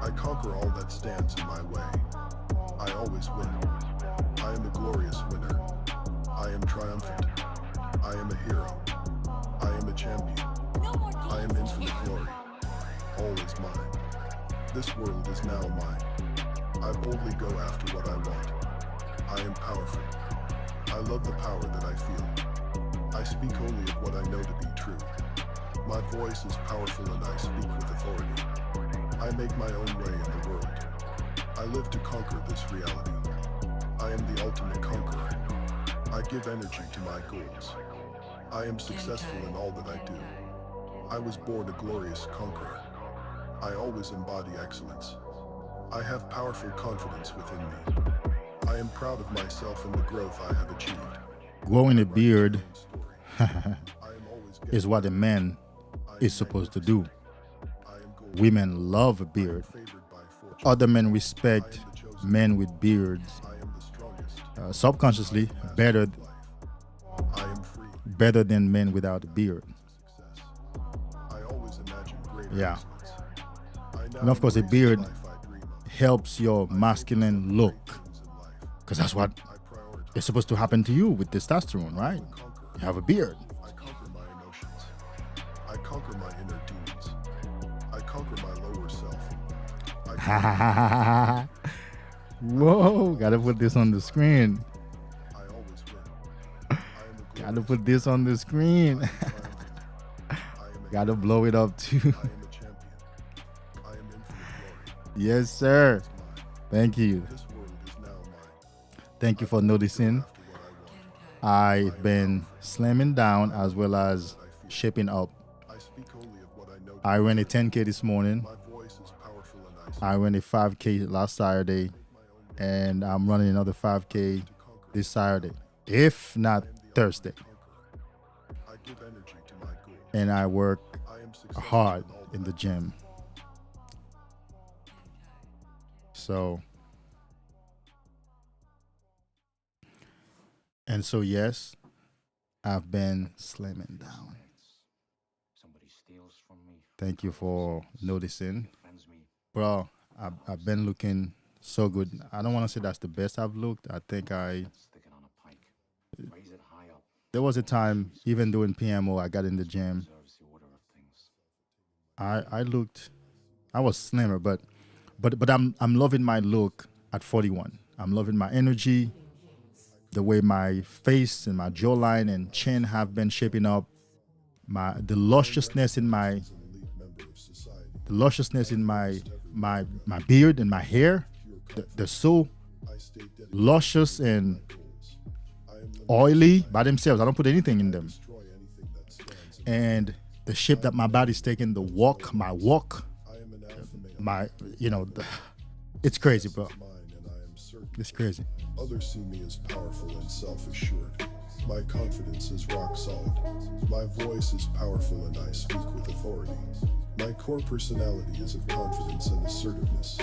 I conquer all that stands in my way. I always win. I am a glorious winner. I am triumphant. I am a hero. I am a champion. I am infinite glory. All is mine. This world is now mine. I boldly go after what I want. I am powerful. I love the power that I feel. I speak only of what I know to be true. My voice is powerful and I speak with authority. I make my own way in the world. I live to conquer this reality. I am the ultimate conqueror. I give energy to my goals. I am successful in all that I do. I was born a glorious conqueror. I always embody excellence. I have powerful confidence within me. I am proud of myself and the growth I have achieved. Growing a beard is what a man is supposed to do. Women love a beard. Other men respect men with beards subconsciously better than men without a beard. Yeah. And of course, a beard helps your masculine look, because that's what is supposed to happen to you with testosterone, right? You have a beard. I conquer my emotions. I conquer my inner demons. I conquer my lower self. Whoa, gotta put this on the screen. I always win. Gotta put this on the screen. Gotta blow it up too. I am a champion. I am infinite glory. Yes, sir. Thank you. This world is now mine. Thank you for noticing. After what I want. I've been slimming down as well as shaping up. I speak only of what I know. I ran a 10K this morning. My voice is powerful and I speak I ran a 5K last Saturday, and I'm running another 5K this Saturday, if not Thursday. I give energy to my goals. And I work I am successful hard in all in the that gym. So, and so yes, I've been slimming down. Somebody steals from me. Thank you for noticing. Defends me. Bro, I've been looking so good. I don't want to say that's the best I've looked. I think Stick it on a pike. Raise it high up. there was a time, even doing PMO, I got in the gym. Deserves the order of things. I was slimmer, but I'm loving my look at 41. I'm loving my energy, the way my face and my jawline and chin have been shaping up, the lusciousness in my beard and my hair. They're so luscious and oily by themselves. I don't put anything in them. And the shape that my body's taking, my walk, it's crazy, bro. It's crazy. Others see me as powerful and self-assured. My confidence is rock solid. My voice is powerful and I speak with authority. My core personality is of confidence and assertiveness.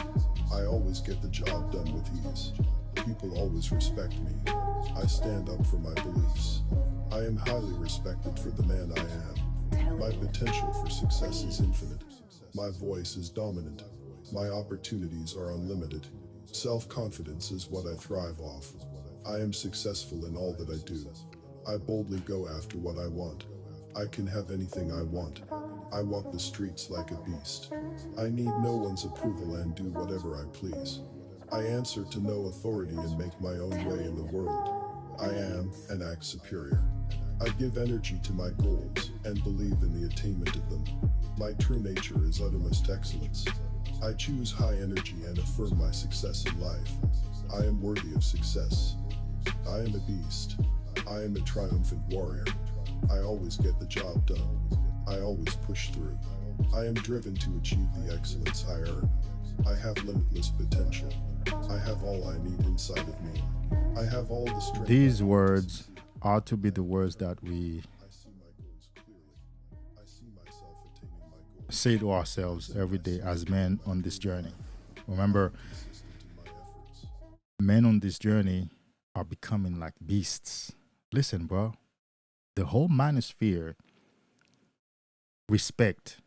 I always get the job done with ease. People always respect me. I stand up for my beliefs. I am highly respected for the man I am. My potential for success is infinite. My voice is dominant. My opportunities are unlimited. Self-confidence is what I thrive off. I am successful in all that I do. I boldly go after what I want. I can have anything I want. I walk the streets like a beast. I need no one's approval and do whatever I please. I answer to no authority and make my own way in the world. I am and act superior. I give energy to my goals and believe in the attainment of them. My true nature is uttermost excellence. I choose high energy and affirm my success in life. I am worthy of success. I am a beast. I am a triumphant warrior. I always get the job done. I always push through. I am driven to achieve the excellence I earn. I have limitless potential. I have all I need inside of me. I have all the strength. These words are to be the words that we I see my goals clearly. I see myself attaining my goals. say to ourselves every day as men on this journey. Remember, My efforts. men on this journey are becoming like beasts. Listen, bro, the whole manosphere respects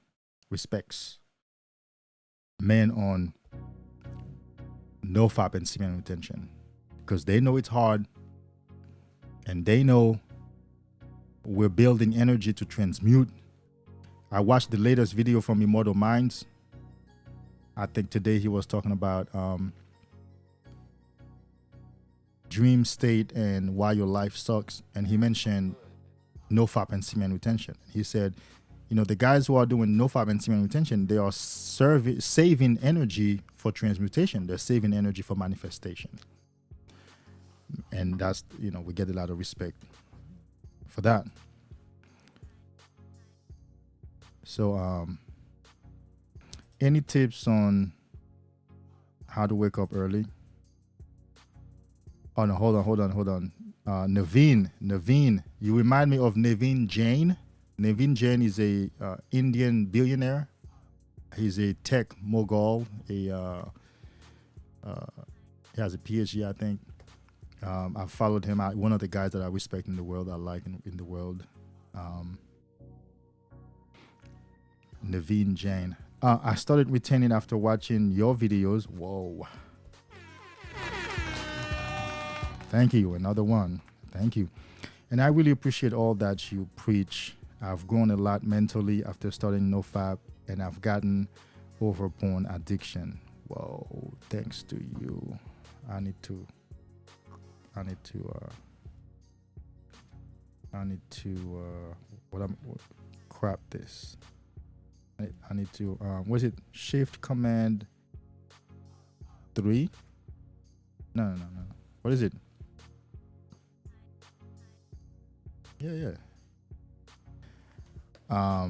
men on NOFAP and semen retention because they know it's hard and they know we're building energy to transmute. I watched the latest video from Immortal Minds. I think today he was talking about dream state and why your life sucks, and he mentioned NOFAP and semen retention. He said, the guys who are doing NOFAP and semen retention, they are saving energy for transmutation. They're saving energy for manifestation. And that's, we get a lot of respect for that. So, any tips on how to wake up early? Oh no, hold on. Naveen, you remind me of Naveen Jain. Naveen Jain is a Indian billionaire. He's a tech mogul. He has a PhD, I think. I've followed him. One of the guys that I respect in the world, I like in the world. Naveen Jain. I started retaining after watching your videos. Whoa. Thank you. Another one. Thank you. And I really appreciate all that you preach. I've grown a lot mentally after starting NOFAP, and I've gotten over porn addiction. Whoa. Thanks to you. I need to crap this. I need to was it Shift Command 3? No. What is it? Yeah. I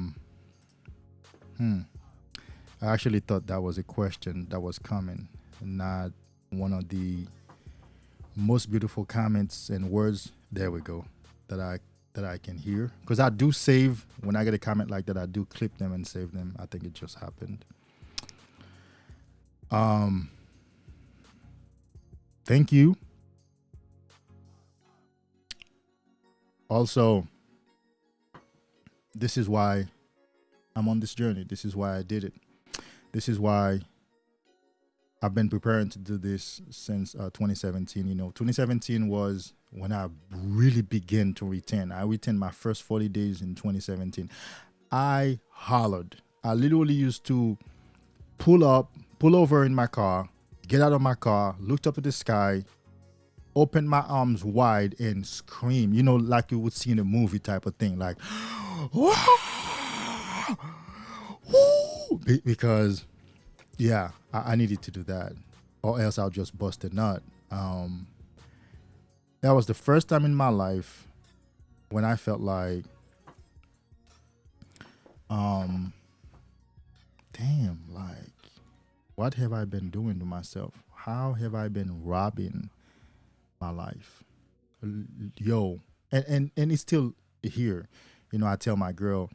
actually thought that was a question that was coming, not one of the most beautiful comments and words. There we go. That I can hear, because I do save when I get a comment like that. I do clip them and save them. I think it just happened. Thank you. Also, this is why I'm on this journey. This is why I did it. This is why I've been preparing to do this since 2017. 2017 was when I really began to retain. I retained my first 40 days in 2017. I hollered. I literally used to pull over in my car, get out of my car, looked up at the sky, open my arms wide and scream, like you would see in a movie type of thing, like, because, yeah, I needed to do that, or else I'll just bust a nut. That was the first time in my life when I felt like, damn, like, what have I been doing to myself? how have I been robbing my life? Yo, and it's still here. You know, I tell my girl,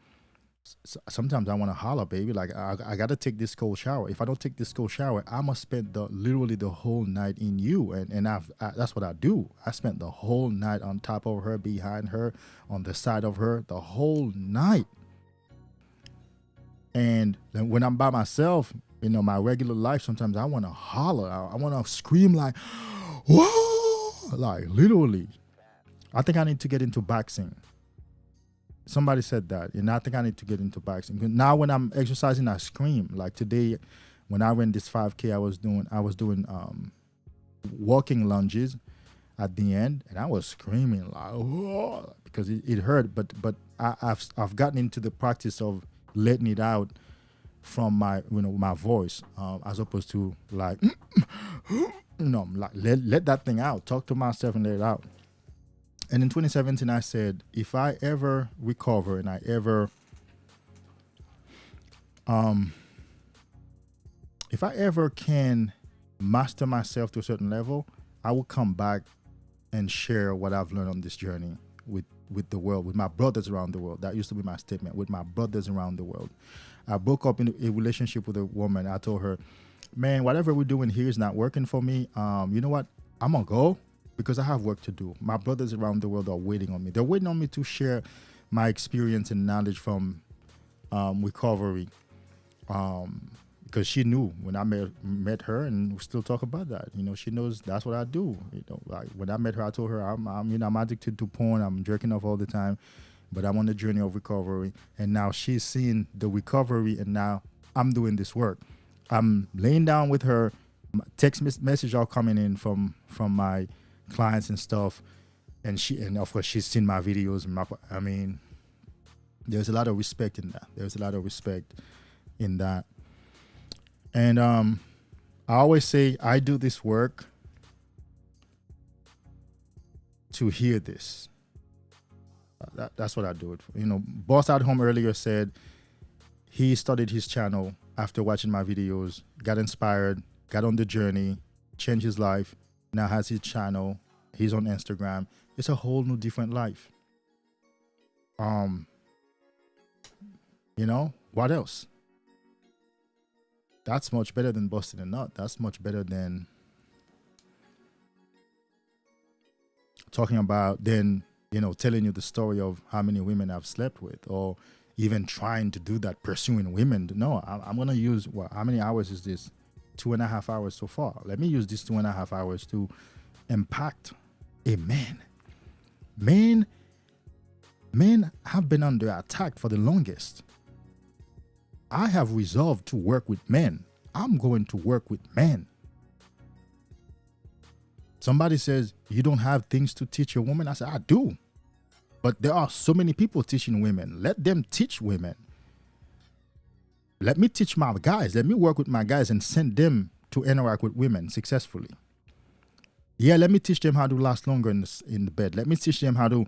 sometimes I want to holler, baby. Like I got to take this cold shower. If I don't take this cold shower, I must spend literally the whole night in you. And that's what I do. I spent the whole night on top of her, behind her, on the side of her, the whole night. And then when I'm by myself, you know, my regular life, sometimes I want to holler. I want to scream like, whoa, like literally. I think I need to get into boxing. Somebody said that, and I think I need to get into boxing. Now when I'm exercising, I scream. Like today, when I ran this 5K, I was doing walking lunges at the end, and I was screaming like, whoa, because it hurt. But I've gotten into the practice of letting it out from my voice, as opposed to like, like let that thing out. Talk to myself and let it out. And in 2017, I said, if I ever recover and I ever, if I ever can master myself to a certain level, I will come back and share what I've learned on this journey with the world, with my brothers around the world. That used to be my statement, with my brothers around the world. I broke up in a relationship with a woman. I told her, man, whatever we're doing here is not working for me. You know what? I'm going to go. Because I have work to do. My brothers around the world are waiting on me. They're waiting on me to share my experience and knowledge from recovery. Because she knew when I met her, and we still talk about that. You know, she knows that's what I do. You know, like when I met her, I told her I'm addicted to porn. I'm jerking off all the time, but I'm on the journey of recovery. And now she's seeing the recovery, and now I'm doing this work. I'm laying down with her. Text messages are coming in from my clients and stuff, and of course she's seen my videos. I mean, there's a lot of respect in that. And I always say I do this work to hear this. That's what I do it for. You know, Boss at Home earlier said he started his channel after watching my videos, got inspired, got on the journey, changed his life. Now has his channel. He's on Instagram. It's a whole new different life. You know, what else? That's much better than busting a nut. That's much better than talking about, telling you the story of how many women I've slept with, or even trying to do that, pursuing women. No, I'm going to use, how many hours is this? 2.5 hours so far. Let me use these 2.5 hours to impact a man. Men have been under attack for the longest. I have resolved to work with men. I'm going to work with men. Somebody says, you don't have things to teach a woman. I said, I do. But there are so many people teaching women. Let them teach women. Let me teach my guys. Let me work with my guys and send them to interact with women successfully. Yeah, let me teach them how to last longer in the bed. Let me teach them how to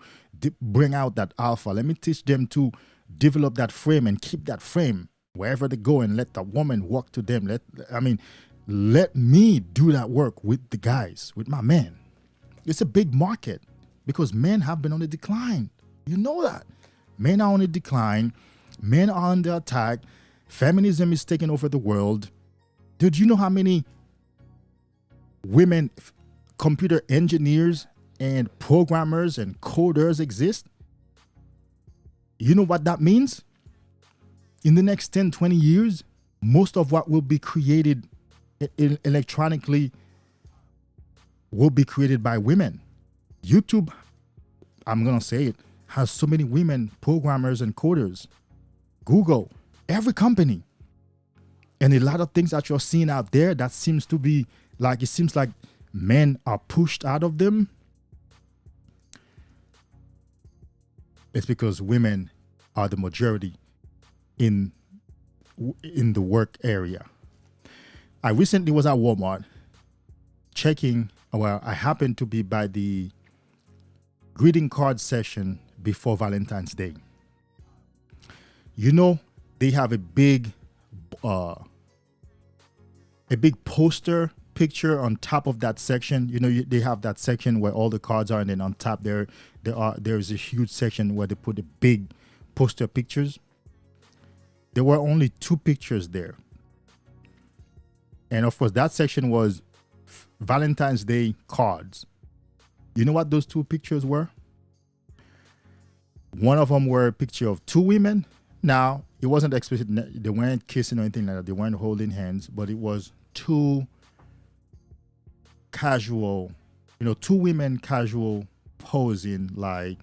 bring out that alpha. Let me teach them to develop that frame and keep that frame wherever they go, and let the woman walk to them. Let me do that work with the guys, with my men. It's a big market because men have been on the decline. You know that. Men are on the decline. Men are under attack. Feminism is taking over the world. Did you know how many women computer engineers and programmers and coders exist? You know what that means? In the next 10, 20 years, most of what will be created electronically will be created by women. YouTube, I'm going to say it, has so many women programmers and coders. Google, every company. And a lot of things that you're seeing out there that seems to be like, it seems like men are pushed out of them. It's because women are the majority in the work area. I recently was at Walmart checking, I happened to be by the greeting card session before Valentine's Day. You know, they have a big poster picture on top of that section. You know, they have that section where all the cards are, and then on top there's a huge section where they put the big poster pictures. There were only 2 pictures there. And of course, that section was Valentine's Day cards. You know what those 2 pictures were? One of them were a picture of 2 women. Now, it wasn't explicit. They weren't kissing or anything like that. They weren't holding hands, but it was 2 casual, 2 women casual posing, like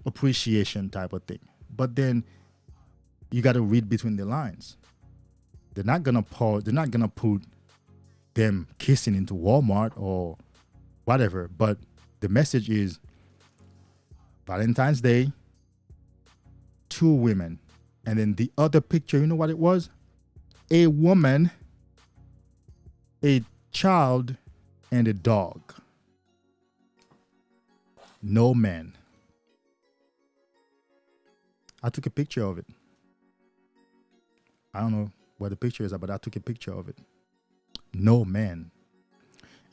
appreciation type of thing. But then you got to read between the lines. They're not going to pause. They're not going to put them kissing into Walmart or whatever. But the message is Valentine's Day, 2 women. And then the other picture, you know what it was? A woman, a child, and a dog. No men. I took a picture of it. I don't know what the picture is, but I took a picture of it. No men.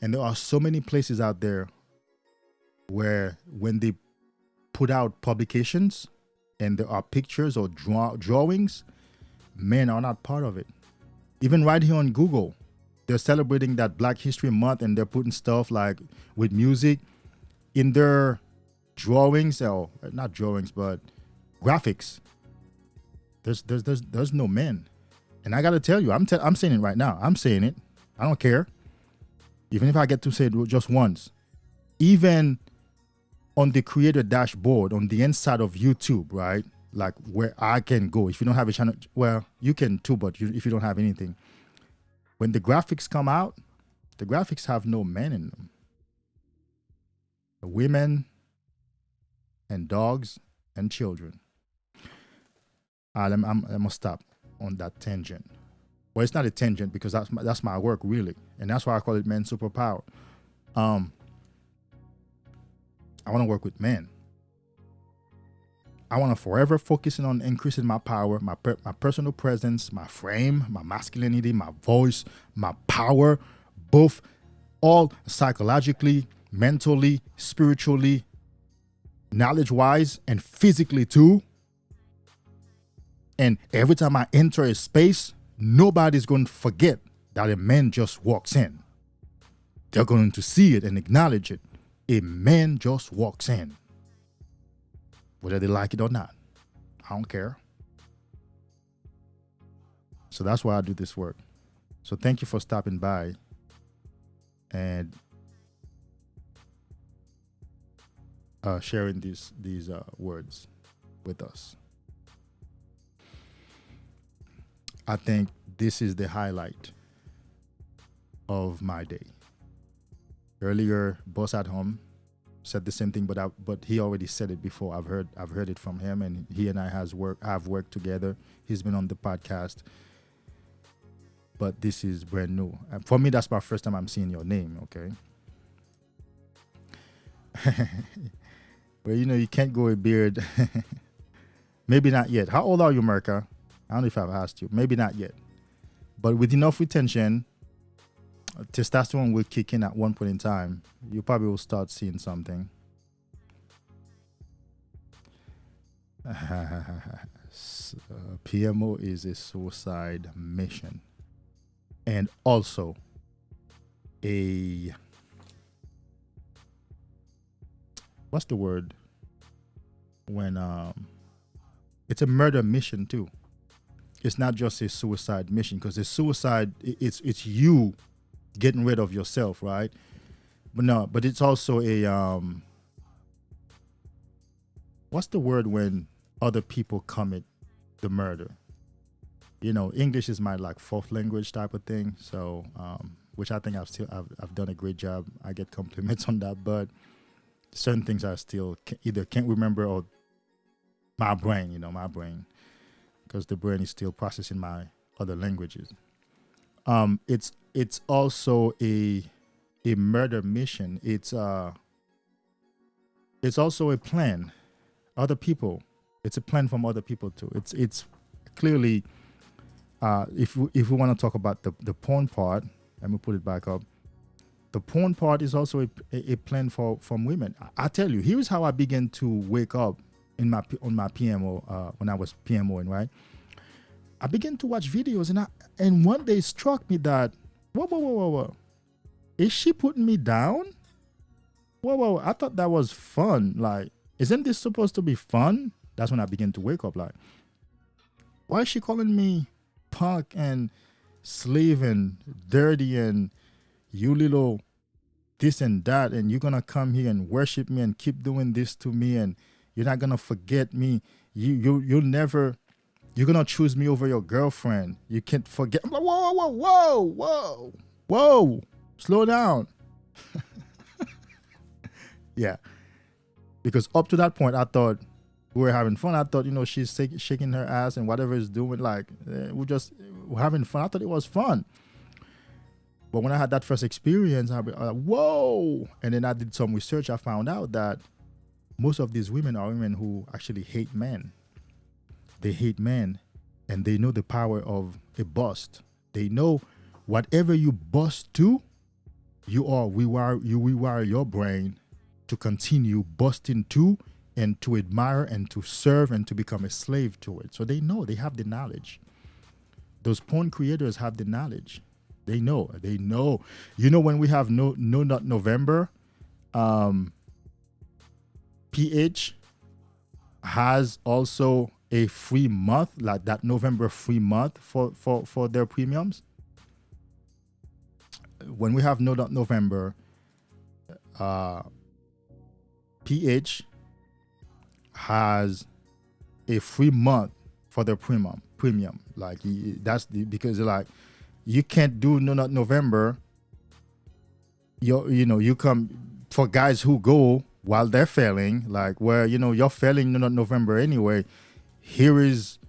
And there are so many places out there where when they put out publications and there are pictures or drawings, men are not part of it. Even right here on Google, they're celebrating that Black History Month and they're putting stuff like with music in their drawings, or not drawings, but graphics. There's no men. And I got to tell you, I'm saying it right now. I'm saying it. I don't care. Even if I get to say it just once. Even on the creator dashboard, on the inside of YouTube, right? Like where I can go. If you don't have a channel, well, you can too, but if you don't have anything. When the graphics come out, the graphics have no men in them. The women and dogs and children. I'm going to stop on that tangent. Well, it's not a tangent because that's my work, really. And that's why I call it men's superpower. I want to work with men. I want to forever focusing on increasing my power, my personal presence, my frame, my masculinity, my voice, my power, both all psychologically, mentally, spiritually, knowledge-wise, and physically too. And every time I enter a space, nobody's going to forget that a man just walks in. They're going to see it and acknowledge it. A man just walks in. Whether they like it or not. I don't care. So that's why I do this work. So thank you for stopping by and sharing these words with us. I think this is the highlight of my day. Earlier, Boss at Home said the same thing, but he already said it before. I've heard it from him, and he and I have worked together. He's been on the podcast, but this is brand new. For me, that's my first time I'm seeing your name. Okay. Well, you can't grow a beard. Maybe not yet. How old are you, Merca? I don't know if I've asked you. Maybe not yet. But with enough retention, testosterone will kick in at one point in time. You probably will start seeing something. PMO is a suicide mission. And also what's the word? When it's a murder mission too. It's not just a suicide mission, because a suicide, it's you getting rid of yourself, right? But it's also a what's the word when other people commit the murder? English is my fourth language type of thing. So which I think I've done a great job. I get compliments on that, but certain things I still either can't remember, or my brain, because the brain is still processing my other languages. It's also a murder mission. It's also a plan. Other people. It's a plan from other people too. It's clearly, if we want to talk about the porn part, let me put it back up. The porn part is also a plan for from women. I tell you, here's how I began to wake up in my on my PMO when I was PMOing, right? I began to watch videos, and one day it struck me that whoa, is she putting me down? Whoa, I thought that was fun. Like, isn't this supposed to be fun? That's when I began to wake up. Like, why is she calling me punk and slave and dirty and you little this and that, and you're gonna come here and worship me and keep doing this to me, and you're not gonna forget me. You'll never, you're gonna choose me over your girlfriend. You can't forget. I'm like, whoa, slow down. Yeah, because up to that point, I thought we were having fun. I thought, she's shaking her ass and whatever it's doing, like we're having fun. I thought it was fun. But when I had that first experience, I was like, whoa. And then I did some research. I found out that most of these women are women who actually hate men. They hate men, and they know the power of a bust. They know whatever you bust to, we rewire your brain to continue busting to, and to admire and to serve and to become a slave to it. So they know, they have the knowledge. Those porn creators have the knowledge. They know. When we have no Nut November, PH has also a free month, like that November free month for their premiums. When we have no Nut November, PH has a free month for their premium. Like because like, you can't do No Nut November. You come for guys who go while they're failing, like where you're failing No Nut November anyway. Here is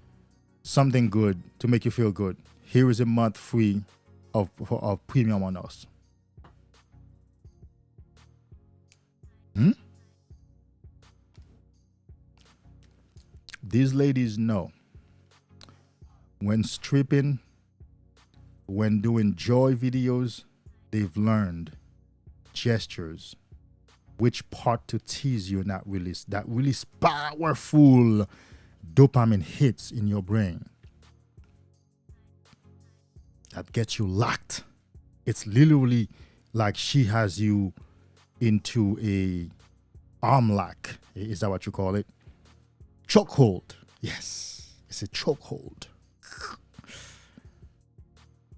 something good to make you feel good. Here is a month free of premium on us. These ladies know when stripping, when doing joy videos, they've learned gestures, which part to tease you and not release. That release powerful dopamine hits in your brain that gets you locked. It's literally like she has you into a arm lock. Is that what you call it? Chokehold. Yes, it's a chokehold.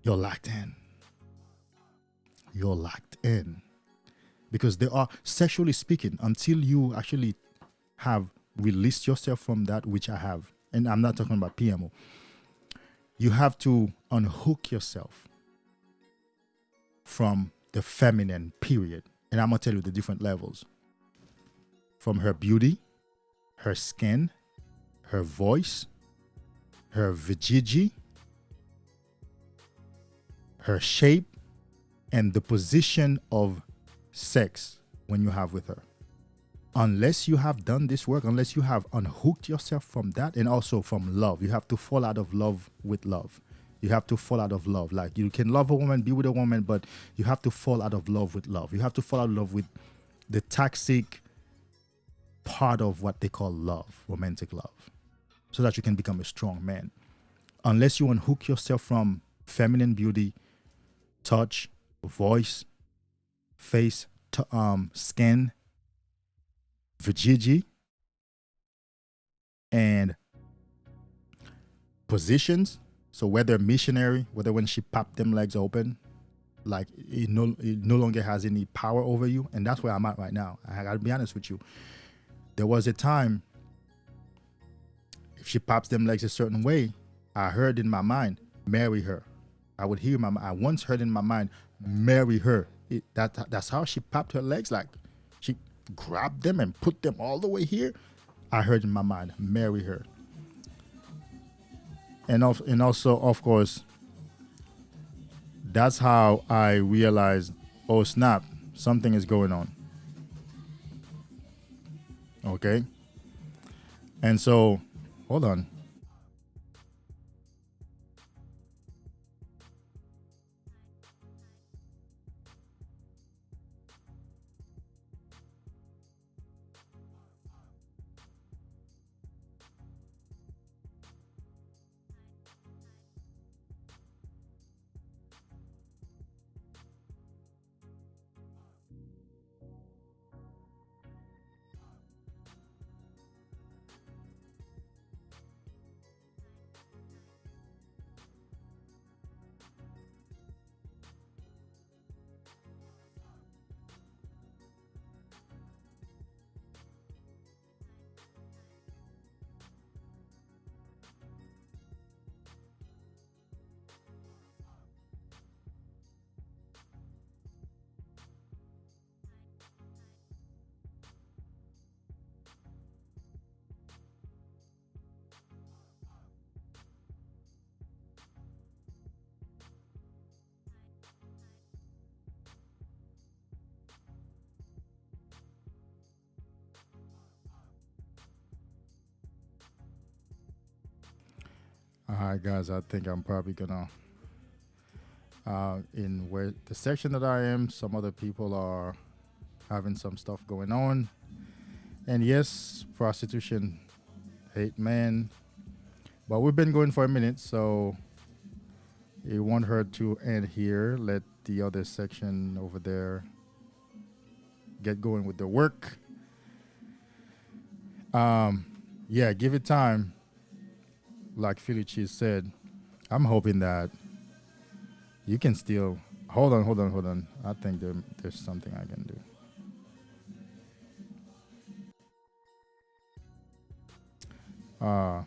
You're locked in. You're locked in. Because they are, sexually speaking, until you actually have released yourself from that, which I have, and I'm not talking about PMO, you have to unhook yourself from the feminine, period. And I'm going to tell you the different levels. From her beauty, her skin, her voice, her vajiji, her shape, and the position of sex when you have with her. Unless you have done this work, unless you have unhooked yourself from that, and also from love, you have to fall out of love with love. You have to fall out of love. Like, you can love a woman, be with a woman, but you have to fall out of love with love. You have to fall out of love with the toxic part of what they call love, romantic love, so that you can become a strong man. Unless you unhook yourself from feminine beauty, touch, voice, face, skin, vajiji, and positions. So whether missionary, whether when she popped them legs open, like it no longer has any power over you. And that's where I'm at right now. I gotta be honest with you. There was a time, if she pops them legs a certain way, I heard in my mind, marry her. I would hear I once heard in my mind, marry her. That's how she popped her legs. Like, she grabbed them and put them all the way here. I heard in my mind, marry her. And also, of course, that's how I realized, oh snap, something is going on. Okay. And so, hold on. All right, guys. I think I'm probably gonna in where the section that I am. Some other people are having some stuff going on, and yes, prostitution, hate men. But we've been going for a minute, so it won't hurt to end here. Let the other section over there get going with the work. Yeah, give it time. Like Philly Cheese said, I'm hoping that you can still hold on. I think there's something I can do. Uh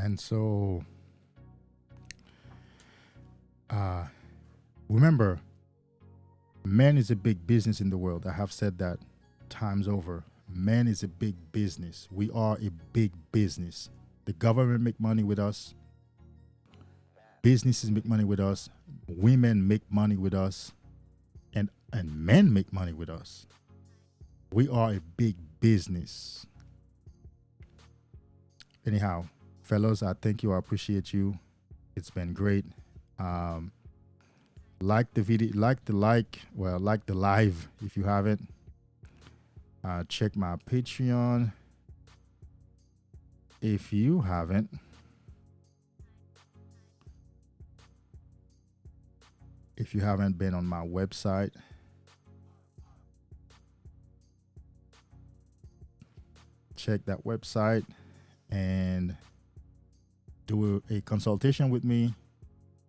and so uh remember, men is a big business in the world. I have said that times over. Men is a big business. We are a big business. The government make money with us. Businesses make money with us. Women make money with us. And men make money with us. We are a big business. Anyhow, fellows, I thank you. I appreciate you. It's been great. Like the video, like the live if you haven't. Check my Patreon if you haven't. If you haven't been on my website, check that website and do a consultation with me.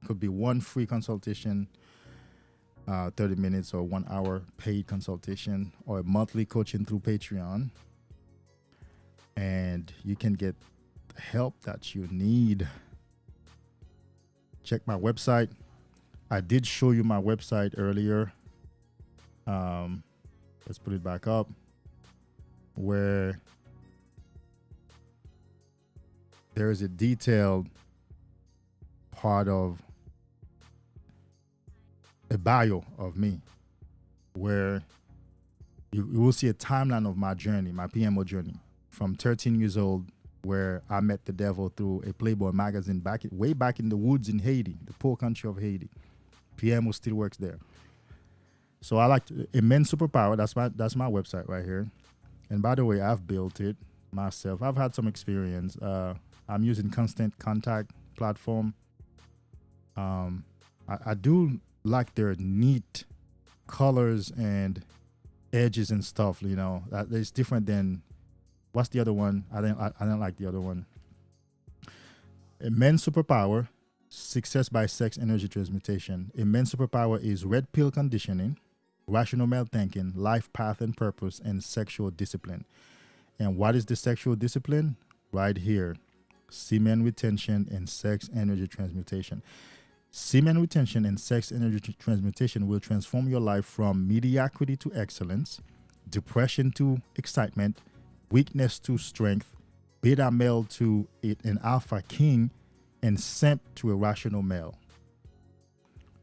Could be one free consultation, 30 minutes or 1 hour paid consultation, or a monthly coaching through Patreon. And you can get the help that you need. Check my website. I did show you my website earlier. Let's put it back up, where there is a detailed part of a bio of me, where you will see a timeline of my journey, my PMO journey, from 13 years old, where I met the devil through a Playboy magazine way back in the woods in Haiti, the poor country of Haiti. PMO still works there. So I like a men's superpower. That's my website right here. And by the way, I've built it myself. I've had some experience. I'm using Constant Contact platform. I do like their neat colors and edges and stuff. You know, it's different than what's the other one? I don't like the other one. A men's superpower. Success by Sex Energy Transmutation. A men's superpower is red pill conditioning, rational male thinking, life path and purpose, and sexual discipline. And what is the sexual discipline? Right here. Semen retention and sex energy transmutation. Semen retention and sex energy transmutation will transform your life from mediocrity to excellence, depression to excitement, weakness to strength, beta male to an alpha king, and simp to a rational male.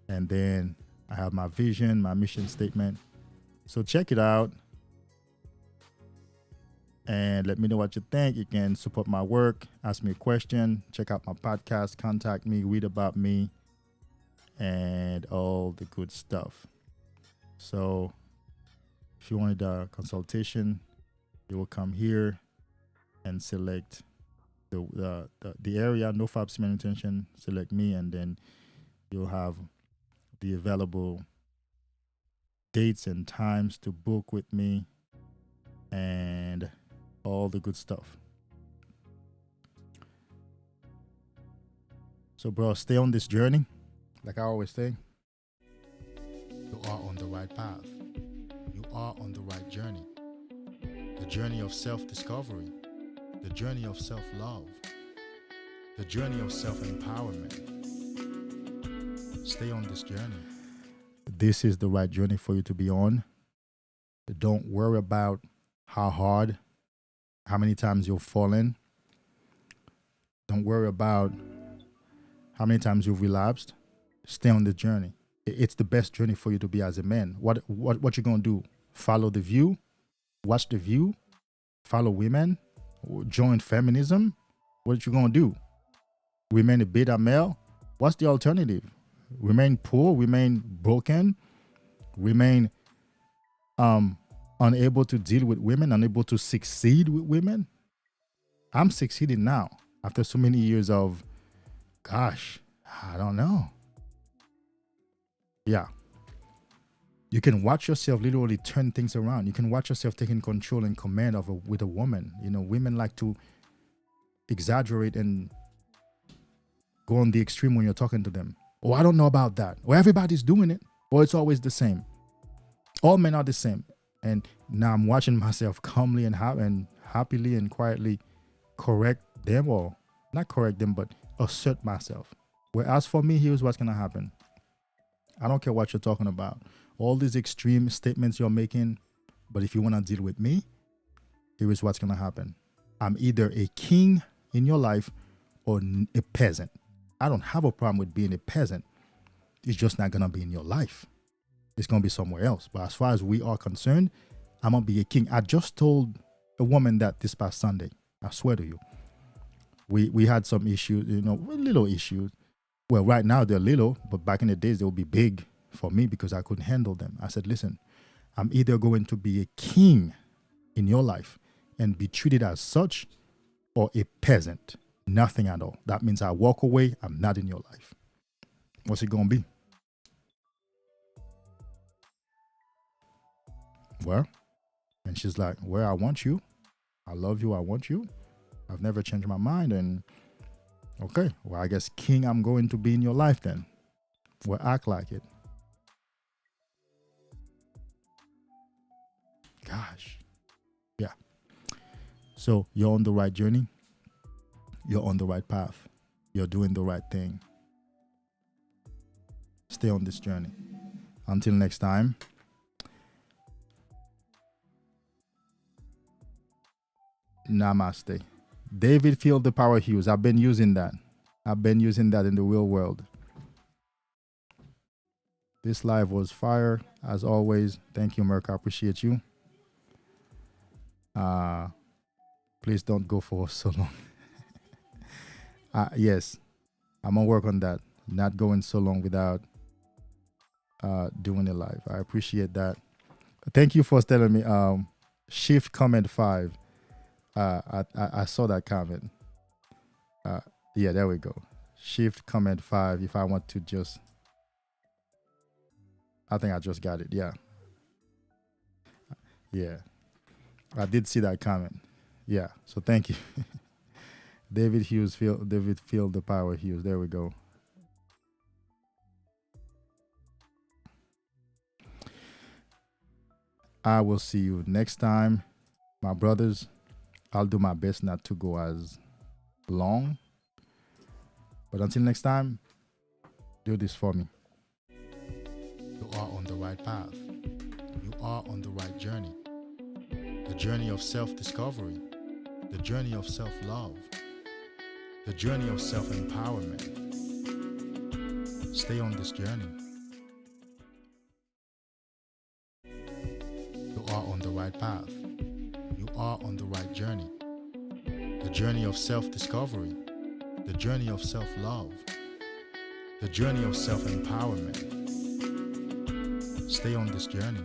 And then I have my vision, my mission statement. So check it out and let me know what you think. You can support my work, ask me a question, check out my podcast, contact me, read about me, and all the good stuff. So if you wanted a consultation, you will come here and select the area, NOFAP Semen Retention, select me, and then you'll have the available dates and times to book with me and all the good stuff. So, bro, stay on this journey. Like I always say, you are on the right path. You are on the right journey. The journey of self-discovery, the journey of self-love, the journey of self-empowerment. Stay on this journey. This is the right journey for you to be on. Don't worry about how hard, how many times you've fallen. Don't worry about how many times you've relapsed. Stay on the journey. It's the best journey for you to be as a man. What you gonna do? Follow The View? Watch The View? Follow women? Join feminism? What you gonna do? Remain a beta male? What's the alternative? Remain poor? Remain broken? Remain unable to deal with women? Unable to succeed with women? I'm succeeding now after so many years of, gosh, I don't know. Yeah. You can watch yourself literally turn things around. You can watch yourself taking control and command with a woman. You know, women like to exaggerate and go on the extreme when you're talking to them. Oh, I don't know about that. Or everybody's doing it. Or it's always the same. All men are the same. And now I'm watching myself calmly and happily and quietly correct them, or not correct them, but assert myself. Whereas for me, here's what's going to happen. I don't care what you're talking about. All these extreme statements you're making, but if you want to deal with me, here is what's going to happen. I'm either a king in your life or a peasant. I don't have a problem with being a peasant. It's just not going to be in your life. It's going to be somewhere else. But as far as we are concerned, I'm going to be a king. I just told a woman that this past Sunday. I swear to you. We had some issues, you know, little issues. Well, right now they're little, but back in the days, they would be big for me because I couldn't handle them. I said, listen, I'm either going to be a king in your life and be treated as such, or a peasant. Nothing at all. That means I walk away. I'm not in your life. What's it going to be? Well, and she's like, well, I want you. I love you. I want you. I've never changed my mind. And okay, well, I guess king, I'm going to be in your life then. Well, act like it. Gosh. Yeah. So you're on the right journey. You're on the right path. You're doing the right thing. Stay on this journey. Until next time. Namaste. David Feel the Power Hughes. I've been using that. I've been using that in the real world. This live was fire, as always. Thank you, Merc. I appreciate you. Please don't go for so long. Yes, I'm going to work on that. Not going so long without doing it live. I appreciate that. Thank you for telling me. Shift comment 5. I saw that comment. Yeah, there we go. Shift comment 5. If I want to just, I think I just got it. Yeah. Yeah. I did see that comment. Yeah. So thank you. David Feel the Power Hughes. There we go. I will see you next time, my brothers. I'll do my best not to go as long. But until next time, do this for me. You are on the right path. You are on the right journey. The journey of self-discovery. The journey of self-love. The journey of self-empowerment. Stay on this journey. You are on the right path. You are on the right journey. The journey of self-discovery. The journey of self-love. The journey of self-empowerment. Stay on this journey.